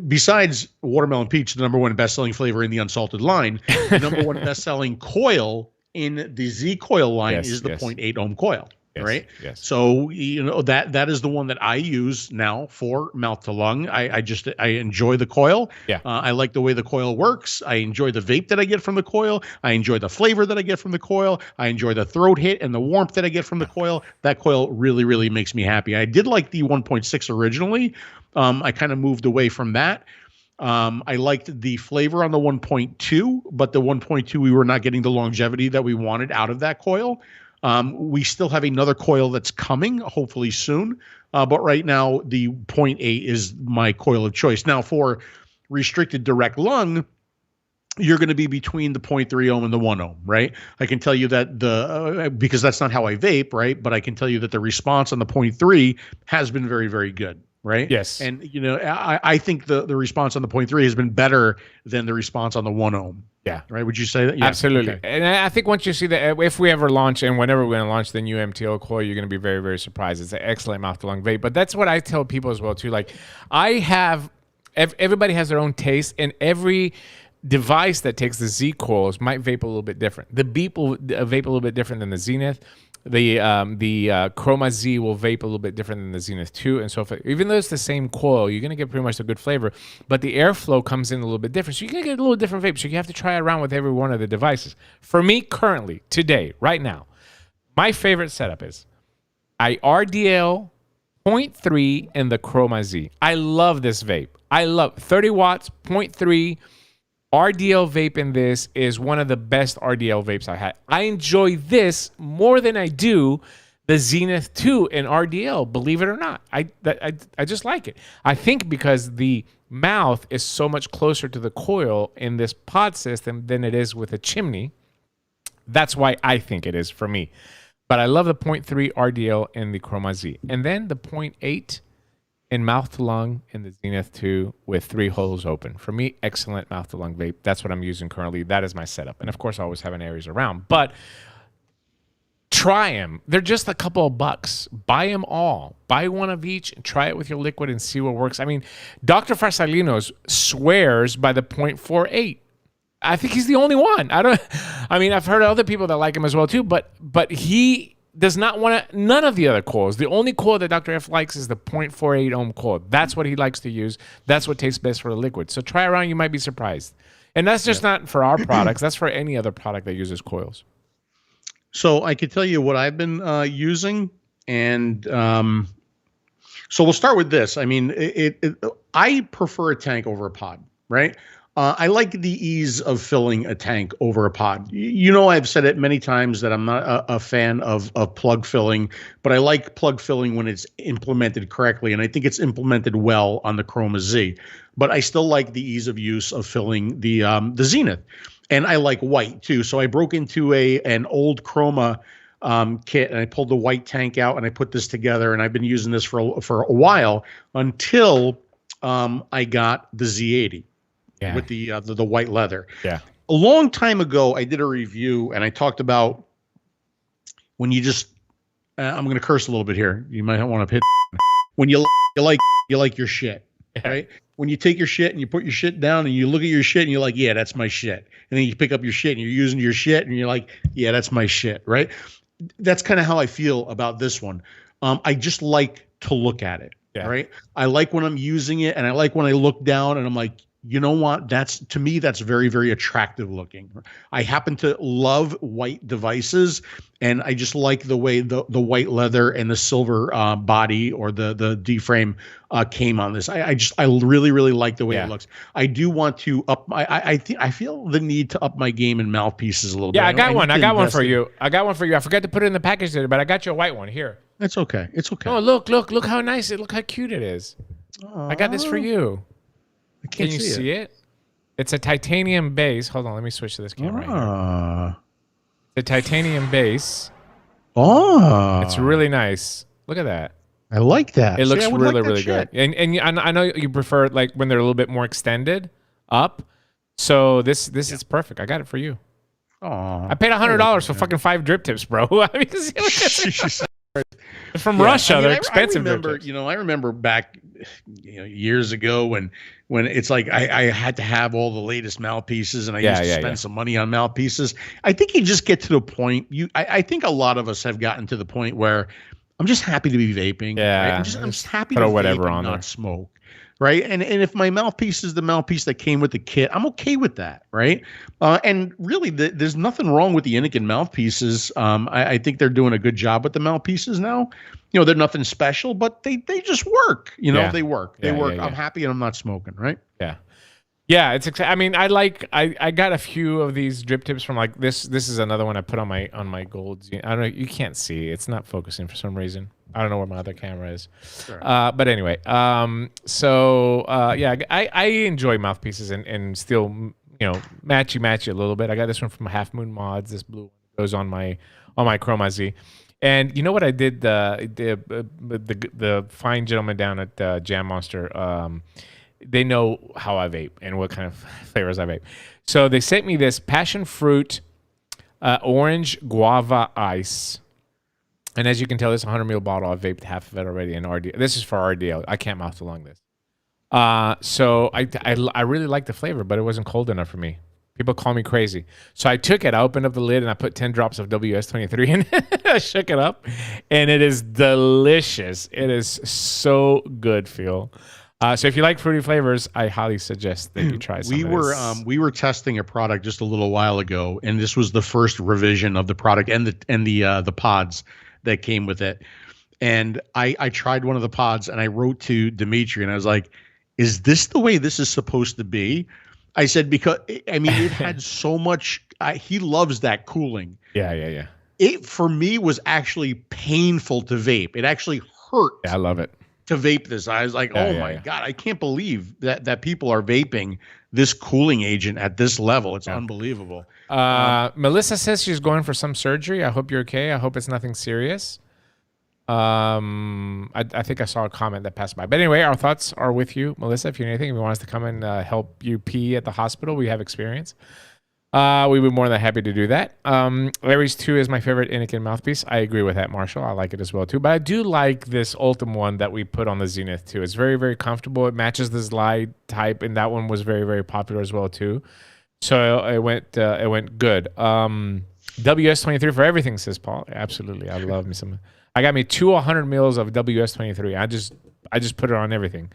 besides watermelon peach, the number one best selling flavor in the unsalted line, the number one best selling coil in the Z coil line is the 0.8 ohm coil. Yes, right. Yes. So that is the one that I use now for mouth to lung. I enjoy the coil. Yeah. I like the way the coil works. I enjoy the vape that I get from the coil. I enjoy the flavor that I get from the coil. I enjoy the throat hit and the warmth that I get from the coil. That coil really, really makes me happy. I did like the 1.6 originally. I kind of moved away from that. I liked the flavor on the 1.2, but the 1.2 we were not getting the longevity that we wanted out of that coil. We still have another coil that's coming, hopefully soon. But right now, the 0.8 is my coil of choice. Now, for restricted direct lung, you're going to be between the 0.3 ohm and the 1 ohm, right? I can tell you that because that's not how I vape, right? But I can tell you that the response on the 0.3 has been very, very good. Right. Yes. And, I think the response on the 0.3 has been better than the response on the 1 ohm. Yeah. Right. Would you say that? Yeah. Absolutely. Okay. And I think once you see that, if we ever launch and whenever we're going to launch the new MTL coil, you're going to be very, very surprised. It's an excellent mouth to lung vape. But that's what I tell people as well, too. Like everybody has their own taste, and every device that takes the Z coils might vape a little bit different. The Beep will vape a little bit different than the Zenith. The 𝗂𝗫 will vape a little bit different than the Zenith 2, and so even though it's the same coil, you're gonna get pretty much a good flavor, but the airflow comes in a little bit different, so you're gonna get a little different vape. So you have to try around with every one of the devices. For me, currently, today, right now, my favorite setup is I RDL 0.3 and the 𝗂𝗫. I love this vape. I love 30 watts, 0.3. RDL vape in this is one of the best RDL vapes I had. I enjoy this more than I do the Zenith 2 in RDL, believe it or not. I just like it. I think because the mouth is so much closer to the coil in this pod system than it is with a chimney. That's why I think it is for me. But I love the 0.3 RDL in the 𝗂𝗫. And then the 0.8 in mouth to lung in the Zenith 2 with 3 holes open. For me, excellent mouth to lung vape. That's what I'm using currently. That is my setup. And of course, I always have an Aries around. But try them. They're just a couple of bucks. Buy them all. Buy one of each and try it with your liquid and see what works. Dr. Farsalinos swears by the 0.48. I think he's the only one. I've heard other people that like him as well too, but he does not want none of the other coils. The only coil that Dr. F likes is the 0.48 ohm coil. That's what he likes to use. That's what tastes best for the liquid. So try around. You might be surprised. And that's just not for our products. That's for any other product that uses coils. So I could tell you what I've been using. And so we'll start with this. I prefer a tank over a pod, right? I like the ease of filling a tank over a pod. I've said it many times that I'm not a fan of plug filling, but I like plug filling when it's implemented correctly, and I think it's implemented well on the 𝗂𝗫. But I still like the ease of use of filling the Zenith, and I like white too. So I broke into an old 𝗂𝗫 kit, and I pulled the white tank out, and I put this together, and I've been using this for a while until I got the Z80. with the white leather. Yeah. A long time ago, I did a review and I talked about when you just, I'm going to curse a little bit here. You might want to hit when you like your shit, right? When you take your shit and you put your shit down and you look at your shit and you're like, yeah, that's my shit. And then you pick up your shit and you're using your shit and you're like, yeah, that's my shit, right? That's kind of how I feel about this one. I just like to look at it, right? I like when I'm using it and I like when I look down and I'm like, you know what? To me, that's very, very attractive looking. I happen to love white devices, and I just like the way the white leather and the silver body or the D-frame came on this. I really, really like the way it looks. I do want to up my. I feel the need to up my game in mouthpieces a little bit. Yeah, I got one for you. I forgot to put it in the package today, but I got you a white one here. It's okay. It's okay. Oh, look how nice it. Look how cute it is. I got this for you. Can you see it? It's a titanium base. Hold on, let me switch to this camera. Right here. The titanium base. Oh, it's really nice. Look at that. I like that. It looks really good. And I know you prefer like when they're a little bit more extended up. So this is perfect. I got it for you. Oh, I paid $100 for fucking 5 drip tips, bro. I mean, from Russia, they're expensive. I remember back, years ago when it's like I had to have all the latest mouthpieces and I used to spend some money on mouthpieces. I think you just get to the point. I think a lot of us have gotten to the point where I'm just happy to be vaping. Yeah, right? I'm just happy to throw whatever vape on and there. not smoke. Right. And if my mouthpiece is the mouthpiece that came with the kit, I'm okay with that. Right. And really, there's nothing wrong with the Inikin mouthpieces. I think they're doing a good job with the mouthpieces now. They're nothing special, but they just work. They work. They work. I'm happy and I'm not smoking. Right. Yeah. Yeah. It's I mean, I got a few of these drip tips from like this. This is another one I put on my golds. I don't know. You can't see. It's not focusing for some reason. I don't know where my other camera is. Sure. But anyway, I enjoy mouthpieces and still, matchy a little bit. I got this one from Half Moon Mods. This blue one goes on my Chroma Z. And you know what I did? The fine gentleman down at Jam Monster, they know how I vape and what kind of flavors I vape. So they sent me this passion fruit, orange guava ice. And as you can tell, this 100 ml bottle, I've vaped half of it already in RDL. This is for RDL. I can't mouth along this. So I really like the flavor, but it wasn't cold enough for me. People call me crazy. So I took it, I opened up the lid, and I put 10 drops of WS-23 in it. I shook it up, and it is delicious. It is so good, Phil. So if you like fruity flavors, I highly suggest that you try some of this. We were testing a product just a little while ago, and this was the first revision of the product and the pods that came with it. And I tried one of the pods and I wrote to Dimitri and I was like, is this the way this is supposed to be? I said, because I mean, it had so much, he loves that cooling. Yeah. It for me was actually painful to vape. It actually hurt. Yeah, I love it. To vape this. I was like, oh my God, I can't believe that people are vaping this cooling agent at this level. It's unbelievable. Melissa says she's going for some surgery. I hope you're okay. I hope it's nothing serious. I think I saw a comment that passed by. But anyway, our thoughts are with you, Melissa. If you need anything, if you want us to come and help you pee at the hospital, we have experience. We'd be more than happy to do that. Larry's 2 is my favorite Inikin mouthpiece. I agree with that, Marshall. I like it as well, too. But I do like this Ultim one that we put on the Zenith, too. It's very, very comfortable. It matches the slide type, and that one was very, very popular as well, too. So it went good. WS-23 for everything, says Paul. Absolutely. I love me some. I got me 200 mils of WS-23. I just put it on everything.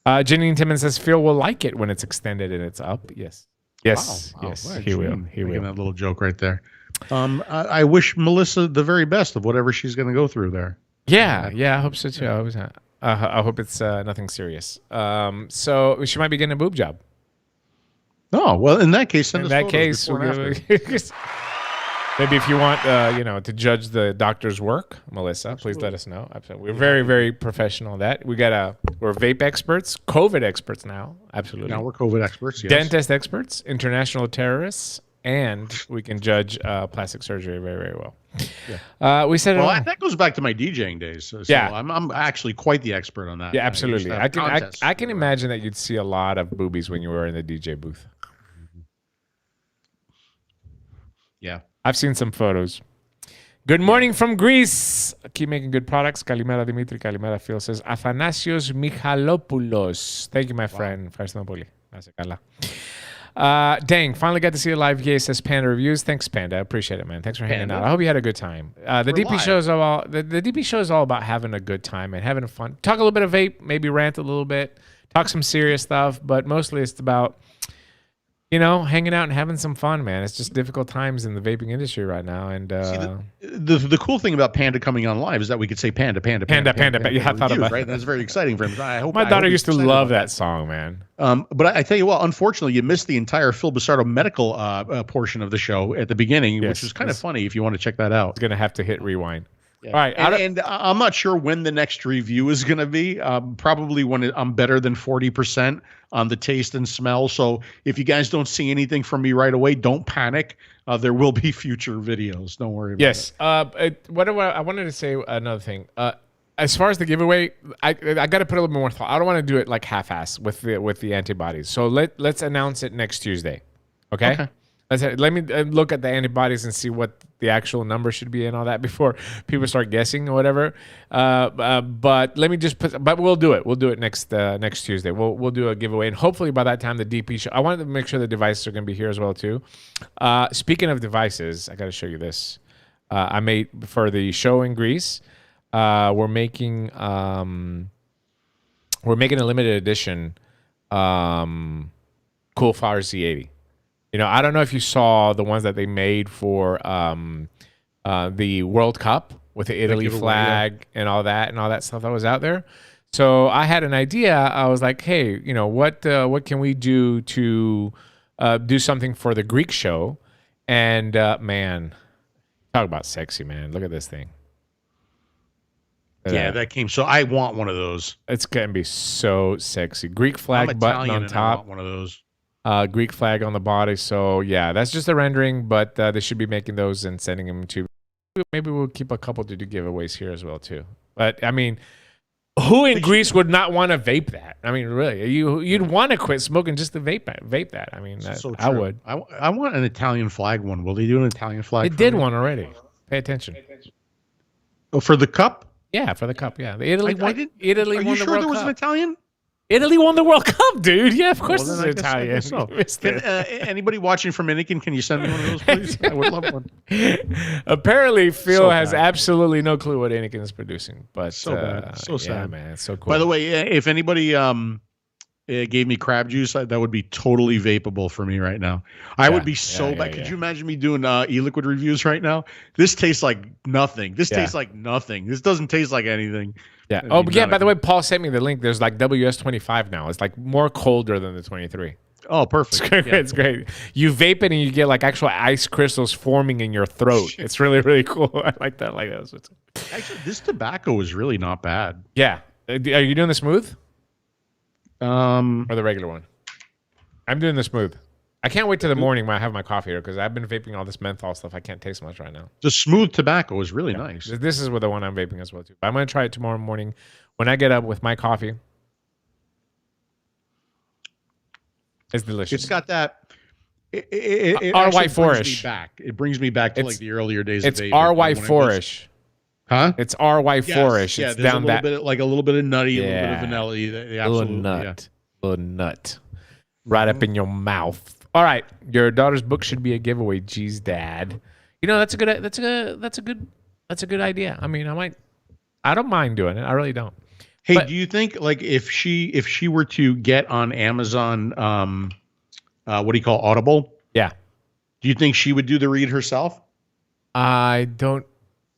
Janine Timmons says, Phil will like it when it's extended and it's up. Yes. Yes, wow. yes, Wow, he will. He making will. that little joke right there. I wish Melissa the very best of whatever she's going to go through there. Yeah, I hope so too. I hope it's nothing serious. So she might be getting a boob job. Oh well, in that case, send us photos case, before and after. maybe if you want, to judge the doctor's work, Melissa, please let us know. Absolutely. We're very, very professional at that. We're vape experts, COVID experts now. Absolutely. Now we're COVID experts. Yes. Dentist experts, international terrorists, and we can judge plastic surgery very, very well. We said it all. That goes back to my DJing days. So Yeah. I'm actually quite the expert on that. Yeah, I used to absolutely. have I can contests. I can imagine that you'd see a lot of boobies when you were in the DJ booth. Yeah. I've seen some photos. Good morning from Greece. Keep making good products. Kalimera Dimitri, Kalimera Phil says Athanasios Michalopoulos. Thank you, my friend. Ευχαριστούμε πολύ. Να είσαι καλά. Dang, finally got to see a live VSS Panda reviews. Thanks, Panda. I appreciate it, man. Thanks for hanging out. I hope you had a good time. The DP show is all the DP show is all about having a good time and having fun. Talk a little bit of vape, maybe rant a little bit, talk some serious stuff, but mostly it's about, you know, hanging out and having some fun, man. It's just difficult times in the vaping industry right now. And the cool thing about Panda coming on live is that we could say Panda. Yeah, I thought about right. That's very exciting for him. I hope my daughter used to love that song, man. But I tell you what, unfortunately, you missed the entire Phil 𝗵𝗶𝗀 medical portion of the show at the beginning, which was kind of funny. If you want to check that out, it's gonna have to hit rewind. Yeah. All right, and I'm not sure when the next review is going to be. Probably when I'm better than 40% on the taste and smell. So if you guys don't see anything from me right away, don't panic. There will be future videos. Don't worry about it. I wanted to say another thing. As far as the giveaway, I got to put a little bit more thought. I don't want to do it like half-ass with the antibodies. So let's announce it next Tuesday. Okay. Let me look at the antibodies and see what the actual number should be and all that before people start guessing or whatever. But let me just put. But we'll do it. We'll do it next Tuesday. We'll do a giveaway, and hopefully by that time the DP show. I wanted to make sure the devices are going to be here as well too. Speaking of devices, I got to show you this. I made for the show in Greece. We're making a limited edition Cool Flower Z80. You know, I don't know if you saw the ones that they made for the World Cup with the Italy flag and all that stuff that was out there. So I had an idea. I was like, hey, you know, what can we do to do something for the Greek show? And man, talk about sexy, man. Look at this thing. Yeah, that came. So I want one of those. It's gonna be so sexy. Greek flag button on top. I want one of those. Greek flag on the body. So yeah, that's just a rendering, but they should be making those and sending them to. Maybe we'll keep a couple to do giveaways here as well too. But I mean, who in Greece would not want to vape that? I mean, really, you'd want to quit smoking just to vape that. I mean, I would. I want an Italian flag one. Will they do an Italian flag? They did one already. Pay attention. Oh, for the cup? Yeah, for the cup. Yeah, Italy won. Are you won the sure World there was Cup. an Italian? Italy won the World Cup, dude. Yeah, of course Well, it's Italian. So. Anybody watching from Dominican, can you send me one of those, please? I would love one. Apparently, Phil has absolutely no clue what Anakin is producing. But so bad. So sad. Yeah, man. It's so cool. By the way, if anybody gave me crab juice, that would be totally vapeable for me right now. I would be so bad. Could you imagine me doing e-liquid reviews right now? This tastes like nothing. This tastes like nothing. This doesn't taste like anything. Yeah. Oh, yeah. By the way, Paul sent me the link. There's like WS25 now. It's like more colder than the 23. Oh, perfect. It's great. Yeah. It's great. You vape it and you get like actual ice crystals forming in your throat. It's really, really cool. I like that. Actually, this tobacco is really not bad. Yeah. Are you doing the smooth? Or the regular one? I'm doing the smooth. I can't wait till the morning when I have my coffee here because I've been vaping all this menthol stuff. I can't taste much right now. The smooth tobacco is really nice. This is the one I'm vaping as well too. I'm going to try it tomorrow morning when I get up with my coffee. It's delicious. It's got that. RY4ish. It brings me back to like the earlier days. It's of vape. RY4ish. Huh? It's RY4ish. Yeah, it's down that a little bit of nutty, a little bit of vanilla. Little nut, right up in your mouth. All right, your daughter's book should be a giveaway. Geez, Dad, you know that's a good idea. I mean, I don't mind doing it. I really don't. Hey, do you think like if she were to get on Amazon, what do you call Audible? Yeah. Do you think she would do the read herself? I don't.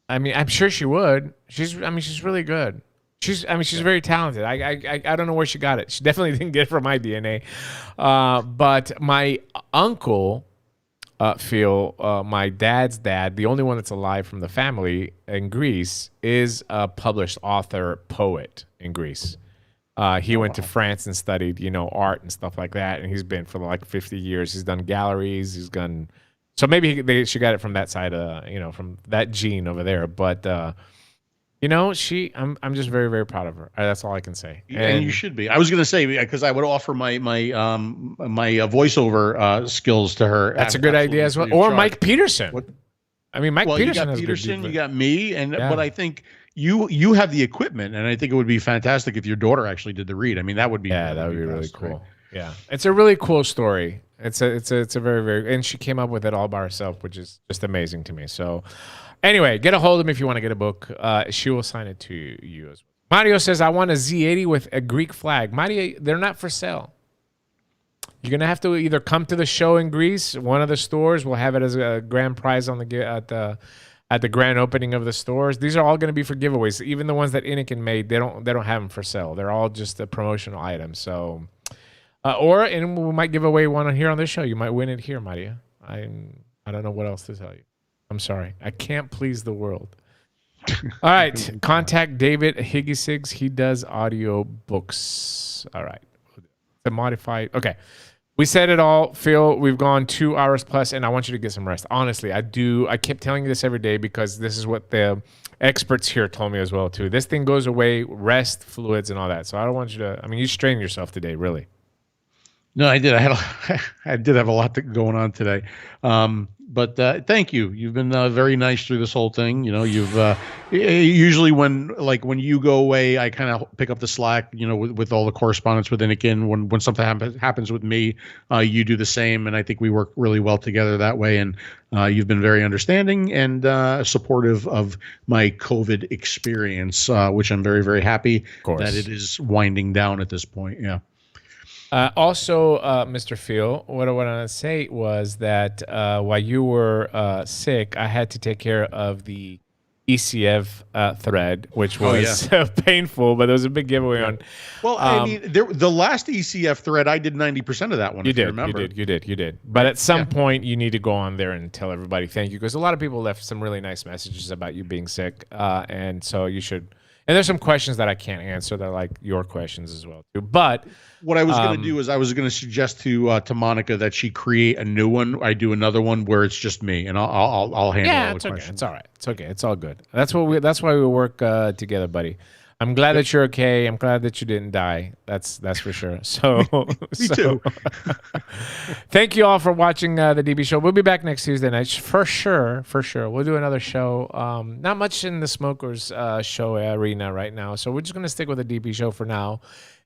I mean, I'm sure she would. She's really good. She's very talented. I don't know where she got it. She definitely didn't get it from my DNA. But my uncle, Phil, my dad's dad, the only one that's alive from the family in Greece, is a published author, poet in Greece. He went to France and studied, art and stuff like that. And he's been for like 50 years. He's done galleries. He's done So maybe she got it from that side, from that gene over there. But I'm just very, very proud of her. That's all I can say. And you should be. I was going to say, because I would offer my voiceover skills to her. That's a good idea as well. Or Mike Peterson. Mike Peterson has Peterson, you got me, but I think you have the equipment, and I think it would be fantastic if your daughter actually did the read. That would be that would be really cool. Right? Yeah, it's a really cool story. It's a very, very, and she came up with it all by herself, which is just amazing to me. So anyway, get a hold of me if you want to get a book. She will sign it to you as well. Mario says, I want a Z80 with a Greek flag. Mario, they're not for sale. You're going to have to either come to the show in Greece. One of the stores will have it as a grand prize at the grand opening of the stores. These are all going to be for giveaways. Even the ones that Inikin made, they don't have them for sale. They're all just a promotional item. So, and we might give away one here on this show. You might win it here, Maria. I don't know what else to tell you. I'm sorry. I can't please the world. All right. Contact David Higgisigs. He does audio books. All right. The modified. Okay. We said it all, Phil. We've gone 2 hours plus, and I want you to get some rest. Honestly, I do. I keep telling you this every day because this is what the experts here told me as well, too. This thing goes away, rest, fluids, and all that. So I don't want you to, you strained yourself today, really. No, I did. I did have a lot going on today. But thank you. You've been very nice through this whole thing. You've usually when you go away, I kind of pick up the slack. With all the correspondence with Inikin. When something happens with me, you do the same, and I think we work really well together that way. And you've been very understanding and supportive of my COVID experience, which I'm very, very happy that it is winding down at this point. Yeah. Also, Mr. Phil, what I wanted to say was that while you were sick, I had to take care of the ECF thread, which was painful, but there was a big giveaway on. Well, the last ECF thread, I did 90% of that one. You did. But at some point, you need to go on there and tell everybody thank you, because a lot of people left some really nice messages about you being sick, and so you should. And there's some questions that I can't answer that are like your questions as well too. But what I was going to do is I was going to suggest to Monica that she create a new one. I do another one where it's just me, and I'll handle all the questions. It's all right. It's okay. It's all good. That's why we work together, buddy. I'm glad that you're okay. I'm glad that you didn't die. That's for sure. So me too. Thank you all for watching the DB show. We'll be back next Tuesday night for sure. We'll do another show. Not much in the smokers show arena right now, so we're just gonna stick with the DB show for now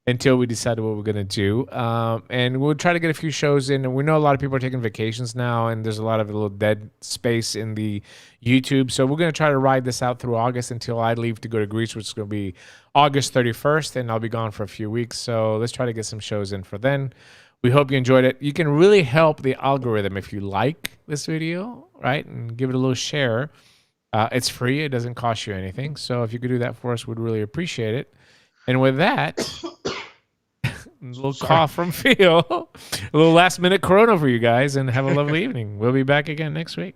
until we decide what we're going to do. And we'll try to get a few shows in. And we know a lot of people are taking vacations now, and there's a lot of little dead space in the YouTube. So we're going to try to ride this out through August until I leave to go to Greece, which is going to be August 31st, and I'll be gone for a few weeks. So let's try to get some shows in for then. We hope you enjoyed it. You can really help the algorithm if you like this video, right? And give it a little share. It's free. It doesn't cost you anything. So if you could do that for us, we'd really appreciate it. And with that, a little cough from Phil, a little last minute corona for you guys, and have a lovely evening. We'll be back again next week.